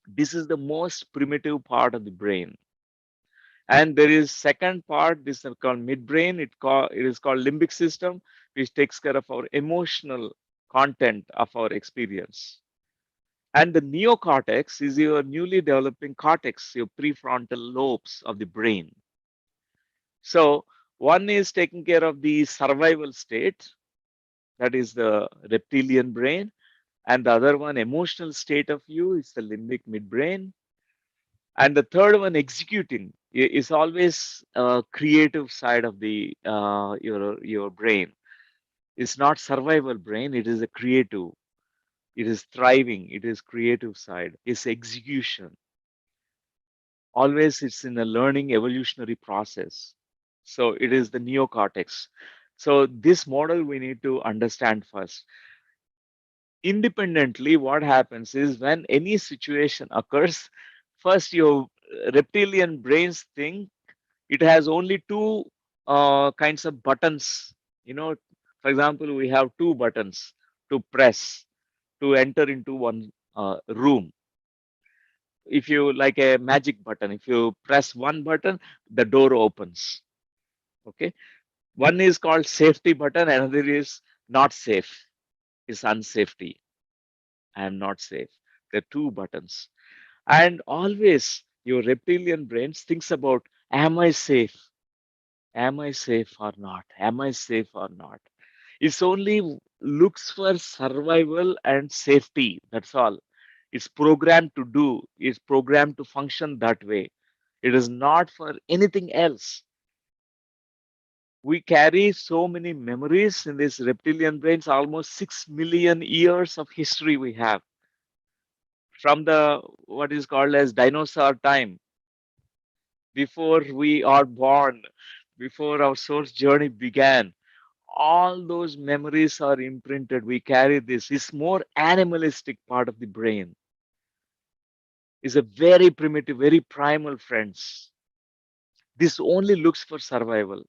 This is the most primitive part of the brain. And there is second part, this is called midbrain. It is called limbic system, which takes care of our emotional content of our experience. And the neocortex is your newly developing cortex, your prefrontal lobes of the brain. So one is taking care of the survival state, that is the reptilian brain, and the other one, emotional state of you, is the limbic midbrain. And the third one, executing, is always creative side of the your brain. It's not survival brain, it is a creative. It is thriving, it is creative side, it's execution. Always it's in a learning evolutionary process. So it is the neocortex. So this model we need to understand first. Independently, what happens is when any situation occurs, first your reptilian brains think it has only two kinds of buttons. You know, for example, we have two buttons to press to enter into one room. If you like a magic button, if you press one button, the door opens. Okay. One is called safety button, another is not safe, is unsafety. I am not safe. There are two buttons. And always your reptilian brain thinks about, am I safe? Am I safe or not? Am I safe or not? It's only looks for survival and safety. That's all. It's programmed to do, it's programmed to function that way. It is not for anything else. We carry so many memories in this reptilian brains, almost 6 million years of history we have from the what is called as dinosaur time, before we are born, before our source journey began. All those memories are imprinted. We carry this. It's more animalistic part of the brain. It's a very primitive, very primal, friends. This only looks for survival.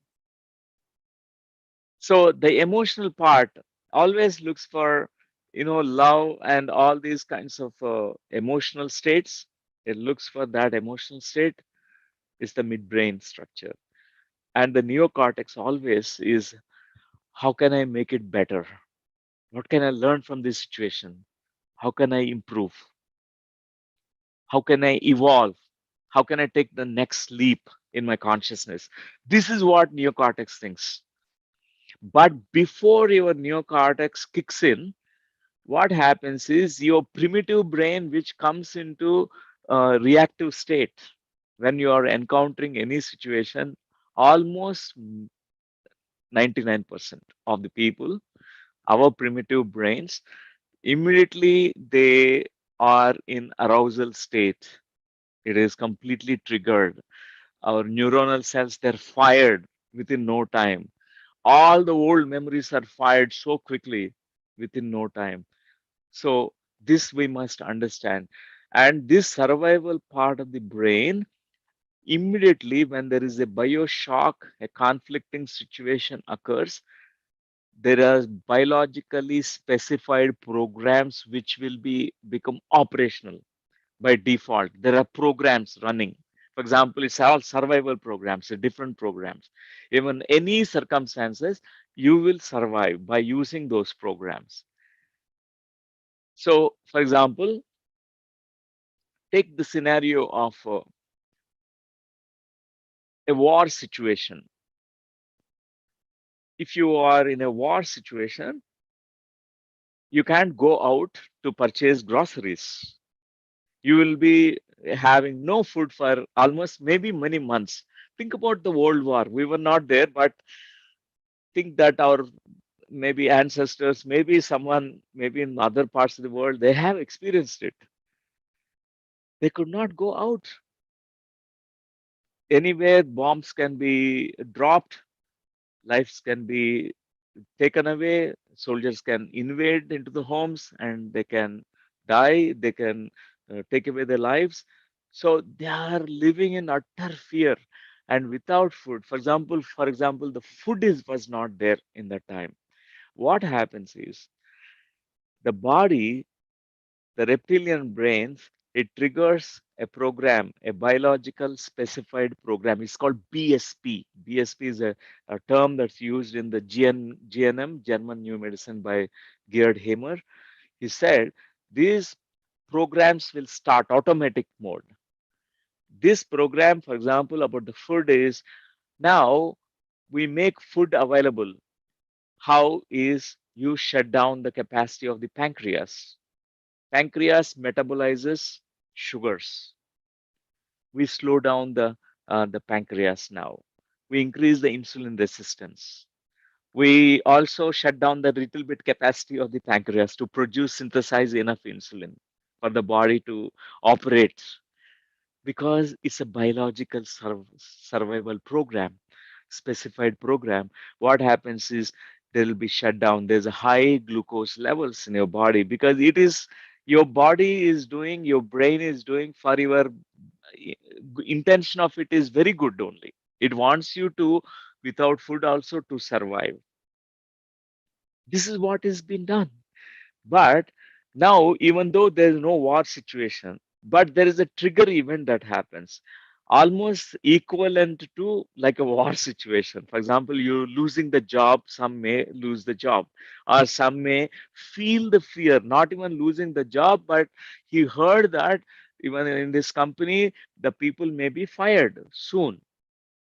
So the emotional part always looks for, love and all these kinds of emotional states. It looks for that emotional state is the midbrain structure. And the neocortex always is, how can I make it better? What can I learn from this situation? How can I improve? How can I evolve? How can I take the next leap in my consciousness? This is what neocortex thinks. But before your neocortex kicks in, what happens is your primitive brain, which comes into reactive state when you are encountering any situation, almost 99% of the people, our primitive brains, immediately they are in arousal state. It is completely triggered. Our neuronal cells, they're fired within no time. All the old memories are fired so quickly within no time. So this we must understand. And this survival part of the brain, immediately when there is a bioshock, a conflicting situation occurs, there are biologically specified programs which will become operational by default. There are programs running. For example, it's all survival programs, different programs. Even any circumstances, you will survive by using those programs. So, for example, take the scenario of a war situation. If you are in a war situation, you can't go out to purchase groceries. You will be having no food for almost maybe many months. Think about the World War. We were not there, but think that our maybe ancestors, maybe someone, maybe in other parts of the world, they have experienced it. They could not go out. Anywhere bombs can be dropped, lives can be taken away, soldiers can invade into the homes and they can die, they can take away their lives. So they are living in utter fear and without food. For example, the food was not there in that time. What happens is the body, the reptilian brains, it triggers a program, a biological specified program. It's called BSP. BSP is a term that's used in the GNM, German New Medicine by Gerd Hamer. He said these programs will start automatic mode. This program, for example, about the food is now we make food available. How is you shut down the capacity of the pancreas? Pancreas metabolizes sugars. We slow down the pancreas now. We increase the insulin resistance. We also shut down the little bit capacity of the pancreas to produce, synthesize enough insulin for the body to operate, because it's a biological survival program, specified program. What happens is there will be shut down. There's a high glucose levels in your body because it is your body is doing, your brain is doing for your intention of it is very good only. It wants you to, without food also, to survive. This is what is being done. But now, even though there is no war situation, but there is a trigger event that happens, almost equivalent to like a war situation. For example, you losing the job, some may lose the job, or some may feel the fear, not even losing the job, but he heard that even in this company, the people may be fired soon.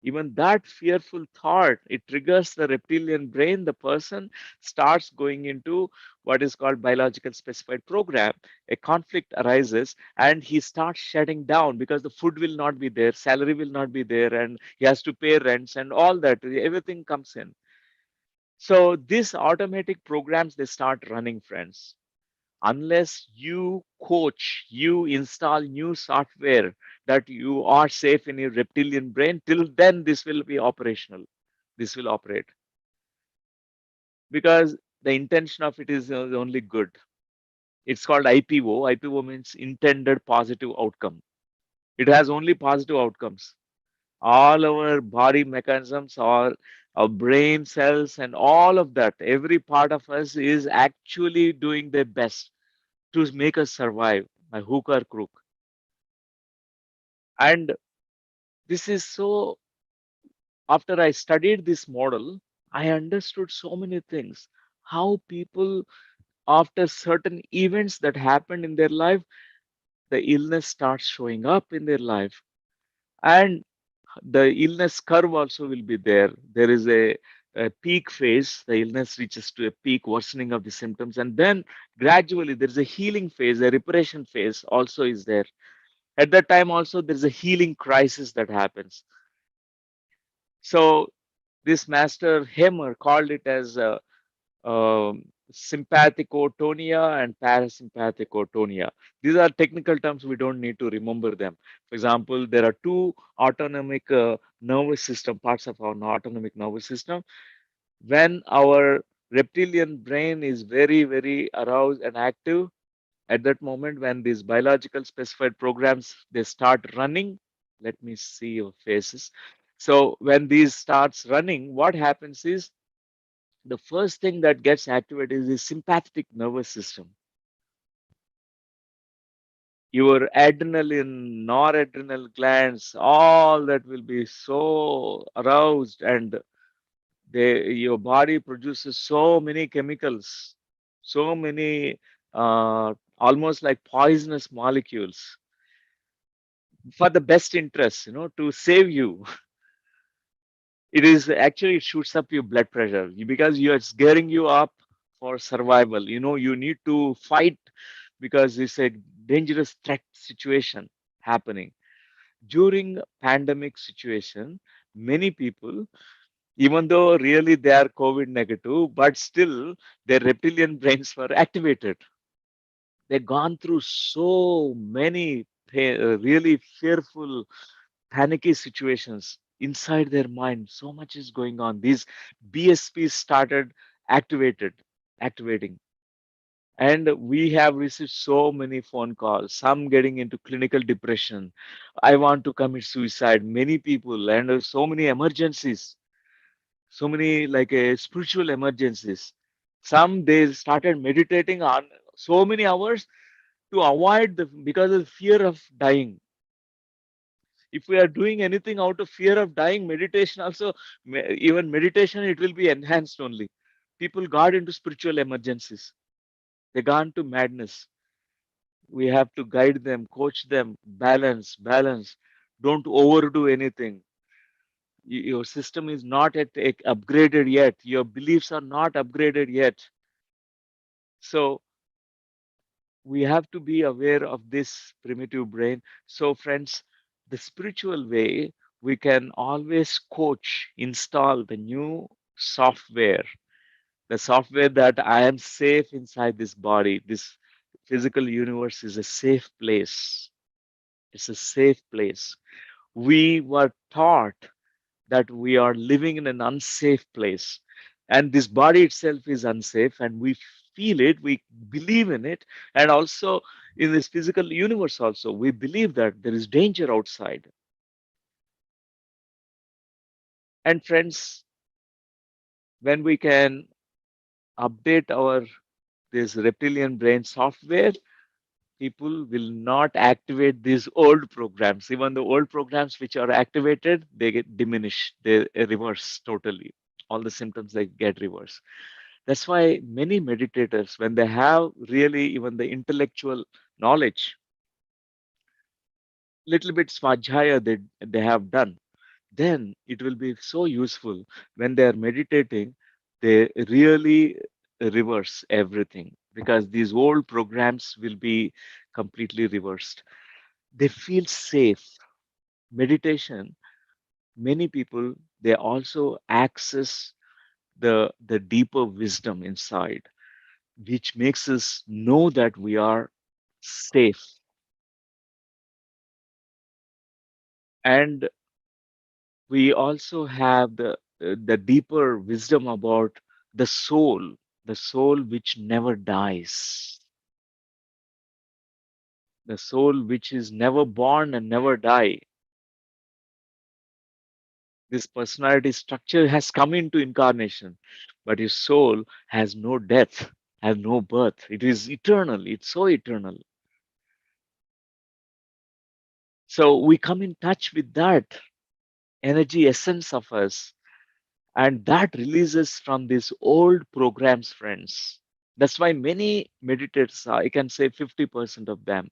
Even that fearful thought, it triggers the reptilian brain. The person starts going into what is called biological specified program. A conflict arises and he starts shutting down because the food will not be there, salary will not be there, and he has to pay rents and all that. Everything comes in. So these automatic programs, they start running, friends. Unless you coach, you install new software that you are safe in your reptilian brain, till then this will be operational. This will operate because the intention of it is only good. It's called IPO. IPO means intended positive outcome. It has only positive outcomes. All our body mechanisms, or our brain cells, and all of that, every part of us is actually doing their best to make us survive by hook or crook. And this is so, after I studied this model, I understood so many things. How people, after certain events that happened in their life, the illness starts showing up in their life. And the illness curve also will be there. There is a peak phase, the illness reaches to a peak, worsening of the symptoms. And then gradually there is a healing phase, a reparation phase also is there. At that time also there's a healing crisis that happens. So this master Hammer called it as sympathicotonia and parasympathicotonia. These are technical terms, we don't need to remember them. For example, there are two autonomic nervous system, parts of our autonomic nervous system. When our reptilian brain is very, very aroused and active, at that moment when these biological specified programs, they start running. Let me see your faces. So when these starts running, what happens is the first thing that gets activated is the sympathetic nervous system. Your adrenaline, noradrenal glands, all that will be so aroused, and your body produces so many chemicals, so many almost like poisonous molecules for the best interest, to save you. It is actually, it shoots up your blood pressure because it's gearing you up for survival. You need to fight because it's a dangerous threat situation happening. During pandemic situation, many people, even though really they are COVID negative, but still their reptilian brains were activated. They've gone through so many really fearful, panicky situations inside their mind. So much is going on. These BSPs started activating. And we have received so many phone calls, some getting into clinical depression. I want to commit suicide. Many people, and so many emergencies, so many like spiritual emergencies. Some they started meditating on so many hours to avoid because of fear of dying. If we are doing anything out of fear of dying, meditation also, even meditation, it will be enhanced only. People got into spiritual emergencies. They got into madness. we have to guide them, coach them, balance. Don't overdo anything. Your system is not upgraded yet. Your beliefs are not upgraded yet. So we have to be aware of this primitive brain. So friends, the spiritual way, we can always coach, install the new software, the software that I am safe inside this body. This physical universe is a safe place. It's a safe place. We were taught that we are living in an unsafe place, and this body itself is unsafe, and we feel it, we believe in it, and also in this physical universe also we believe that there is danger outside. And friends, when we can update our this reptilian brain software, people will not activate these old programs. Even the old programs which are activated, they get diminished, they reverse totally. All the symptoms they get reversed. That's why many meditators, when they have really even the intellectual knowledge, little bit svajhaya they have done, then it will be so useful when they are meditating. They really reverse everything because these old programs will be completely reversed. They feel safe. Meditation, many people, they also access the deeper wisdom inside, which makes us know that we are safe. And we also have the deeper wisdom about the soul which never dies, the soul which is never born and never die. This personality structure has come into incarnation, but his soul has no death, has no birth. It is eternal. It's so eternal. So we come in touch with that energy essence of us, and that releases from these old programs, friends. That's why many meditators, I can say 50% of them,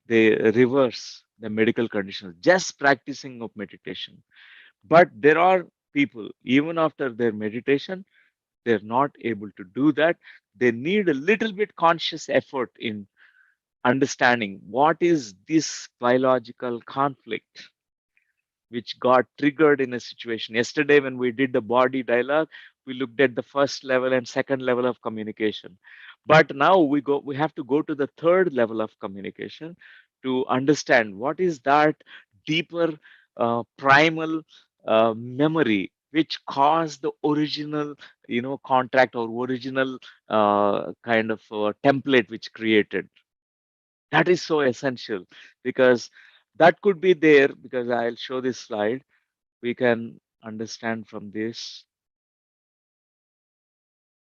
they reverse the medical conditions just practicing of meditation. But there are people, even after their meditation, they're not able to do that. They need a little bit conscious effort in understanding what is this biological conflict which got triggered in a situation. Yesterday, when we did the body dialogue, we looked at the first level and second level of communication. But now we have to go to the third level of communication to understand what is that deeper primal memory which caused the original, contract or original kind of template which created. That is so essential because that could be there, because I'll show this slide. We can understand from this.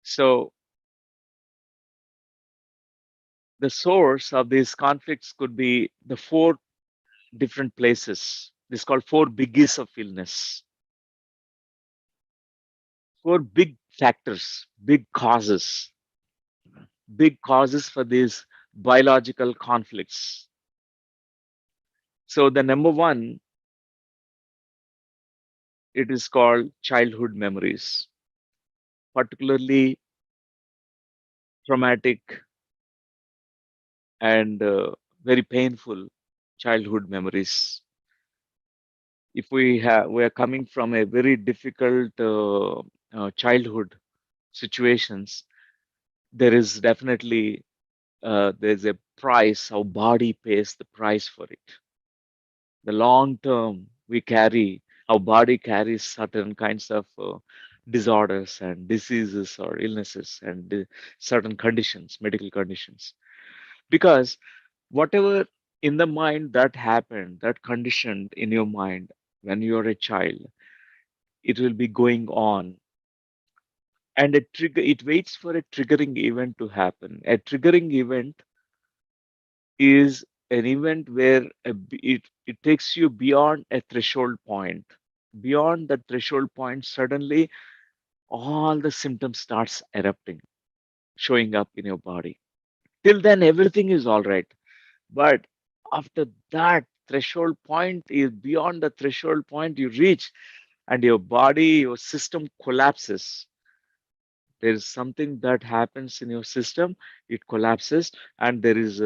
So the source of these conflicts could be the four different places. This is called four biggies of illness. Four big factors, big causes for these biological conflicts. So the number one, it is called childhood memories, particularly traumatic and very painful childhood memories. If we are coming from a very difficult childhood situations, there is definitely there's a price. Our body pays the price for it. The long term we carry, our body carries certain kinds of disorders and diseases or illnesses and certain conditions, medical conditions, because whatever in the mind that happened, that conditioned in your mind when you are a child, it will be going on. And it waits for a triggering event to happen. A triggering event is an event where it takes you beyond a threshold point. Beyond the threshold point, suddenly all the symptoms starts erupting, showing up in your body. Till then, everything is all right. But after that threshold point is beyond the threshold point you reach, and your body, your system collapses. There is something that happens in your system, it collapses, and there is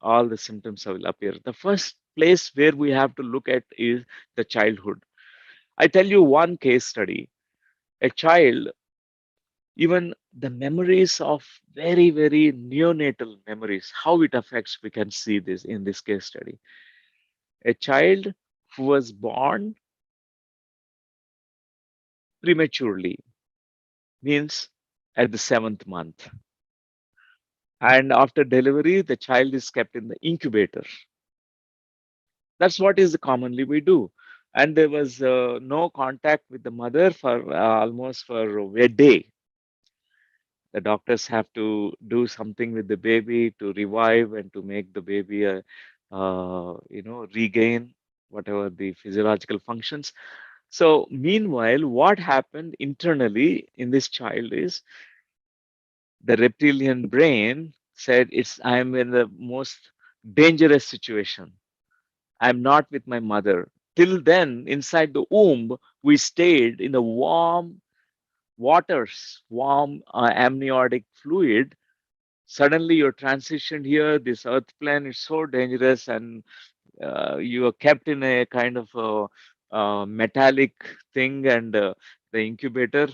all the symptoms will appear. The first place where we have to look at is the childhood. I tell you one case study. A child, even the memories of very neonatal memories, how it affects, we can see this in this case study. A child who was born prematurely, means at the 7th month, and after delivery the child is kept in the incubator. That's what is commonly we do. And there was no contact with the mother for almost for a day. The doctors have to do something with the baby to revive and to make the baby regain whatever the physiological functions. So meanwhile, what happened internally in this child is the reptilian brain said, it's I'm in the most dangerous situation. I'm not with my mother. Till then, inside the womb, we stayed in the warm waters, warm amniotic fluid. Suddenly, you're transitioned here. This earth plane is so dangerous, and you are kept in a kind of metallic thing, and the incubator.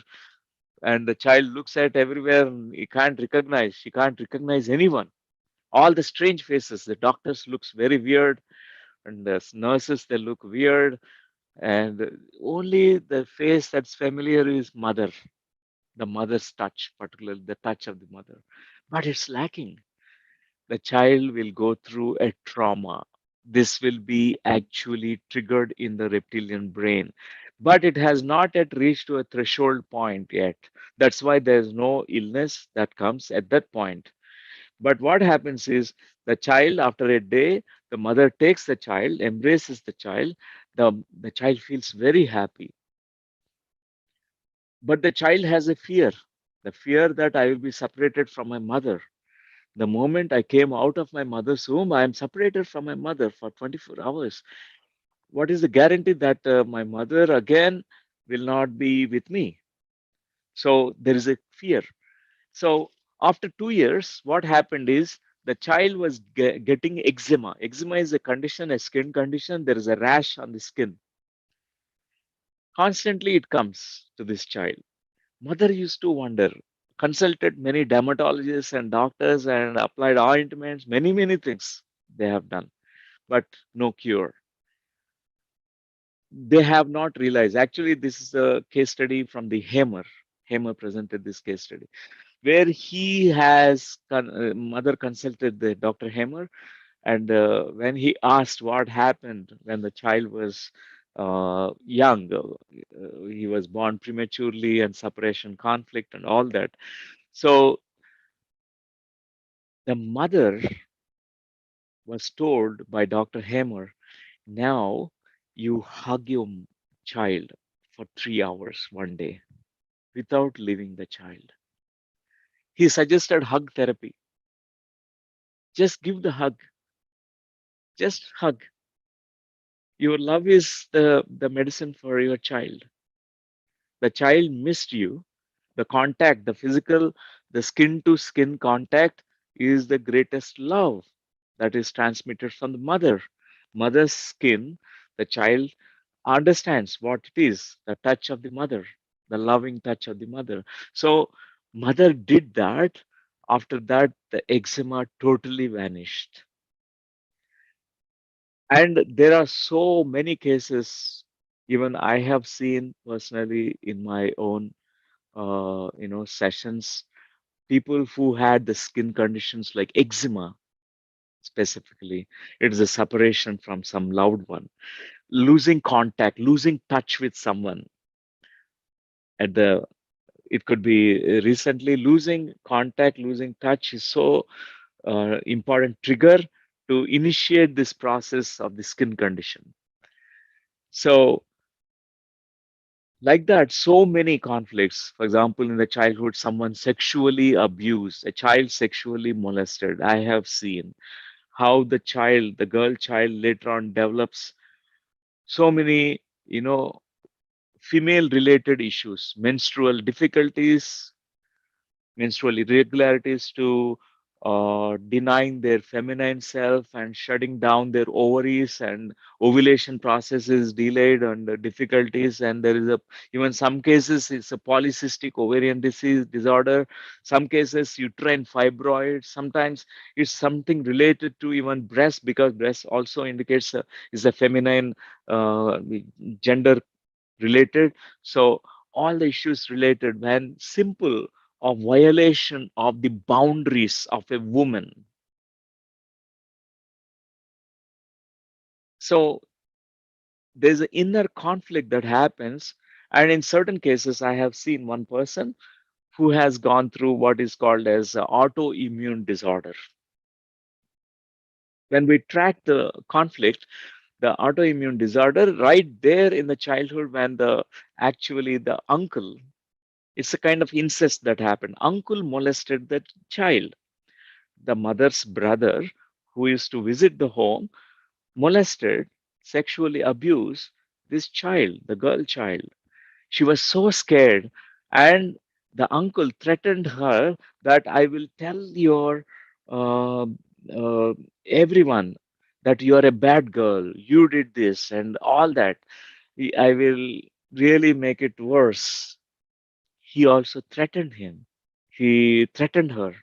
And the child looks at everywhere, and he can't recognize. She can't recognize anyone. All the strange faces. The doctors looks very weird, and the nurses they look weird, and only the face that's familiar is mother, the mother's touch, particularly the touch of the mother. But it's lacking. The child will go through a trauma. This will be actually triggered in the reptilian brain, but it has not yet reached to a threshold point yet. That's why there's no illness that comes at that point. But what happens is the child, after a day, the mother takes the child, embraces the child, the child feels very happy. But the child has a fear, the fear that I will be separated from my mother. The moment I came out of my mother's womb, I am separated from my mother for 24 hours. What is the guarantee that my mother again will not be with me? So there is a fear. So after 2 years, what happened is the child was getting eczema. Eczema is a condition, a skin condition. There is a rash on the skin. Constantly it comes to this child. Mother used to wonder, consulted many dermatologists and doctors and applied ointments, many things they have done, but no cure. They have not realized. Actually, this is a case study from the Hamer. Hamer presented this case study where he has mother consulted the Dr. Hamer, and when he asked what happened when the child was young, he was born prematurely and separation conflict and all that. So the mother was told by Dr. Hamer, now you hug your child for 3 hours one day without leaving the child. He suggested hug therapy. Just give the hug. Just hug. Your love is the medicine for your child. The child missed you. The contact, the physical, the skin to skin contact is the greatest love that is transmitted from the mother. Mother's skin, the child understands what it is, the touch of the mother, the loving touch of the mother. So, mother did that. After that, the eczema totally vanished. And there are so many cases, even I have seen personally in my own, sessions, people who had the skin conditions like eczema specifically. It is a separation from some loved one, losing contact, losing touch with someone at the it could be recently losing contact, losing touch is so important trigger to initiate this process of the skin condition. So like that, so many conflicts. For example, in the childhood, someone sexually abused, a child sexually molested. I have seen how the child, the girl child, later on develops so many, female related issues, menstrual difficulties, menstrual irregularities, to denying their feminine self and shutting down their ovaries, and ovulation process is delayed, and the difficulties, and there is a, even some cases it's a polycystic ovarian disease disorder, some cases uterine fibroid, sometimes it's something related to even breast, because breast also indicates is a feminine uh, gender related. So all the issues related, when simple of violation of the boundaries of a woman. So there's an inner conflict that happens. And in certain cases, I have seen one person who has gone through what is called as autoimmune disorder. When we track the conflict, the autoimmune disorder right there in the childhood, when the actually the uncle, it's a kind of incest that happened. Uncle molested the child. The mother's brother, who used to visit the home, molested, sexually abused this child, the girl child. She was so scared, and the uncle threatened her that I will tell your uh, uh, everyone that you are a bad girl, you did this, and all that. I will really make it worse. He also threatened him. He threatened her.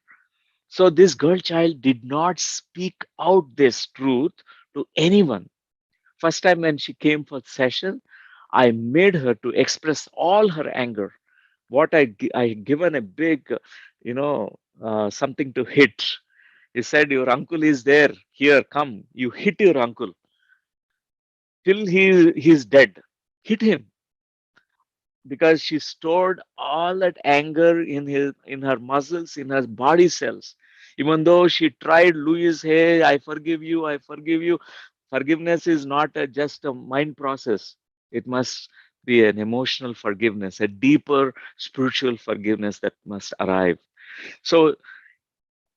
So this girl child did not speak out this truth to anyone. First time when she came for session, I made her to express all her anger. What I given a big, something to hit. He said, "Your uncle is there. Here, come. You hit your uncle till he's dead. Hit him." Because she stored all that anger in her muscles, in her body cells. Even though she tried, Louis, hey, I forgive you, I forgive you. Forgiveness is not just a mind process. It must be an emotional forgiveness, a deeper spiritual forgiveness that must arrive. So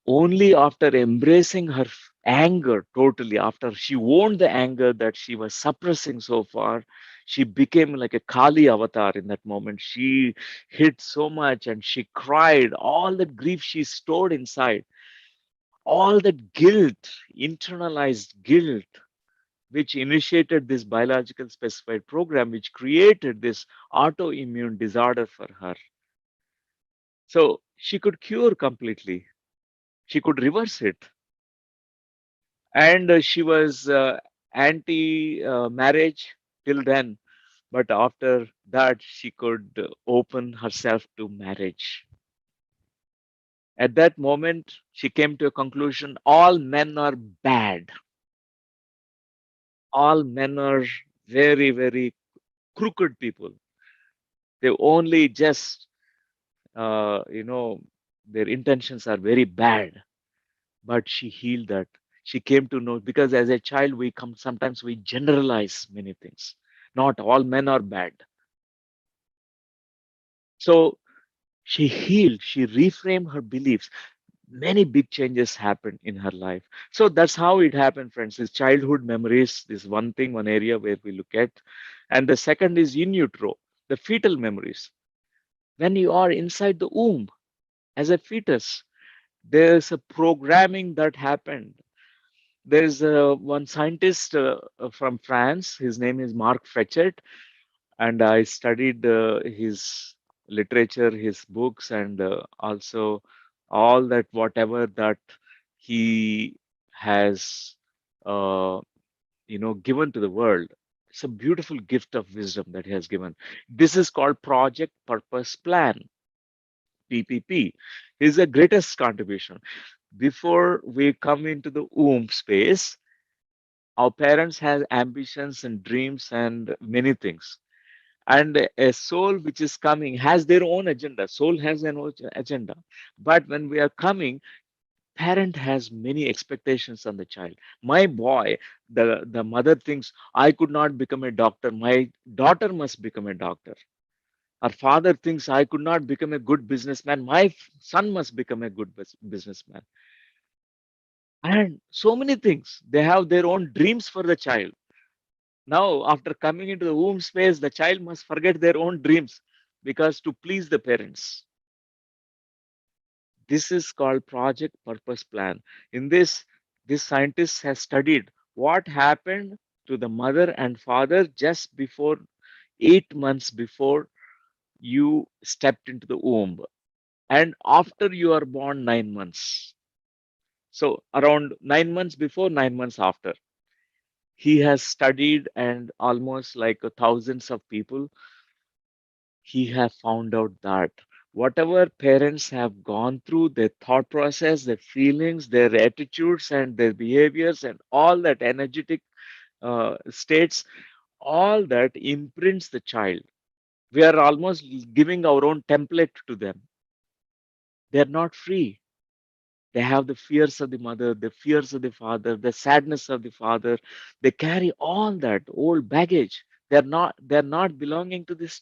only after embracing her anger totally, after she owned the anger that she was suppressing so far, she became like a Kali avatar in that moment. She hit so much and she cried, all the grief she stored inside, all that guilt, internalized guilt, which initiated this biological specified program, which created this autoimmune disorder for her. So she could cure completely, she could reverse it. And she was anti marriage till then, but after that she could open herself to marriage. At that moment she came to a conclusion: all men are bad, all men are very, very crooked people. They only just their intentions are very bad. But she healed that. She came to know, because as a child we come, sometimes we generalize many things. Not all men are bad. So she healed, she reframed her beliefs. Many big changes happened in her life. So that's how it happened, friends. Is childhood memories is one thing, one area where we look at. And the second is in utero, the fetal memories. When you are inside the womb as a fetus, there's a programming that happened. There's one scientist from France. His name is Mark Fetchert, and I studied his literature, his books, and also all that whatever that he has, uh, given to the world. It's a beautiful gift of wisdom that he has given. This is called Project Purpose Plan, PPP. Is the greatest contribution. Before we come into the womb space, our parents have ambitions and dreams and many things, and a soul which is coming has their own agenda. Soul has an own agenda, but when we are coming, parent has many expectations on the child. My boy, the mother thinks, I could not become a doctor, my daughter must become a doctor. Our father thinks, I could not become a good businessman, my son must become a good businessman. and so many things. They have their own dreams for the child. Now, after coming into the womb space, the child must forget their own dreams because to please the parents. This is called project purpose plan. In this scientist has studied what happened to the mother and father just before 8 months before you stepped into the womb and after you are born 9 months. So around 9 months before, 9 months after. He has studied and almost like thousands of people, he have found out that whatever parents have gone through, their thought process, their feelings, their attitudes, and their behaviors, and all that energetic states, all that imprints the child. We are almost giving our own template to them. They're not free. They have the fears of the mother, the fears of the father, the sadness of the father. They carry all that old baggage. They're not belonging to this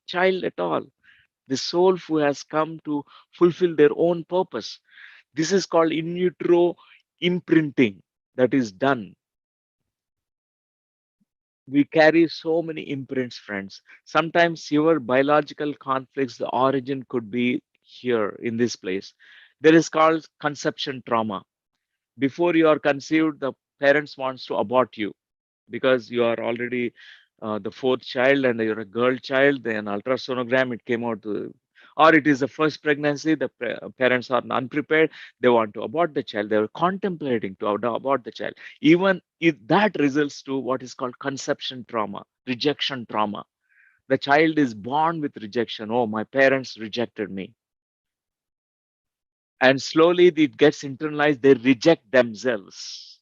child at all. The soul who has come to fulfill their own purpose. This is called in utero imprinting that is done. We carry so many imprints, friends. Sometimes your biological conflicts, the origin could be here in this place. There is called conception trauma. Before you are conceived, the parents wants to abort you because you are already the fourth child and you're a girl child. Then ultrasonogram, it came out or it is the first pregnancy. The parents are unprepared. They want to abort the child. They are contemplating to abort the child. Even if that results to what is called conception trauma, rejection trauma. The child is born with rejection. Oh, my parents rejected me. And slowly it gets internalized. They reject themselves.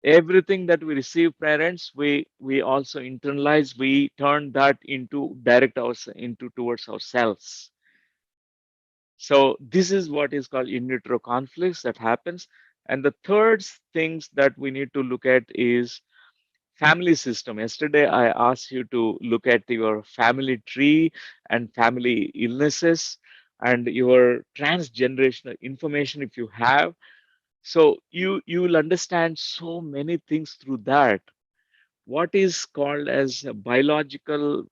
Everything that we receive parents, we also internalize, we turn that into direct us into towards ourselves. So this is what is called in utero conflicts that happens. And the third things that we need to look at is family system. Yesterday I asked you to look at your family tree and family illnesses and your transgenerational information if you have. So you will understand so many things through that. What is called as biological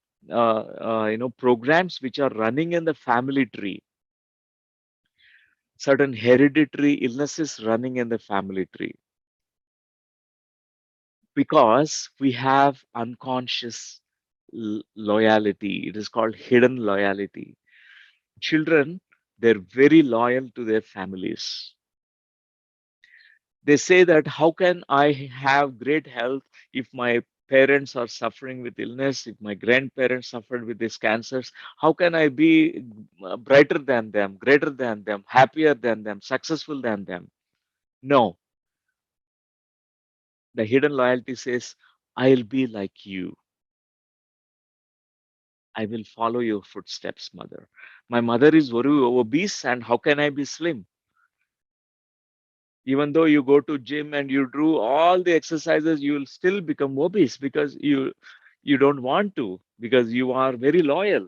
programs which are running in the family tree, certain hereditary illnesses running in the family tree, because we have unconscious loyalty. It is called hidden loyalty. Children, they're very loyal to their families. They say that how can I have great health if my parents are suffering with illness, if my grandparents suffered with these cancers? How can I be brighter than them, greater than them, happier than them, successful than them? No, the hidden loyalty says, I'll be like you. I will follow your footsteps, mother. My mother is very obese, and how can I be slim? Even though you go to gym and you do all the exercises, you will still become obese because you don't want to, because you are very loyal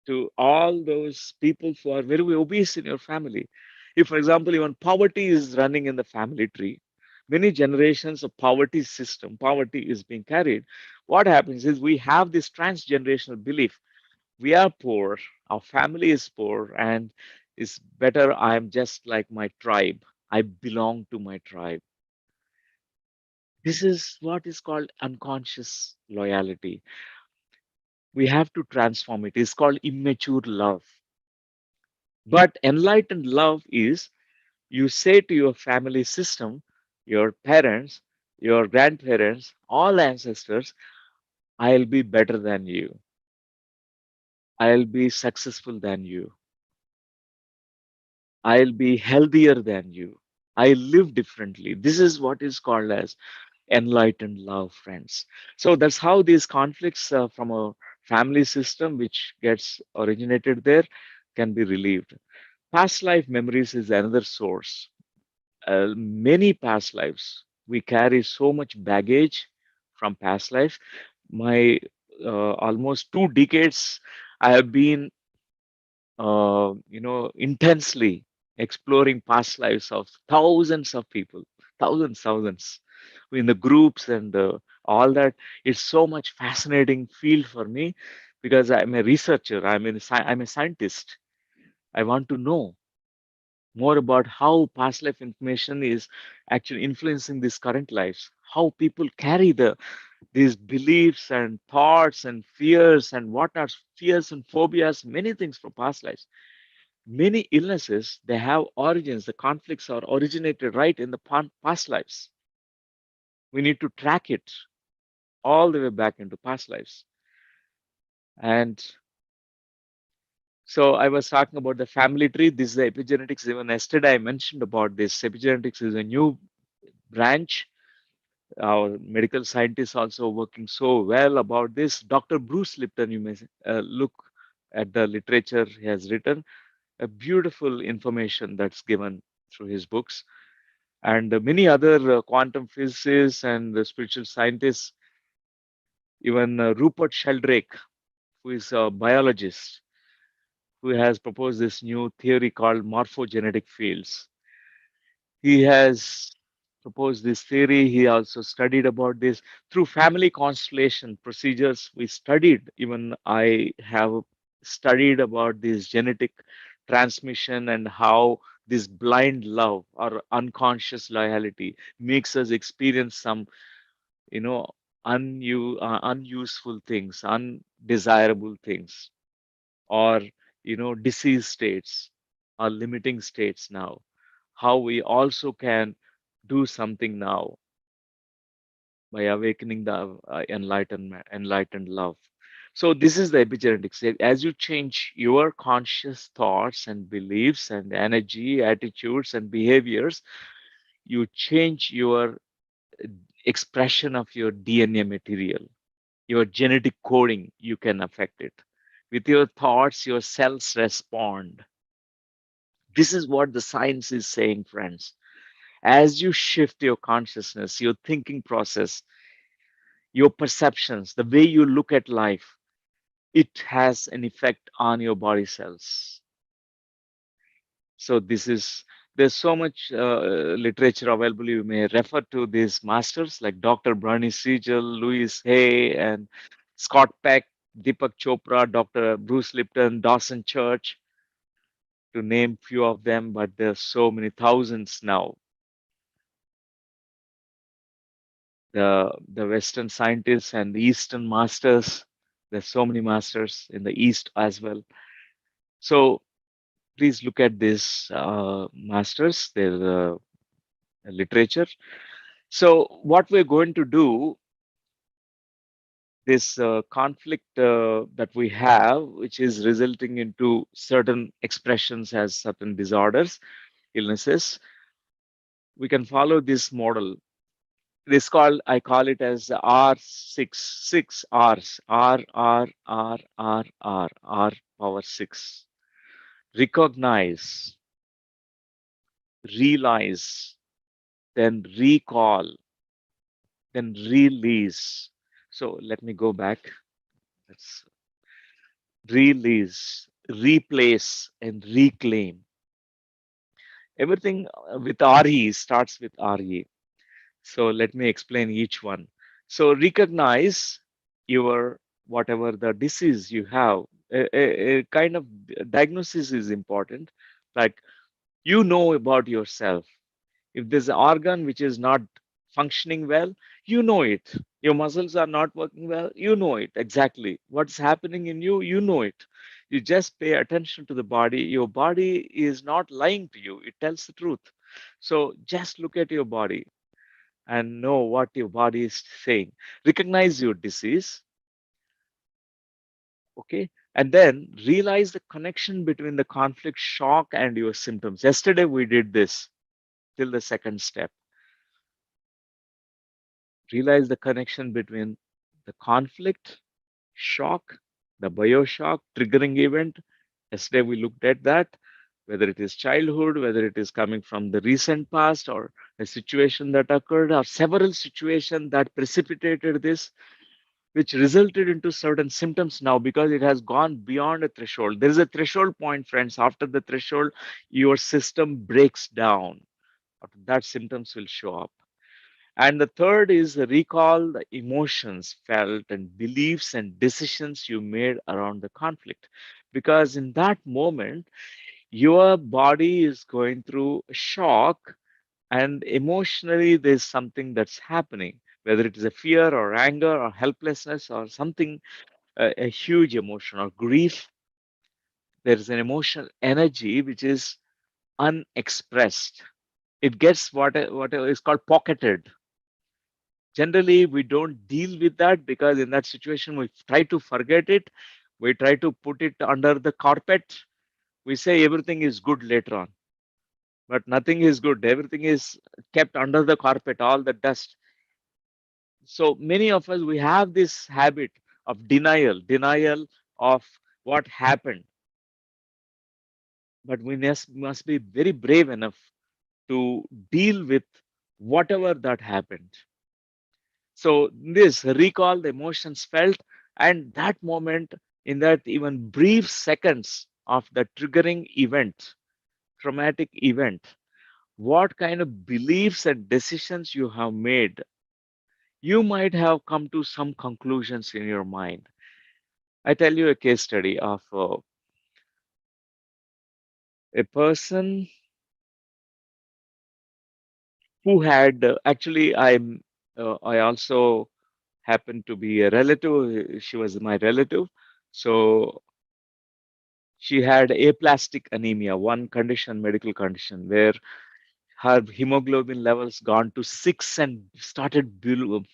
to all those people who are very obese in your family. If, for example, even poverty is running in the family tree, many generations of poverty system, poverty is being carried. What happens is we have this transgenerational belief: we are poor, our family is poor, and it's better I am just like my tribe. I belong to my tribe. This is what is called unconscious loyalty. We have to transform it. It's called immature love. But enlightened love is, you say to your family system, your parents, your grandparents, all ancestors, I'll be better than you. I'll be successful than you. I'll be healthier than you. I live differently. This is what is called as enlightened love, friends. So that's how these conflicts from a family system, which gets originated there, can be relieved. Past life memories is another source. Many past lives. We carry so much baggage from past lives. My almost 2 decades, I have been, intensely exploring past lives of thousands of people, thousands in the groups and all that. It's so much fascinating field for me because I'm a researcher. I'm a scientist. I want to know more about how past life information is actually influencing these current lives, how people carry these beliefs and thoughts and fears and what are fears and phobias, many things from past lives. Many illnesses, they have origins, the conflicts are originated right in the past lives. We need to track it all the way back into past lives. And so I was talking about the family tree. This is the epigenetics. Even yesterday I mentioned about this. Epigenetics is a new branch. Our medical scientists also working so well about this. Dr. Bruce Lipton, you may look at the literature he has written, a beautiful information that's given through his books. And many other quantum physicists and spiritual scientists, even Rupert Sheldrake, who is a biologist, who has proposed this new theory called morphogenetic fields. He has proposed this theory. He also studied about this through family constellation procedures. We studied, even I have studied about this genetic transmission and how this blind love or unconscious loyalty makes us experience some, you know, unuseful things, undesirable things, or disease states or limiting states. Now how we also can do something now by awakening the enlightened love. So this is the epigenetics. As you change your conscious thoughts and beliefs and energy, attitudes and behaviors, you change your expression of your DNA material, your genetic coding. You can affect it with your thoughts. Your cells respond. This is what the science is saying, friends. As you shift your consciousness, your thinking process, your perceptions, the way you look at life, it has an effect on your body cells. So there's so much literature available. You may refer to these masters like Dr. Bernie Siegel, Louis Hay, and Scott Peck, Deepak Chopra, Dr. Bruce Lipton, Dawson Church, to name few of them, but there's so many thousands now. The Western scientists and the Eastern masters. There's so many masters in the East as well. So please look at this masters, their literature. So what we're going to do, this conflict that we have, which is resulting into certain expressions as certain disorders, illnesses, we can follow this model. I call it as six R's, R power 6. Recognize, realize, then recall, then release. So let me go back. Let's release, replace, and reclaim. Everything with RE starts with RE. So let me explain each one. So recognize your whatever the disease you have. A kind of diagnosis is important. Like, you know about yourself. If there's an organ which is not functioning well, you know it. Your muscles are not working well, you know it exactly. What's happening in you, you know it. You just pay attention to the body. Your body is not lying to you, it tells the truth. So just look at your body and know what your body is saying. Recognize your disease, okay? And then realize the connection between the conflict, shock, and your symptoms. Yesterday we did this till the second step. Realize the connection between the conflict, shock, the bioshock, triggering event. Yesterday we looked at that, whether it is childhood, whether it is coming from the recent past or a situation that occurred or several situations that precipitated this. which resulted into certain symptoms now because it has gone beyond a threshold. There is a threshold point, friends. After the threshold, your system breaks down. After that, symptoms will show up. And the third is recall the emotions felt and beliefs and decisions you made around the conflict. Because in that moment, your body is going through a shock and emotionally there's something that's happening, whether it is a fear or anger or helplessness or something, a huge emotion or grief. There is an emotional energy which is unexpressed. It gets what is called pocketed. Generally, we don't deal with that because in that situation, we try to forget it. We try to put it under the carpet. We say everything is good later on, but nothing is good. Everything is kept under the carpet, all the dust. So many of us, we have this habit of denial of what happened. But we must be very brave enough to deal with whatever that happened. So this recall the emotions felt, and that moment, in that even brief seconds of the triggering event, traumatic event, what kind of beliefs and decisions you have made. You might have come to some conclusions in your mind. I tell you a case study of a person who had actually I also happened to be a relative. She was my relative, so she had aplastic anemia, one condition, medical condition, where her hemoglobin levels gone to 6 and started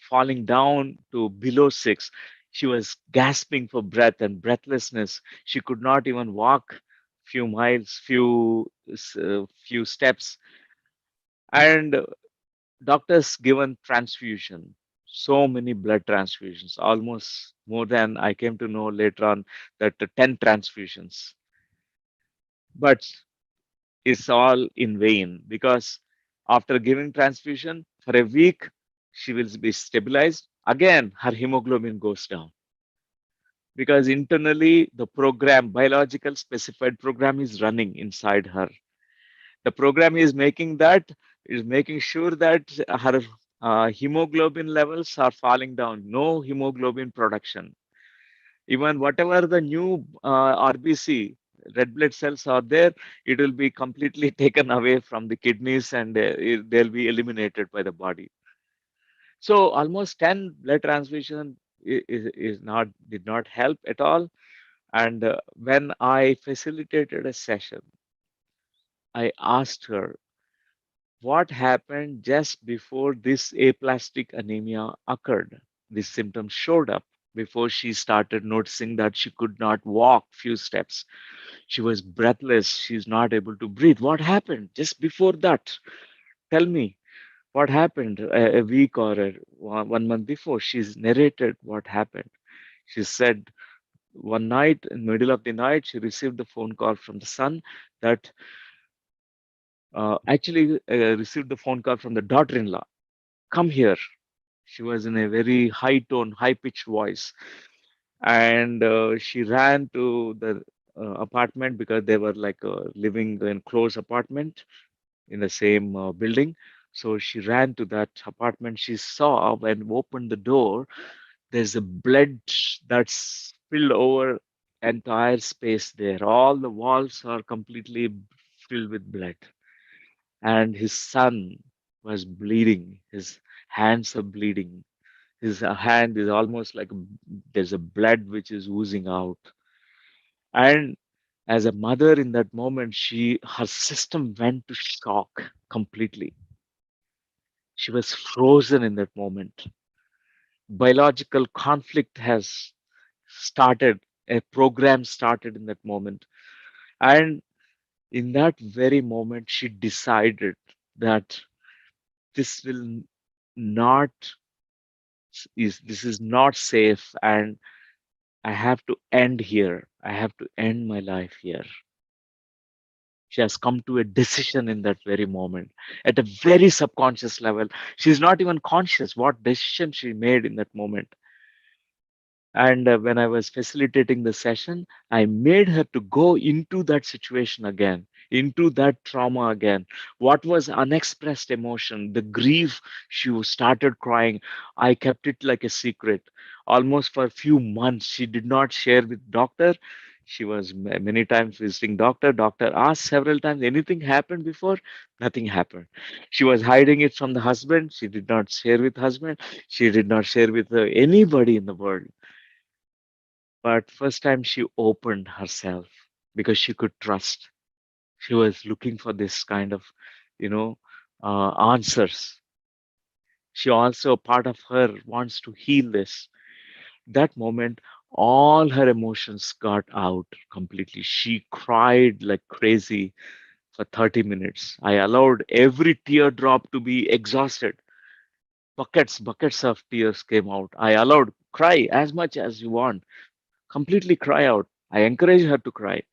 falling down to below 6. She was gasping for breath and breathlessness. She could not even walk few miles, few steps, and doctors given transfusion, so many blood transfusions, almost more than I came to know later on that 10 transfusions. But it's all in vain because after giving transfusion for a week, she will be stabilized. Again, her hemoglobin goes down because internally the program, biological specified program is running inside her. The program is making sure that her hemoglobin levels are falling down, no hemoglobin production. Even whatever the new RBC, red blood cells are there, it will be completely taken away from the kidneys and they'll be eliminated by the body. So almost 10 blood transfusion is not did not help at all. And when I facilitated a session, I asked her what happened just before this aplastic anemia occurred. These symptoms showed up before she started noticing that she could not walk few steps. She was breathless. She's not able to breathe. What happened just before that? Tell me what happened a week or 1 month before. She's narrated what happened. She said one night, in the middle of the night, she received the phone call from the son that actually received the phone call from the daughter-in-law. Come here. She was in a very high tone, high pitched voice. And she ran to the apartment because they were like living in close apartment in the same building. So she ran to that apartment. She saw when opened the door, there's a blood that's spilled over entire space there. All the walls are completely filled with blood. And his son was bleeding. His hands are bleeding. His hand is almost like there's a blood which is oozing out. And as a mother in that moment, her system went to shock completely. She was frozen in that moment. Biological conflict has started, a program started in that moment. And in that very moment, she decided that this will not this is not safe and I have to end here. I have to end my life here. She has come to a decision in that very moment at a very subconscious level. She's not even conscious what decision she made in that moment. And when I was facilitating the session, I made her to go into that situation again, into that trauma again. What was unexpressed emotion, the grief, she started crying. I kept it like a secret. Almost for a few months, she did not share with doctor. She was many times visiting doctor. Doctor asked several times, anything happened before? Nothing happened. She was hiding it from the husband. She did not share with husband. She did not share with anybody in the world. But first time she opened herself because she could trust. She was looking for this kind of, you know, answers. She also, part of her wants to heal this. That moment, all her emotions got out completely. She cried like crazy for 30 minutes. I allowed every teardrop to be exhausted. Buckets of tears came out. I allowed cry as much as you want, completely cry out. I encouraged her to cry.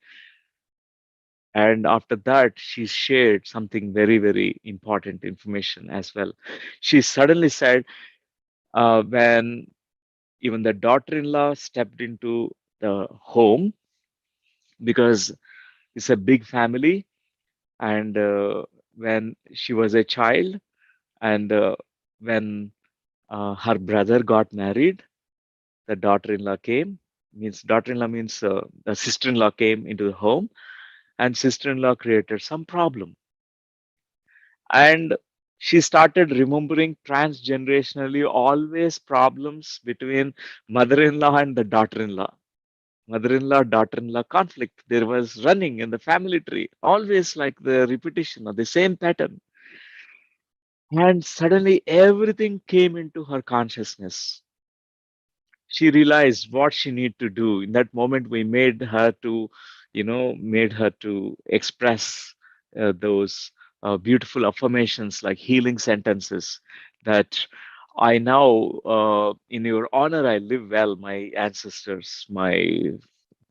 And after that, she shared something very, very important information as well. She suddenly said, when even the daughter-in-law stepped into the home, because it's a big family, and when she was a child, and when her brother got married, the daughter-in-law came. Means daughter-in-law means the sister-in-law came into the home, and sister-in-law created some problem. And she started remembering transgenerationally always problems between mother-in-law and the daughter-in-law. Mother-in-law, daughter-in-law conflict. There was running in the family tree, always like the repetition of the same pattern. And suddenly everything came into her consciousness. She realized what she need to do. In that moment, we made her to, made her to express those beautiful affirmations like healing sentences that I now, in your honor, I live well, my ancestors, my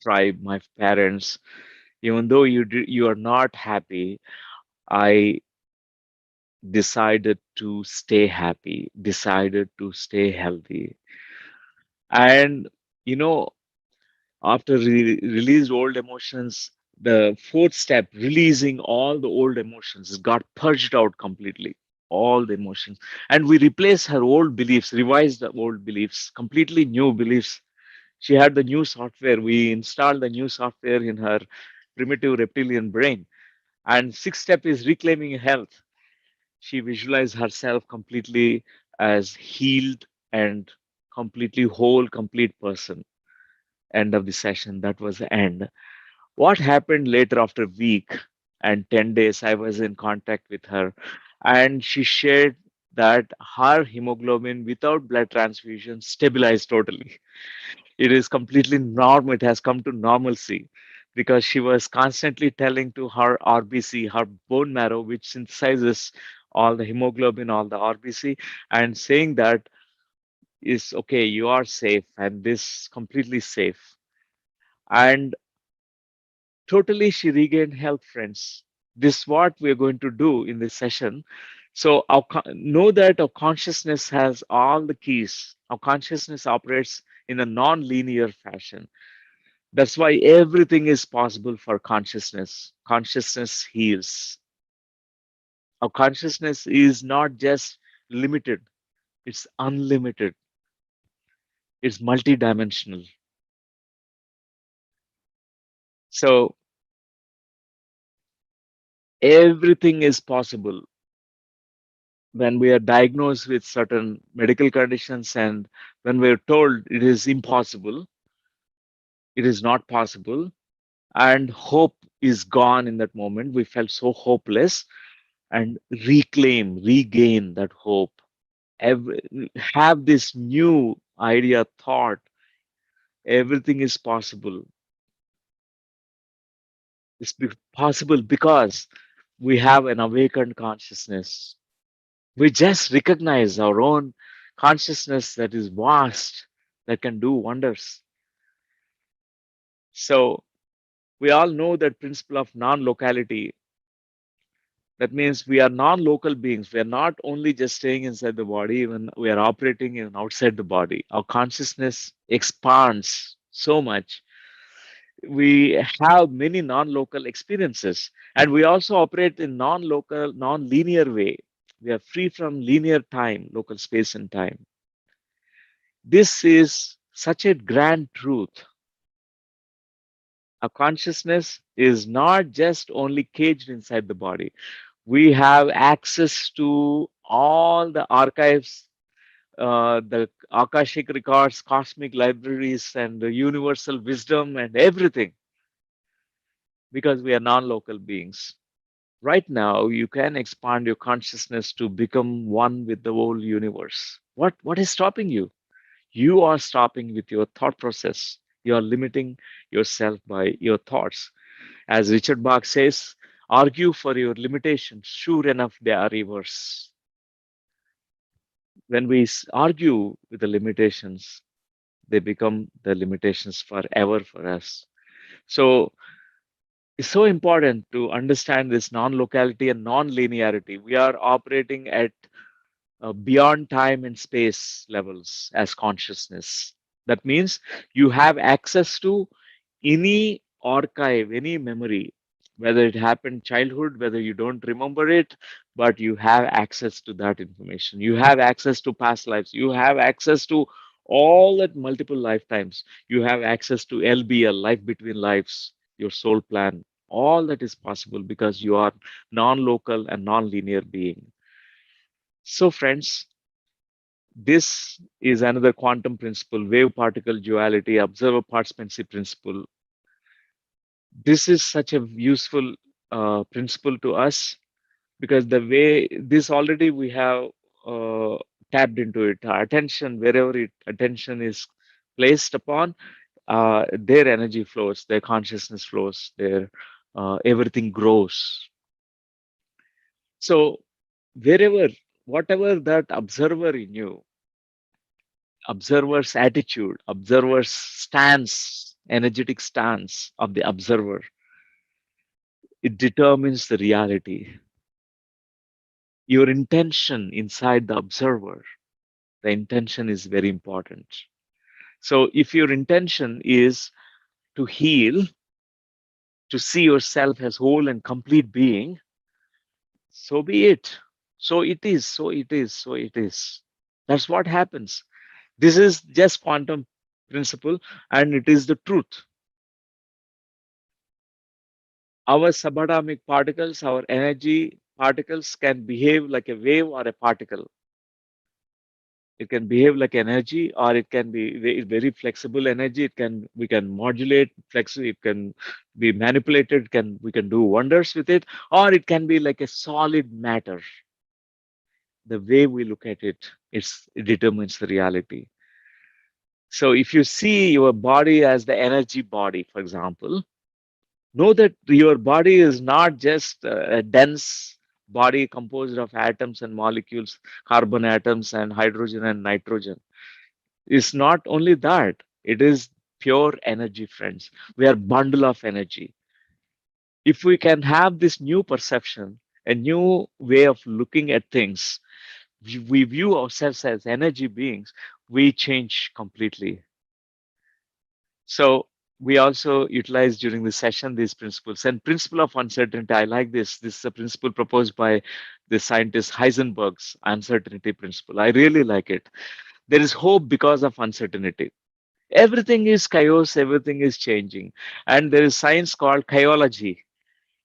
tribe, my parents. Even though you are not happy, I decided to stay happy, decided to stay healthy. And, you know, after released old emotions, the fourth step, releasing all the old emotions, got purged out completely, all the emotions. And we replaced her old beliefs, revised the old beliefs, completely new beliefs. She had the new software. We installed the new software in her primitive reptilian brain. And sixth step is reclaiming health. She visualized herself completely as healed and completely whole, complete person. End of the session. That was the end. What happened later after a week and 10 days, I was in contact with her, and she shared that her hemoglobin without blood transfusion stabilized totally. It is completely normal. It has come to normalcy because she was constantly telling to her RBC, her bone marrow, which synthesizes all the hemoglobin, all the RBC, and saying that is okay, you are safe, and this completely safe. And totally she regained health, friends. This is what we're going to do in this session. So know that our consciousness has all the keys. Our consciousness operates in a non-linear fashion. That's why everything is possible for consciousness. Consciousness heals. Our consciousness is not just limited, it's unlimited, it's multidimensional. So everything is possible when we are diagnosed with certain medical conditions, and when we're told it is impossible, it is not possible, and hope is gone in that moment. We felt so hopeless, and regain that hope. Have this new idea, thought, everything is possible. Possible because we have an awakened consciousness. We just recognize our own consciousness that is vast, that can do wonders. So we all know that principle of non-locality, That means we are non-local beings. We are not only just staying inside the body, even we are operating even outside the body. Our consciousness expands so much. We have many non-local experiences, and we also operate in non-local, non-linear way. We are free from linear time, local space and time. This is such a grand truth. Our consciousness is not just only caged inside the body. We have access to all the archives, the Akashic records, cosmic libraries, and the universal wisdom and everything, because we are non-local beings. Right now, you can expand your consciousness to become one with the whole universe. What is stopping you? You are stopping with your thought process. You are limiting yourself by your thoughts. As Richard Bach says, argue for your limitations. Sure enough, they are yours. When we argue with the limitations, they become the limitations forever for us. So it's so important to understand this non-locality and non-linearity. We are operating at beyond time and space levels as consciousness. That means you have access to any archive, any memory, whether it happened childhood, whether you don't remember it, but you have access to that information. You have access to past lives. You have access to all that multiple lifetimes. You have access to LBL, life between lives, your soul plan. All that is possible because you are non-local and non-linear being. So, friends, this is another quantum principle, wave particle duality, observer participant principle. This is such a useful principle to us because the way this already we have uh, tapped into it. Our attention, wherever attention is placed upon, their energy flows, their consciousness flows, their everything grows. So wherever, whatever that observer in you, observer's attitude, observer's stance, energetic stance of the observer, it determines the reality. Your intention inside the observer, the intention is very important. So if your intention is to heal, to see yourself as whole and complete being, so be it. So it is, so it is, so it is. That's what happens. This is just quantum principle and it is the truth. Our subatomic particles, our energy particles can behave like a wave or a particle. It can behave like energy, or it can be very flexible energy. It can, we can modulate, flex, it can be manipulated, can, we can do wonders with it, or it can be like a solid matter. The way we look at it, it determines the reality. So if you see your body as the energy body, for example, know that your body is not just a dense body composed of atoms and molecules, carbon atoms and hydrogen and nitrogen. It's not only that, it is pure energy, friends. We are bundle of energy. If we can have this new perception, a new way of looking at things, we view ourselves as energy beings, we change completely. So we also utilize during the session these principles. And principle of uncertainty, I like this. This is a principle proposed by the scientist Heisenberg's uncertainty principle. I really like it. There is hope because of uncertainty. Everything is chaos, everything is changing. And there is science called chaology.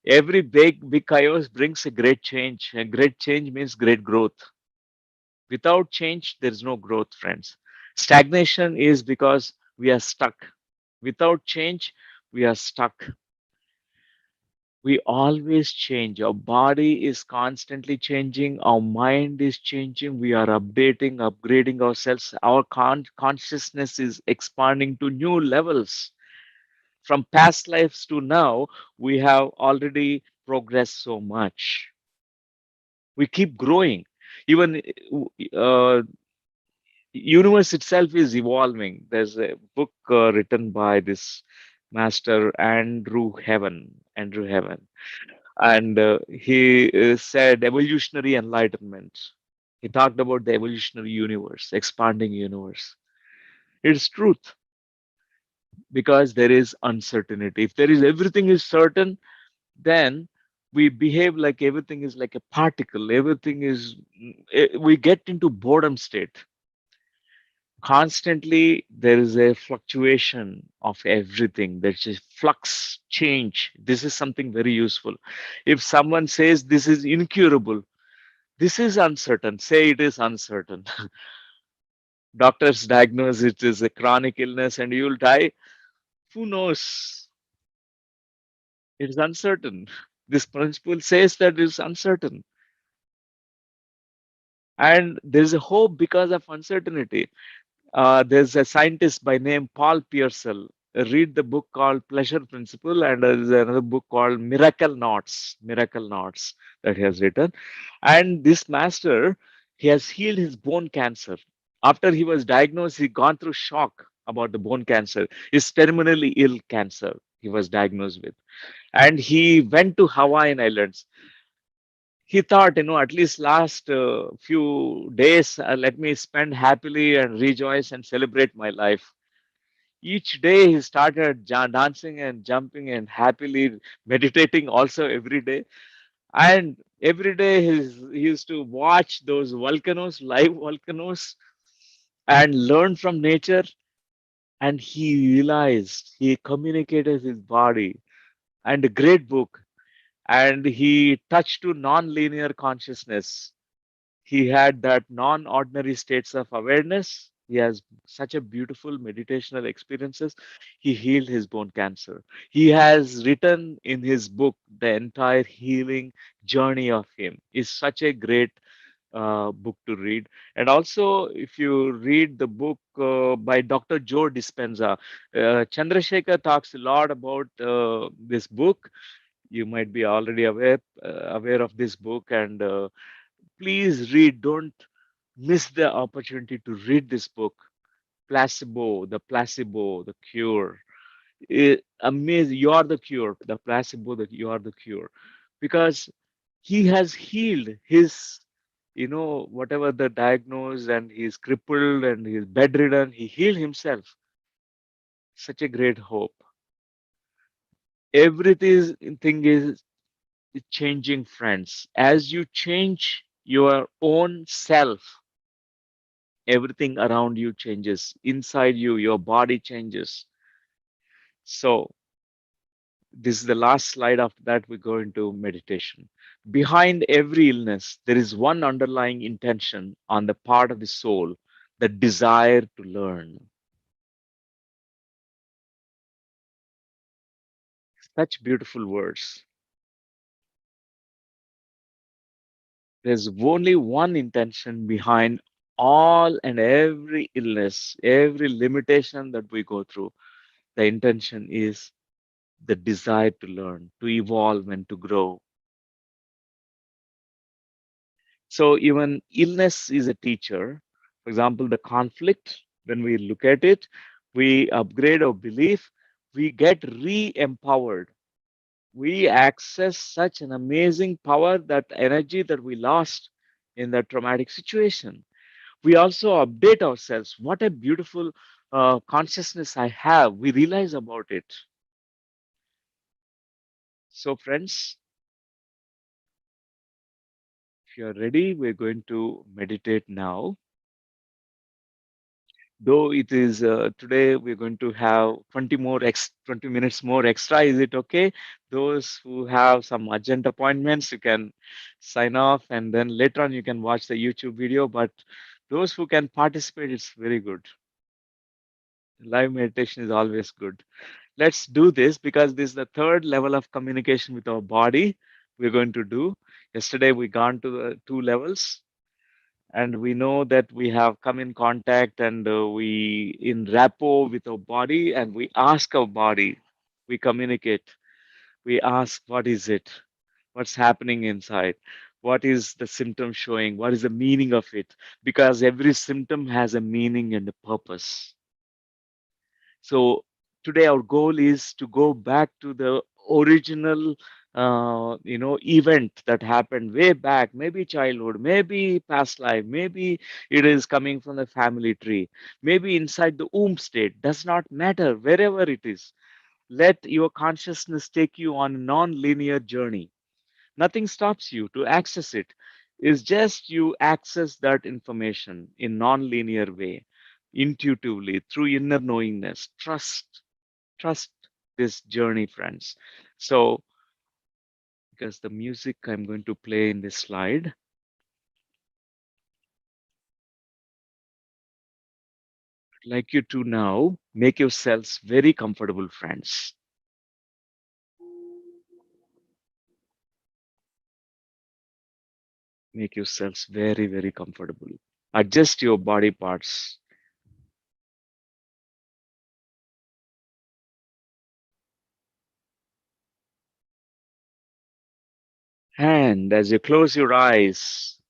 Every big chaos brings a great change. And great change means great growth. Without change, there is no growth, friends. Stagnation is because we are stuck. Without change, we are stuck. We always change. Our body is constantly changing. Our mind is changing. We are updating, upgrading ourselves. Our consciousness is expanding to new levels. From past lives to now, we have already progressed so much. We keep growing. Even universe itself is evolving. There's a book written by this master Andrew Heaven. And he said evolutionary enlightenment. He talked about the evolutionary universe, expanding universe. It's truth, because there is uncertainty. If there is everything is certain, then we behave like everything is like a particle. Everything is, we get into boredom state. Constantly, there is a fluctuation of everything. There's a flux, change. This is something very useful. If someone says this is incurable, this is uncertain, say it is uncertain. Doctors diagnose it as a chronic illness and you'll die. Who knows? It is uncertain. This principle says that it is uncertain. And there's a hope because of uncertainty. There's a scientist by name Paul Pearsall. Read the book called Pleasure Principle, and there's another book called Miracle Knots that he has written. And this master, he has healed his bone cancer. After he was diagnosed, he gone through shock about the bone cancer. It's terminally ill cancer he was diagnosed with. And he went to Hawaiian Islands. He thought, at least last few days, let me spend happily and rejoice and celebrate my life. Each day he started dancing and jumping and happily meditating also every day. And every day he used to watch those volcanoes, live volcanoes, and learn from nature. And he realized, he communicated his body, and a great book. And he touched to non-linear consciousness. He had that non-ordinary states of awareness. He has such a beautiful meditational experiences. He healed his bone cancer. He has written in his book the entire healing journey of him. Is such a great book to read. And also, if you read the book by Dr. Joe Dispenza, Chandrasekhar talks a lot about this book. You might be already aware of this book, and please read. Don't miss the opportunity to read this book. Placebo, the cure. Amazing. You are the cure. The placebo, that you are the cure, because he has healed his, whatever the diagnosis, and he's crippled and he's bedridden. He healed himself. Such a great hope. Everything is changing, friends. As you change your own self, everything around you changes. Inside you, your body changes. So this is the last slide. After that, we go into meditation. Behind every illness, there is one underlying intention on the part of the soul, the desire to learn. Such beautiful words. There's only one intention behind all and every illness, every limitation that we go through. The intention is the desire to learn, to evolve, and to grow. So even illness is a teacher. For example, the conflict, when we look at it, we upgrade our belief, we get re-empowered. We access such an amazing power, that energy that we lost in that traumatic situation. We also update ourselves. What a beautiful consciousness I have. We realize about it. So friends, if you're ready, we're going to meditate now. Though it is today, we're going to have 20 minutes more extra. Is it okay? Those who have some urgent appointments, you can sign off, and then later on you can watch the YouTube video. But those who can participate, it's very good. Live meditation is always good. Let's do this, because this is the third level of communication with our body we're going to do. Yesterday we gone to the 2 levels, and we know that we have come in contact, and we in rapport with our body, and we ask our body, we communicate, we ask, what is it, what's happening inside, what is the symptom showing, what is the meaning of it, because every symptom has a meaning and a purpose. So today our goal is to go back to the original event that happened way back, maybe childhood, maybe past life, maybe it is coming from the family tree, maybe inside the womb state, does not matter, wherever it is. Let your consciousness take you on a non-linear journey. Nothing stops you to access it. It's just you access that information in non-linear way, intuitively, through inner knowingness. Trust this journey, friends. So, because the music I'm going to play in this slide, I'd like you to now make yourselves very comfortable, friends. Make yourselves very, very comfortable. Adjust your body parts. And as you close your eyes,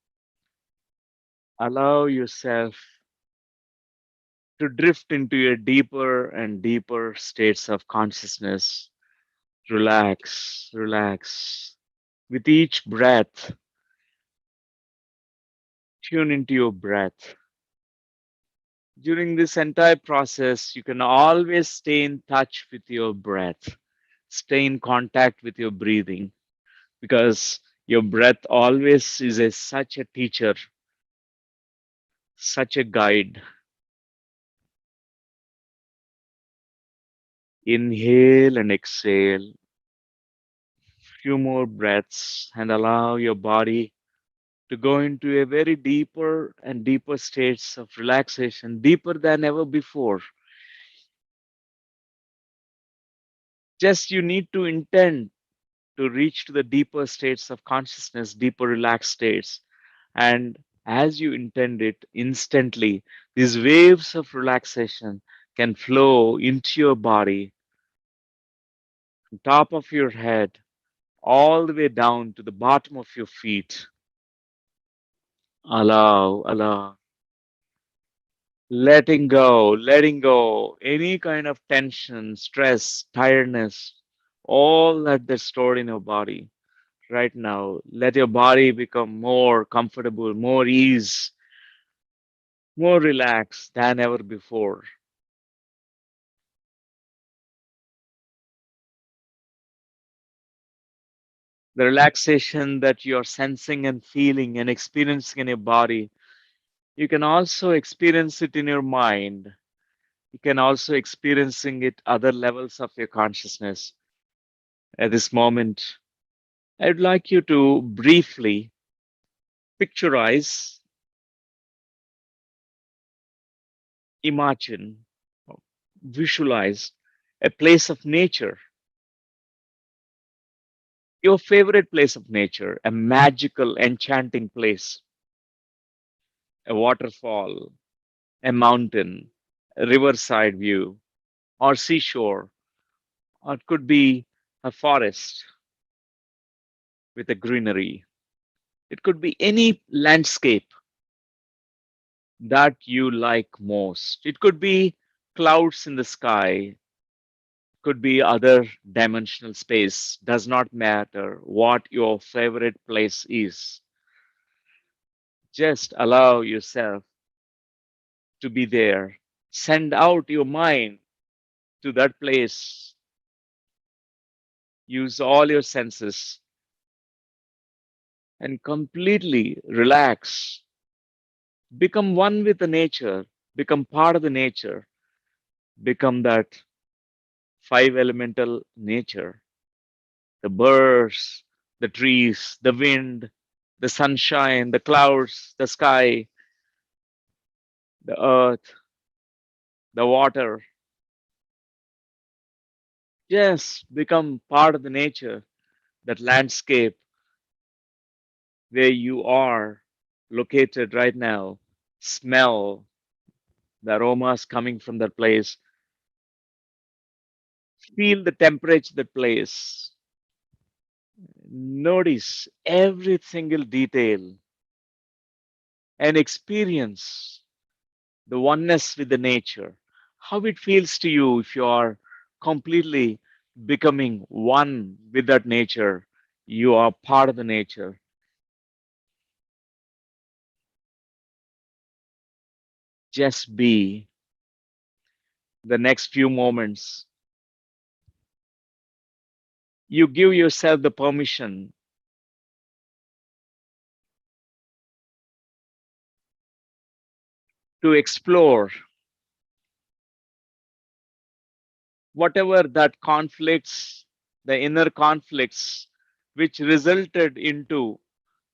allow yourself to drift into a deeper and deeper states of consciousness. Relax, relax. With each breath, tune into your breath. During this entire process, you can always stay in touch with your breath, stay in contact with your breathing, because your breath always is such a teacher, such a guide. Inhale and exhale. Few more breaths and allow your body to go into a very deeper and deeper states of relaxation, deeper than ever before. Just you need to intend to reach to the deeper states of consciousness, deeper relaxed states. And as you intend it, instantly, these waves of relaxation can flow into your body, from top of your head, all the way down to the bottom of your feet. Allow, letting go any kind of tension, stress, tiredness, all that is stored in your body right now. Let your body become more comfortable, more ease, more relaxed than ever before. The relaxation that you're sensing and feeling and experiencing in your body, you can also experience it in your mind. You can also experiencing it other levels of your consciousness. At this moment, I'd like you to briefly picturize, imagine, visualize a place of nature, your favorite place of nature, a magical, enchanting place, a waterfall, a mountain, a riverside view, or seashore, or it could be a forest with a greenery. It could be any landscape that you like most. It could be clouds in the sky, could be other dimensional space, does not matter what your favorite place is. Just allow yourself to be there. Send out your mind to that place. Use all your senses and completely relax. Become one with the nature, become part of the nature, become that five elemental nature, the birds, the trees, the wind, the sunshine, the clouds, the sky, the earth, the water. Just become part of the nature, that landscape where you are located right now. Smell the aromas coming from that place. Feel the temperature of that place. Notice every single detail and experience the oneness with the nature. How it feels to you if you are completely becoming one with that nature, You are part of the nature. Just be the next few moments. You give yourself the permission to explore whatever that conflicts, the inner conflicts, which resulted into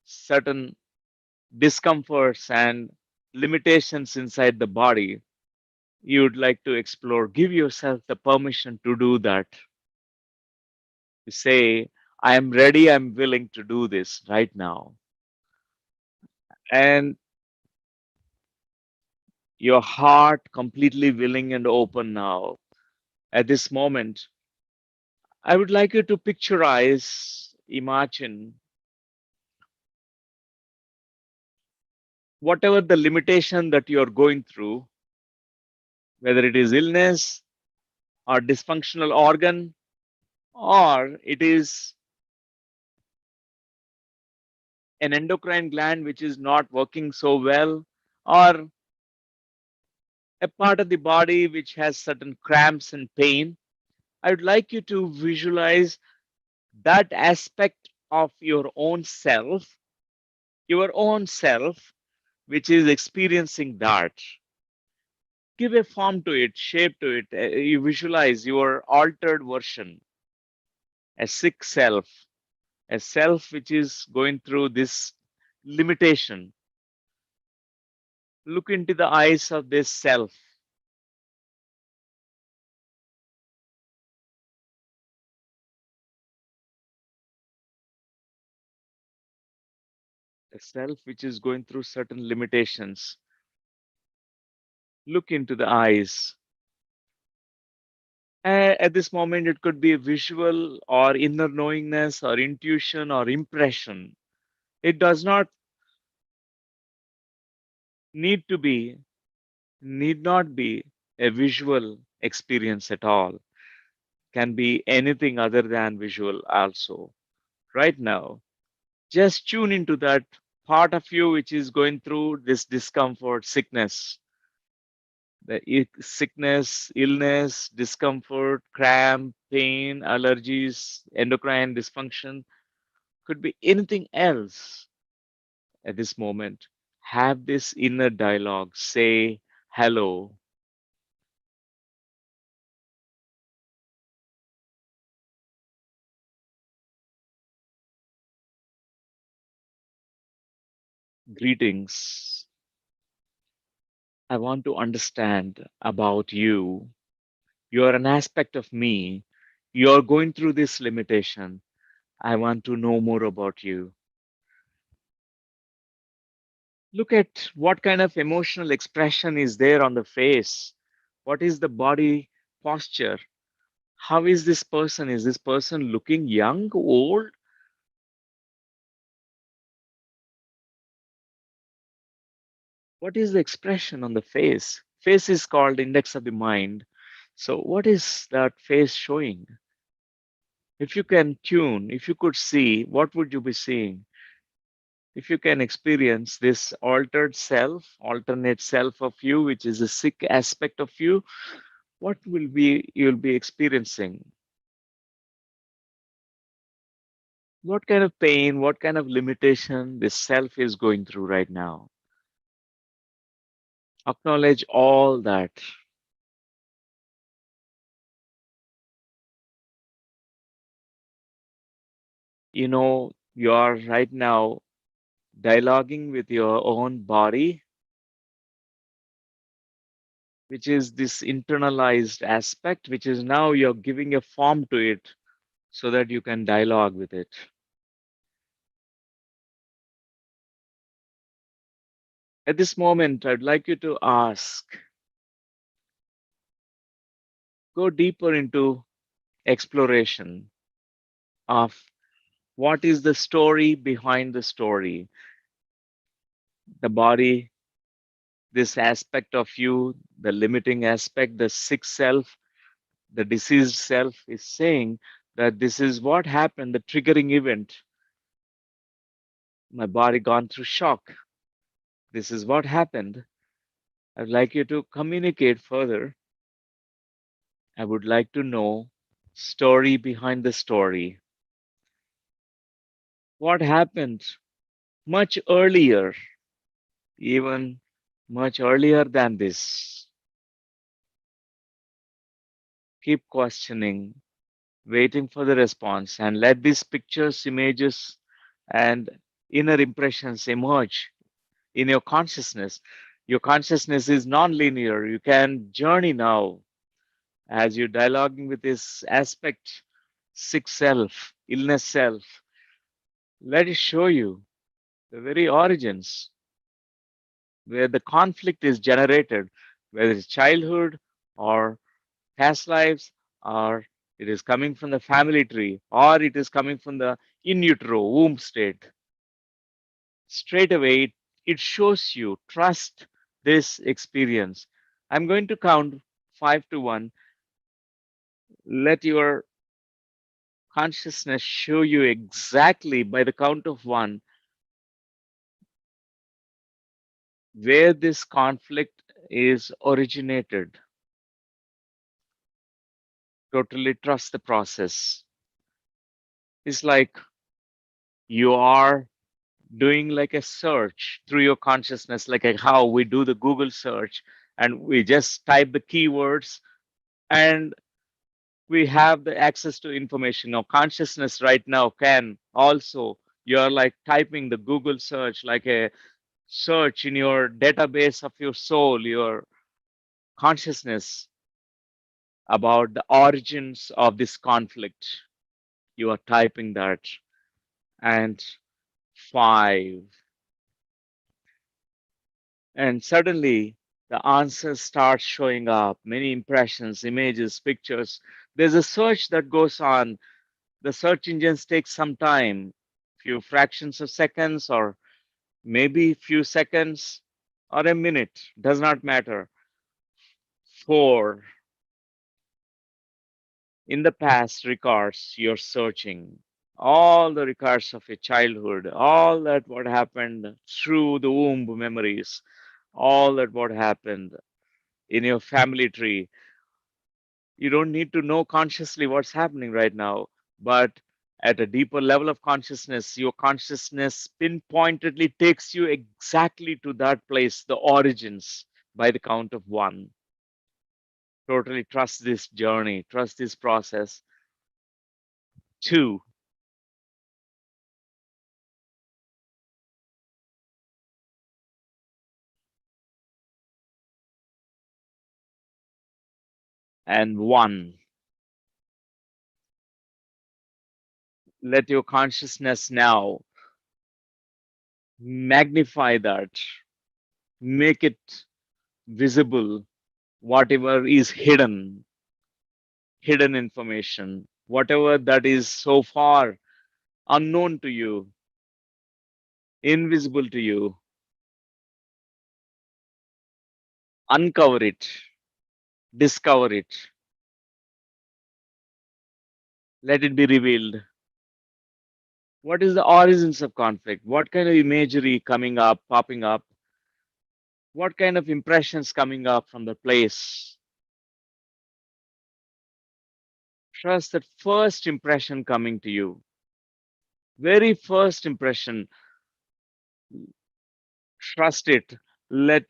certain discomforts and limitations inside the body, you'd like to explore. Give yourself the permission to do that. To say, I am ready, I'm willing to do this right now. And your heart completely willing and open now. At this moment, I would like you to picturize, imagine whatever the limitation that you're going through, whether it is illness or dysfunctional organ, or it is an endocrine gland which is not working so well, or a part of the body which has certain cramps and pain. I would like you to visualize that aspect of your own self, which is experiencing that. Give a form to it, shape to it. You visualize your altered version, a sick self, a self which is going through this limitation. Look into the eyes of this self, a self which is going through certain limitations. Look into the eyes. At this moment, it could be a visual or inner knowingness or intuition or impression. It does not need to be, need not be a visual experience at all. Can be anything other than visual also. Right now, just tune into that part of you which is going through this discomfort, sickness. The sickness, illness, discomfort, cramp, pain, allergies, endocrine dysfunction, could be anything else at this moment. Have this inner dialogue. Say hello. Greetings. I want to understand about you. You're an aspect of me. You're going through this limitation. I want to know more about you. Look at what kind of emotional expression is there on the face. What is the body posture? How is this person? Is this person looking young, old? What is the expression on the face? Face is called index of the mind. So what is that face showing? If you can tune, if you could see, what would you be seeing? If you can experience this altered self, alternate self of you, which is a sick aspect of you, what will be you'll be experiencing? What kind of pain, what kind of limitation this self is going through right now? Acknowledge all that. You know, you are right now dialoguing with your own body, which is this internalized aspect, which is now you're giving a form to it so that you can dialogue with it. At this moment, I'd like you to ask, go deeper into exploration of what is the story behind the story. The body, this aspect of you, the limiting aspect, the sick self, the diseased self is saying, that this is what happened, the triggering event. My body gone through shock. This is what happened. I'd like you to communicate further. I would like to know story behind the story. What happened much earlier, even much earlier than this? Keep questioning, waiting for the response, and let these pictures, images, and inner impressions emerge in your consciousness. Your consciousness is non-linear. You can journey now as you're dialoguing with this aspect, sick self, illness self. Let it show you the very origins where the conflict is generated, whether it's childhood or past lives, or it is coming from the family tree, or it is coming from the in utero womb state. Straight away, it shows you trust this experience. I'm going to count 5 to 1. Let your consciousness show you exactly by the count of 1 where this conflict is originated. Totally trust the process. It's like you are doing like a search through your consciousness, like how we do the Google search, and we just type the keywords and we have the access to information. Now consciousness right now can also, you're like typing the Google search, like a search in your database of your soul, your consciousness, about the origins of this conflict. You are typing that. And 5. And suddenly the answers start showing up, many impressions, images, pictures. There's a search that goes on. The search engines take some time, few fractions of seconds, or maybe few seconds or a minute, does not matter. 4. In the past records, you're searching all the records of your childhood, all that what happened through the womb memories, all that what happened in your family tree. You don't need to know consciously what's happening right now, but at a deeper level of consciousness, your consciousness pinpointedly takes you exactly to that place, the origins, by the count of 1. Totally trust this journey, trust this process. 2. And 1. Let your consciousness now magnify that, make it visible, whatever is hidden, hidden information, whatever that is so far unknown to you, invisible to you, uncover it, discover it, let it be revealed. What is the origins of conflict? What kind of imagery coming up, popping up? What kind of impressions coming up from the place? Trust that first impression coming to you. Very first impression, trust it. Let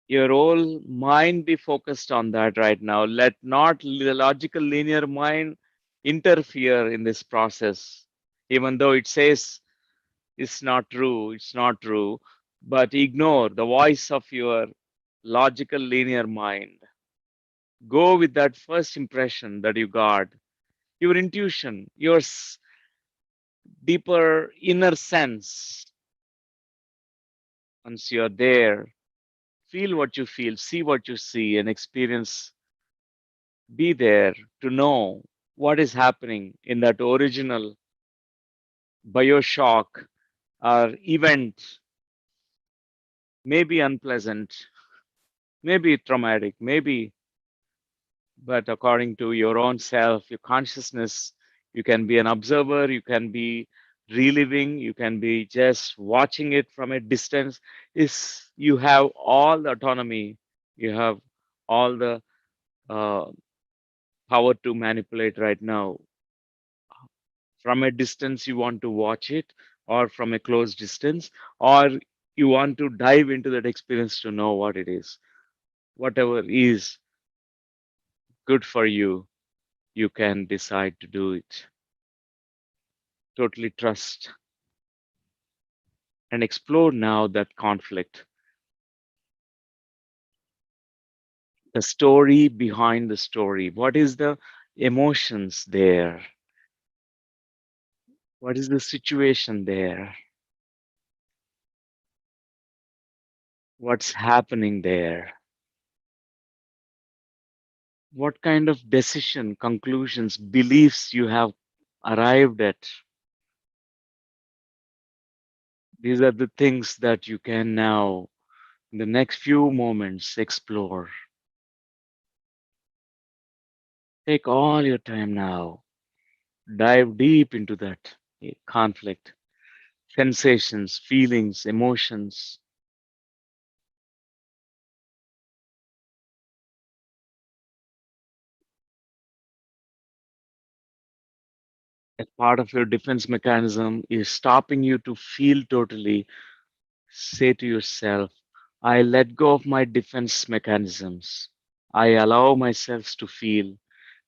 your whole mind be focused on that right now. Let not the logical linear mind interfere in this process, even though it says it's not true, it's not true, but ignore the voice of your logical linear mind. Go with that first impression that you got, your intuition, your deeper inner sense. Once you're there, feel what you feel, see what you see, and experience. Be there to know what is happening in that original bioshock or event. Maybe unpleasant, maybe traumatic, maybe but according to your own self, your consciousness, you can be an observer, you can be reliving, you can be just watching it from a distance. Is you have all the autonomy, you have all the uh, power to manipulate right now. From a distance, you want to watch it, or from a close distance, or you want to dive into that experience to know what it is. Whatever is good for you, you can decide to do it. Totally trust and explore now that conflict, the story behind the story. What is the emotions there? What is the situation there? What's happening there? What kind of decision, conclusions, beliefs you have arrived at? These are the things that you can now, in the next few moments, explore. Take all your time now. Dive deep into that conflict, sensations, feelings, emotions. As part of your defense mechanism is stopping you to feel totally. Say to yourself, I let go of my defense mechanisms. I allow myself to feel,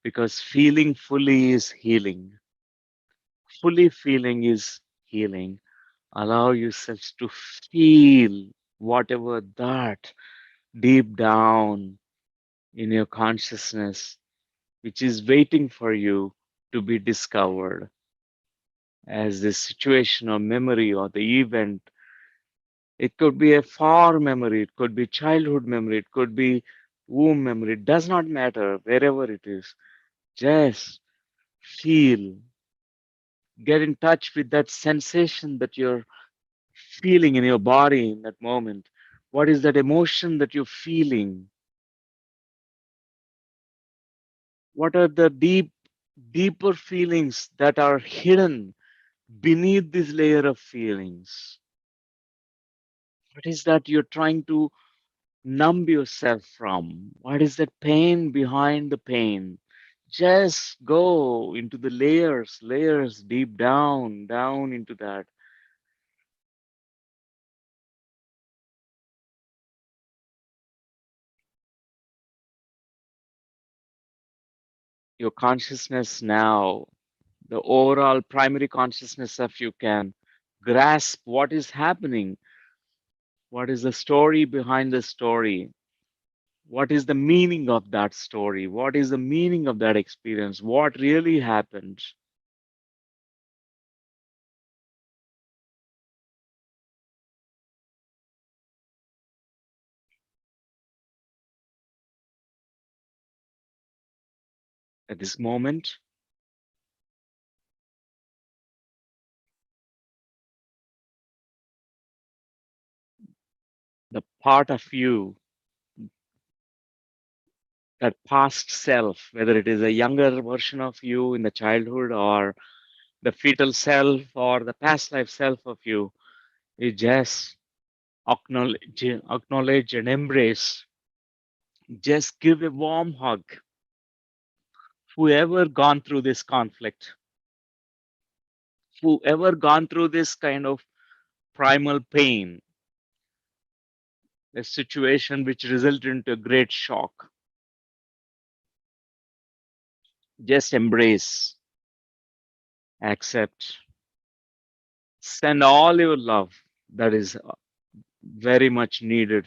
because feeling fully is healing. Fully feeling is healing. Allow yourselves to feel whatever that deep down in your consciousness, which is waiting for you to be discovered as the situation or memory or the event. It could be a far memory, it could be childhood memory, it could be womb memory. It does not matter wherever it is. Just feel, get in touch with that sensation that you're feeling in your body in that moment. What is that emotion that you're feeling? What are the deeper feelings that are hidden beneath this layer of feelings? What is that you're trying to numb yourself from? What is that pain behind the pain? Just go into the layers deep down, down into that. Your consciousness now, the overall primary consciousness of you can grasp what is happening. What is the story behind the story? What is the meaning of that story? What is the meaning of that experience? What really happened? At this moment, the part of you, that past self, whether it is a younger version of you in the childhood or the fetal self or the past life self of you, is just acknowledge and embrace. Just give a warm hug. Whoever gone through this conflict, whoever gone through this kind of primal pain, a situation which resulted into a great shock, just embrace, accept, send all your love that is very much needed.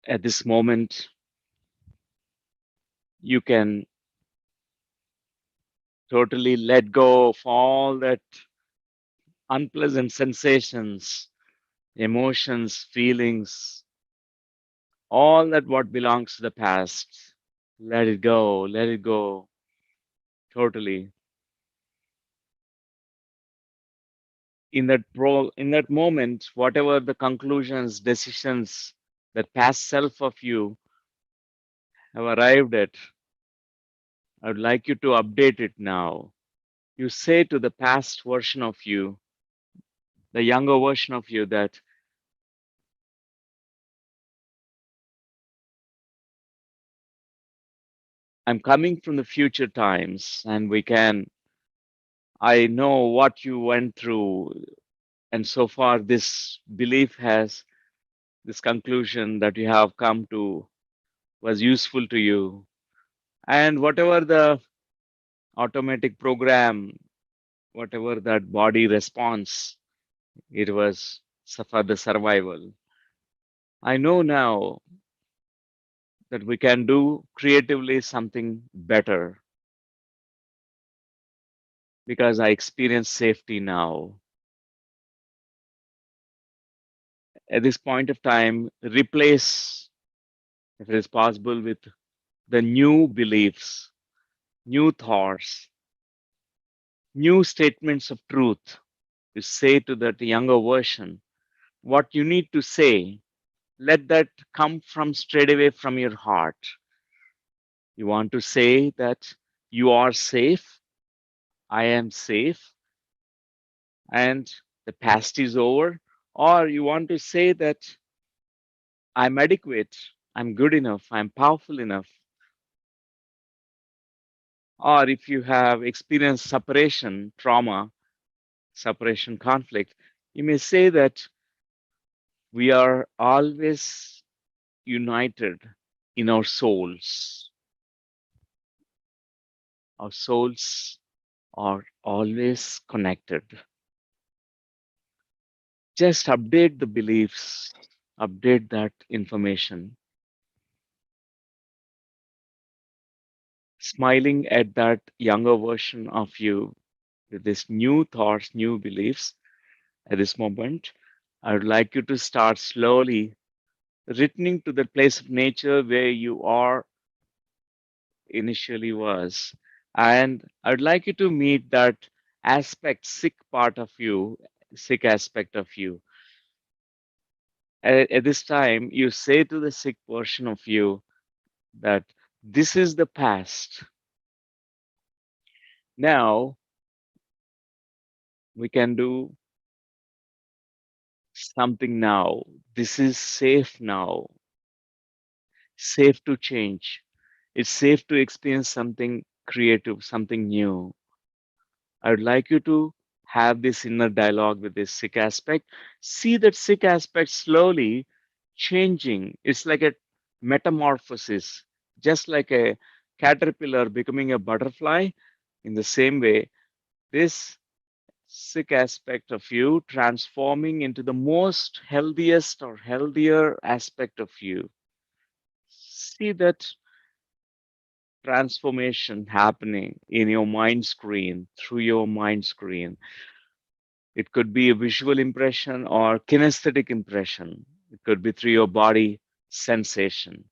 At this moment, you can totally let go of all that unpleasant sensations, emotions, feelings, all that what belongs to the past. Let it go totally. In that moment, whatever the conclusions, decisions that past self of you have arrived at, I would like you to update it now. You say to the past version of you, the younger version of you, that I'm coming from the future times, and I know what you went through. And so far, this belief has, this conclusion that you have come to was useful to you. And whatever the automatic program, whatever that body response, it was for the survival. I know now that we can do creatively something better because I experience safety now. At this point of time, replace, if it is possible, with the new beliefs, new thoughts, new statements of truth. You say to that younger version what you need to say. Let that come from straight away from your heart. You want to say that you are safe, I am safe, and the past is over. Or you want to say that I'm adequate, I'm good enough, I'm powerful enough. Or if you have experienced separation, trauma, separation conflict, you may say that we are always united in our souls. Our souls are always connected. Just update the beliefs, update that information, smiling at that younger version of you with this new thoughts, new beliefs. At this moment, I would like you to start slowly returning to the place of nature where you are initially was. And I would like you to meet that aspect, sick part of you, sick aspect of you. At this time, you say to the sick version of you that this is the past. Now we can do something now. This is safe now, safe to change. It's safe to experience something creative, something new. I would like you to have this inner dialogue with this sick aspect. See that sick aspect slowly changing. It's like a metamorphosis, just like a caterpillar becoming a butterfly. In the same way, this sick aspect of you transforming into the most healthiest or healthier aspect of you. See that transformation happening in your mind screen, through your mind screen. It could be a visual impression or kinesthetic impression. It could be through your body sensation,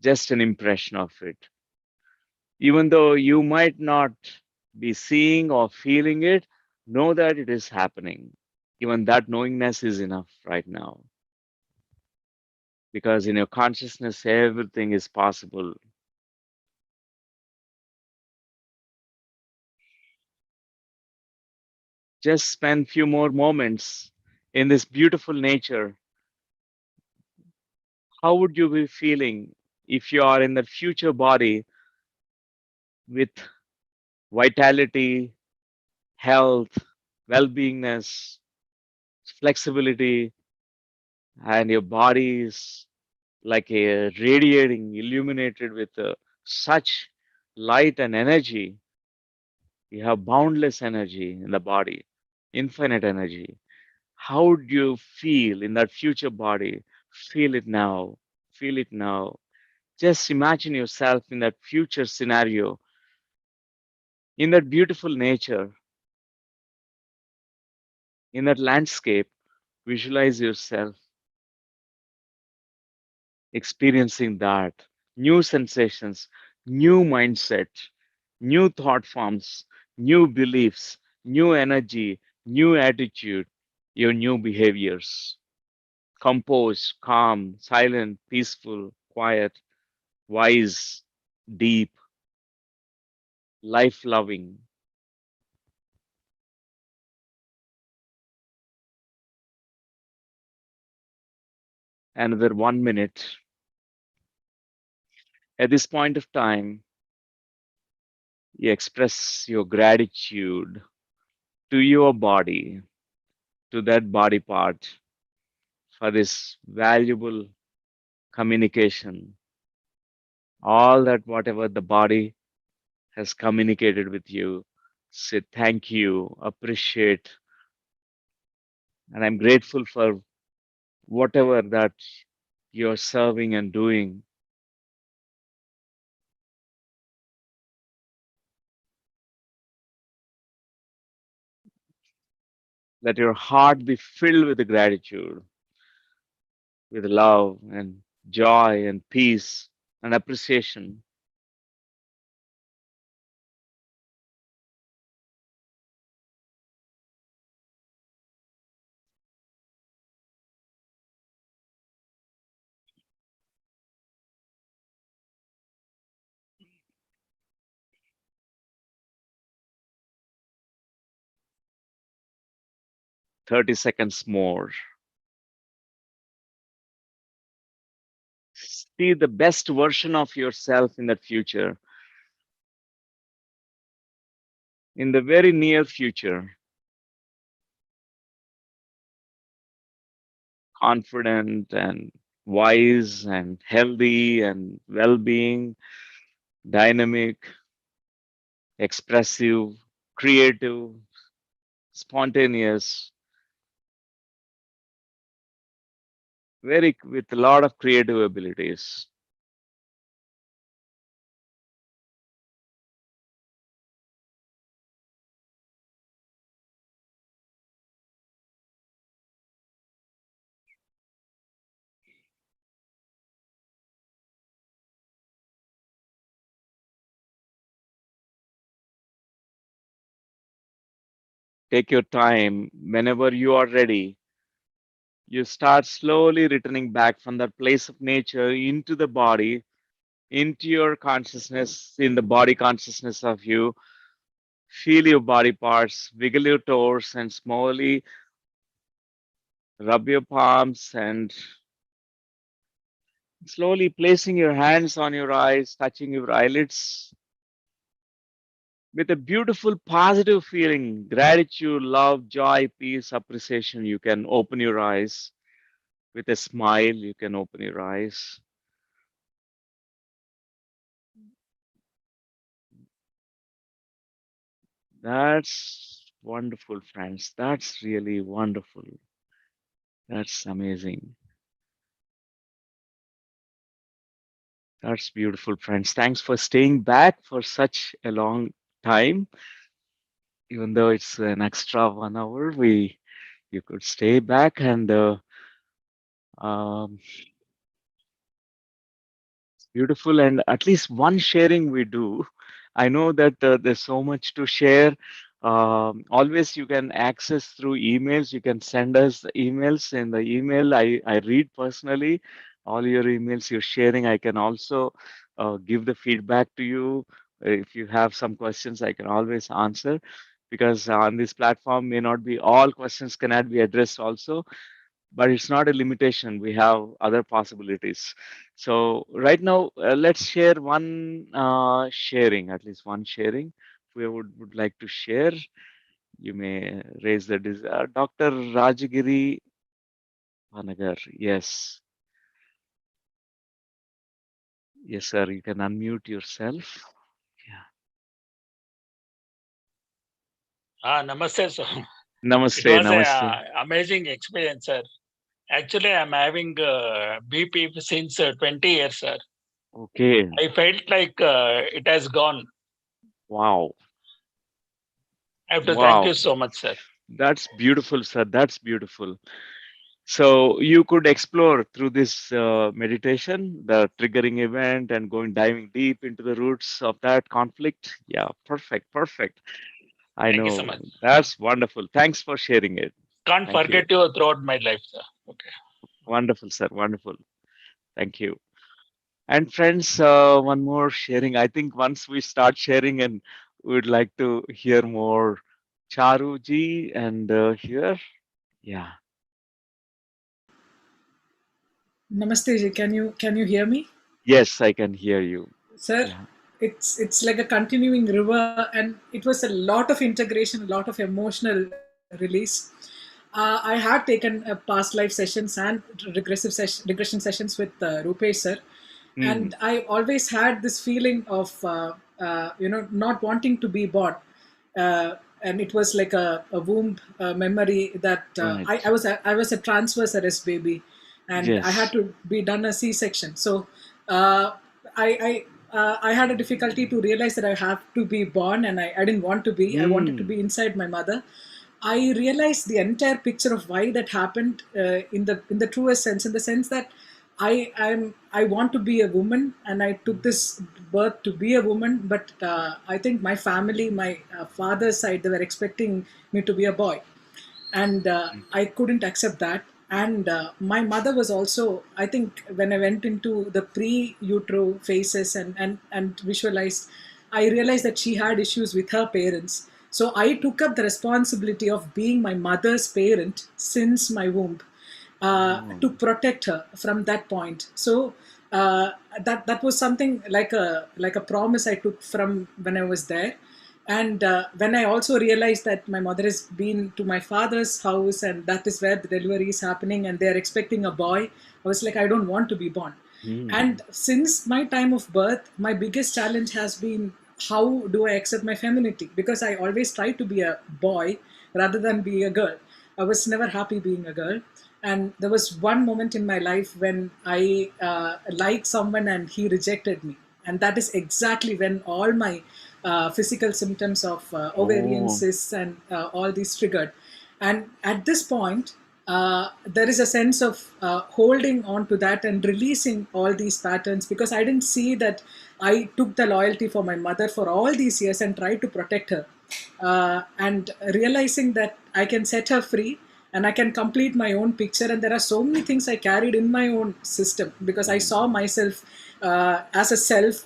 just an impression of it. Even though you might not be seeing or feeling it, know that it is happening. Even that knowingness is enough right now. Because in your consciousness, everything is possible. Just spend few more moments in this beautiful nature. How would you be feeling if you are in the future body with vitality, health, well-beingness, flexibility, and your body is like a radiating, illuminated with such light and energy? You have boundless energy in the body, infinite energy. How would you feel in that future body? Feel it now. Feel it now. Just imagine yourself in that future scenario, in that beautiful nature, in that landscape. Visualize yourself experiencing that. New sensations, new mindset, new thought forms, new beliefs, new energy, new attitude, your new behaviors. Composed, calm, silent, peaceful, quiet, wise, deep, life loving. Another 1 minute. At this point of time, you express your gratitude to your body, to that body part for this valuable communication. All that, whatever the body has communicated with you, say thank you, appreciate, and I'm grateful for whatever that you're serving and doing. Let your heart be filled with gratitude, with love and joy and peace and appreciation. 30 seconds more. See the best version of yourself in that future, in the very near future. Confident and wise and healthy and well-being, dynamic, expressive, creative, spontaneous, very with a lot of creative abilities. Take your time. Whenever you are ready, you start slowly returning back from that place of nature into the body, into your consciousness, in the body consciousness of you. Feel your body parts, wiggle your toes, and slowly rub your palms and slowly placing your hands on your eyes, touching your eyelids with a beautiful positive feeling, gratitude, love, joy, peace, appreciation. You can open your eyes with a smile. You can open your eyes. That's wonderful, friends. That's really wonderful. That's amazing. That's beautiful, friends. Thanks for staying back for such a long time. Even though it's an extra 1 hour, you could stay back and um, beautiful. And at least one sharing we do. I know that there's so much to share. Always you can access through emails. You can send us emails. In the email, I read personally all your emails you're sharing. I can also give the feedback to you. If you have some questions, I can always answer, because on this platform may not be all questions cannot be addressed also, but it's not a limitation. We have other possibilities. So right now, let's share one sharing, at least one sharing. If we would like to share, you may raise the desire. Dr. Rajagiri Panagar, yes. Yes, sir, you can unmute yourself. Namaste, sir. It Namaste, was namaste. an amazing experience, sir. Actually, I'm having BP since 20 years, sir. Okay. I felt like it has gone. Wow. I have to thank Wow. you so much, sir. That's beautiful, sir. That's beautiful. So you could explore through this meditation, the triggering event, and going diving deep into the roots of that conflict. Yeah, perfect, perfect. I Thank you so know. much. That's wonderful. Thanks for sharing it. Can't Thank you. forget you throughout my life, sir. Okay. Wonderful, sir. Wonderful. Thank you. And friends, one more sharing. I think once we start sharing, and we'd like to hear more Charu ji and here. Yeah. Namaste, ji. Can you hear me, Yes, I can hear you. sir? Yeah. It's like a continuing river, and it was a lot of integration, a lot of emotional release. I had taken past life sessions and regression sessions with Rupesh sir, and Mm, I always had this feeling of not wanting to be born, and it was like a womb memory that right. I was a transverse arrest baby, and I had Yes. to be done a C-section. So I had a difficulty to realize that I have to be born, and I didn't want to be. I wanted to Mm, be inside my mother. I realized the entire picture of why that happened in the truest sense, in the sense that I want to be a woman, and I took this birth to be a woman. But I think my family, my father's side, they were expecting me to be a boy, and I couldn't accept that. And my mother was also, I think, when I went into the pre-utero phases and visualized, I realized that she had issues with her parents. So I took up the responsibility of being my mother's parent since my womb, oh, to protect her from that point. So that was something like a promise I took from when I was there. And when I also realized that my mother has been to my father's house, and that is where the delivery is happening, and they are expecting a boy, I was like, I don't want to be born. mm, And since my time of birth, my biggest challenge has been, how do I accept my femininity? Because I always tried to be a boy rather than be a girl. I was never happy being a girl. And there was one moment in my life when I liked someone and he rejected me. And that is exactly when all my physical symptoms of ovarian oh, cysts and all these triggered. And at this point, there is a sense of holding on to that and releasing all these patterns, because I didn't see that I took the loyalty for my mother for all these years and tried to protect her. And realizing that I can set her free and I can complete my own picture. And there are so many things I carried in my own system, because I saw myself as a self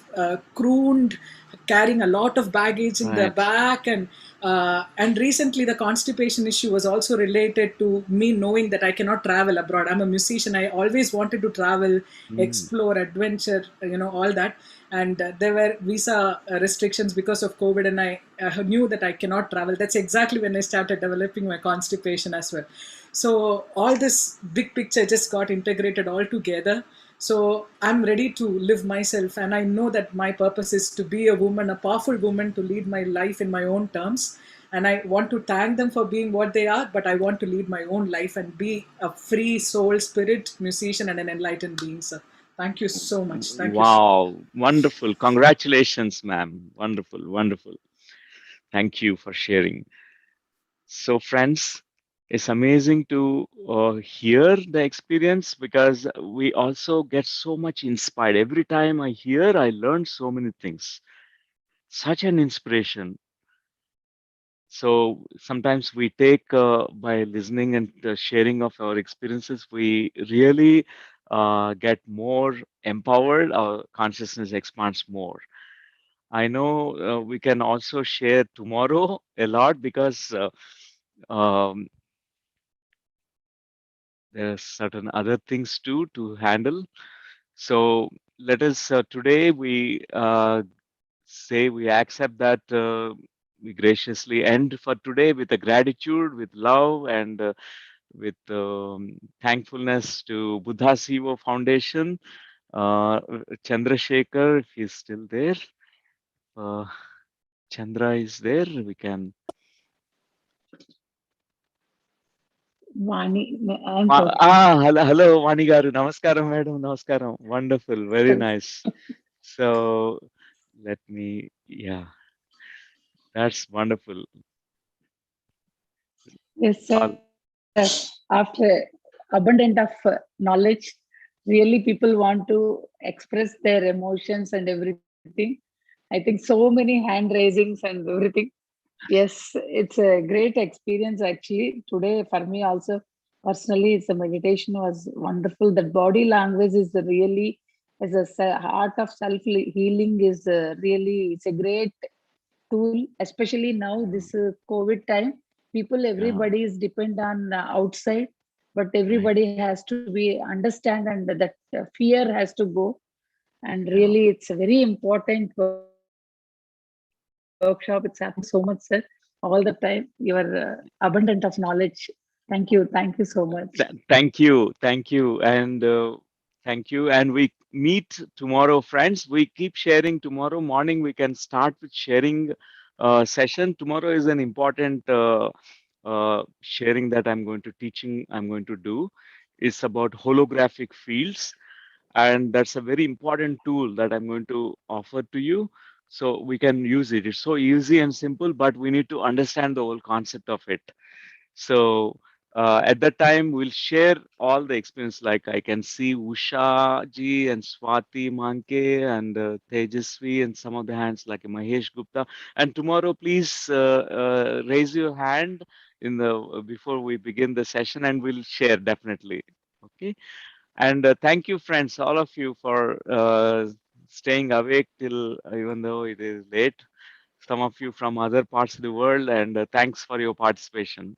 crooned, carrying a lot of baggage in the right. back. And recently the constipation issue was also related to me knowing that I cannot travel abroad. I'm a musician. I always wanted to travel, Mm, explore, adventure, all that. And there were visa restrictions because of COVID, and I knew that I cannot travel. That's exactly when I started developing my constipation as well. So all this big picture just got integrated all together. So I'm ready to live myself, and I know that my purpose is to be a woman, a powerful woman, to lead my life in my own terms. And I want to thank them for being what they are, but I want to lead my own life and be a free soul, spirit, musician, and an enlightened being. So thank you so much. Thank you. wow. Wonderful. Congratulations, ma'am. Wonderful. Wonderful. Thank you for sharing. So, friends, it's amazing to hear the experience, because we also get so much inspired. Every time I hear, I learn so many things. Such an inspiration. So sometimes we take, by listening and sharing of our experiences, we really get more empowered. Our consciousness expands more. I know we can also share tomorrow a lot, because um, there are certain other things too to handle. So let us, today we say we accept that, we graciously end for today with a gratitude, with love, and with thankfulness to Buddha Sivo Foundation. Chandrasekhar, if he's still there, uh, Chandra is there. We can. Vani, I'm talking. Hello, Vani garu. Namaskaram, madam. Namaskaram. Wonderful. Very nice. So let me, yeah, that's wonderful. Yes, sir. After abundant of knowledge, really people want to express their emotions and everything. I think so many hand raisings and everything. Yes, it's a great experience actually. Today for me also personally, it's a meditation was wonderful. That body language is really as a art of self healing is really it's a great tool, especially now this COVID time. People, everybody is depend on outside, but everybody has to be understand and that fear has to go. And really, it's a very important workshop. It's happening so much, sir. All the time. You are abundant of knowledge. Thank you. Thank you so much. Thank you, and thank you. And we meet tomorrow, friends. We keep sharing. Tomorrow morning, we can start with sharing session. Tomorrow is an important sharing that I'm going to teaching. I'm going to do. It's about holographic fields, and that's a very important tool that I'm going to offer to you. So we can use it. It's so easy and simple, but we need to understand the whole concept of it. So at that time, we'll share all the experience. Like I can see Usha ji and Swati Manke and Tejasvi and some of the hands like Mahesh Gupta. And tomorrow, please raise your hand in the before we begin the session, and we'll share definitely. Okay. And thank you, friends, all of you for staying awake till even though it is late. Some of you from other parts of the world, and thanks for your participation.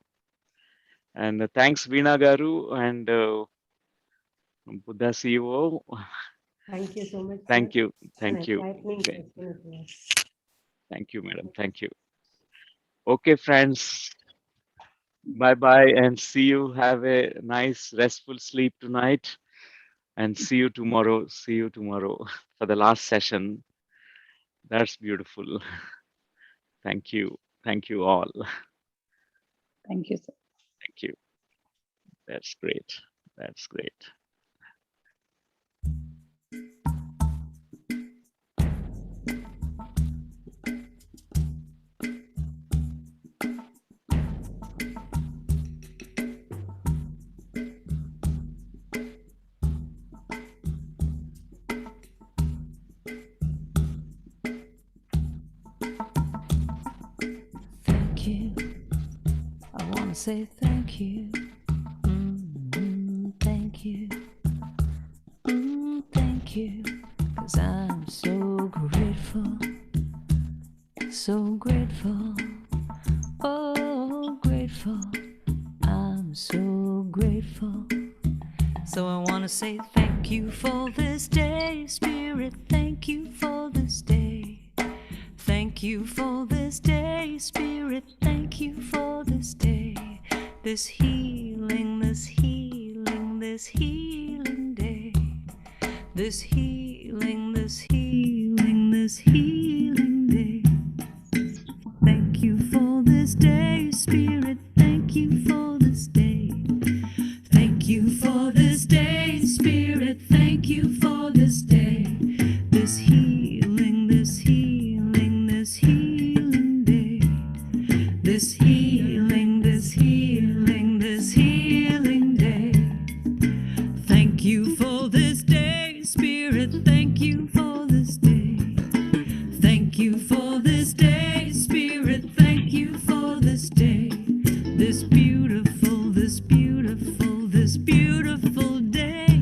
And thanks, Veena Garu and Buddha CEO. Thank you so much, Thank sir. you. An Thank you. enlightening Okay. session it was. Thank you, madam. Thank you. Okay, friends. Bye bye and see you. Have a nice, restful sleep tonight. And see you tomorrow. See you tomorrow for the last session. That's beautiful. Thank you. Thank you all. Thank you, sir. Thank you. That's great. That's great. Thank you. I want to say thank you. Thank you. Thank you. 'Cause I'm so grateful. So grateful. Oh, grateful. I'm so grateful. So I want to say thank you for this day, Spirit. Thank you for this day. Thank you for this day, Spirit. Thank you for this day. This healing, this healing, this healing day. This healing, this healing, this healing day. Thank you for this day, Spirit. Thank you for this day. Thank you for this day, Spirit. Thank you for this day. This healing, this healing, this healing day. This healing, this healing, this healing day. Thank you for this day, Spirit. Thank you for this day. Thank you for this day, Spirit. Thank you for this day. This beautiful, this beautiful, this beautiful day.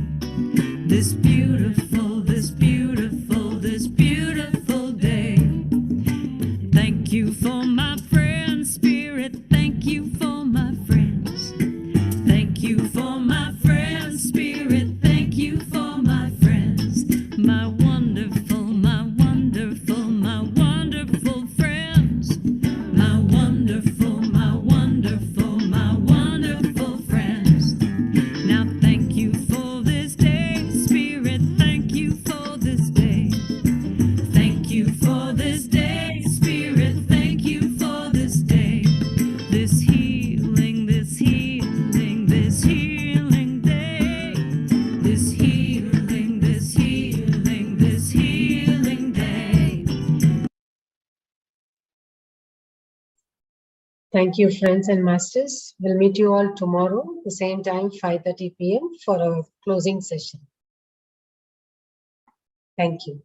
This beautiful, this beautiful, this beautiful day. Thank you for my friends, Spirit. Thank you for my friends. Thank you for my friends, Spirit. Thank you for my friends. My wonderful, my wonderful, my wonderful friends. My wonderful, my wonderful, my wonderful friends. Now thank you for this day, Spirit. Thank Thank you, friends and masters. We'll meet you all tomorrow, the same time, 5:30 p.m. for our closing session. Thank you.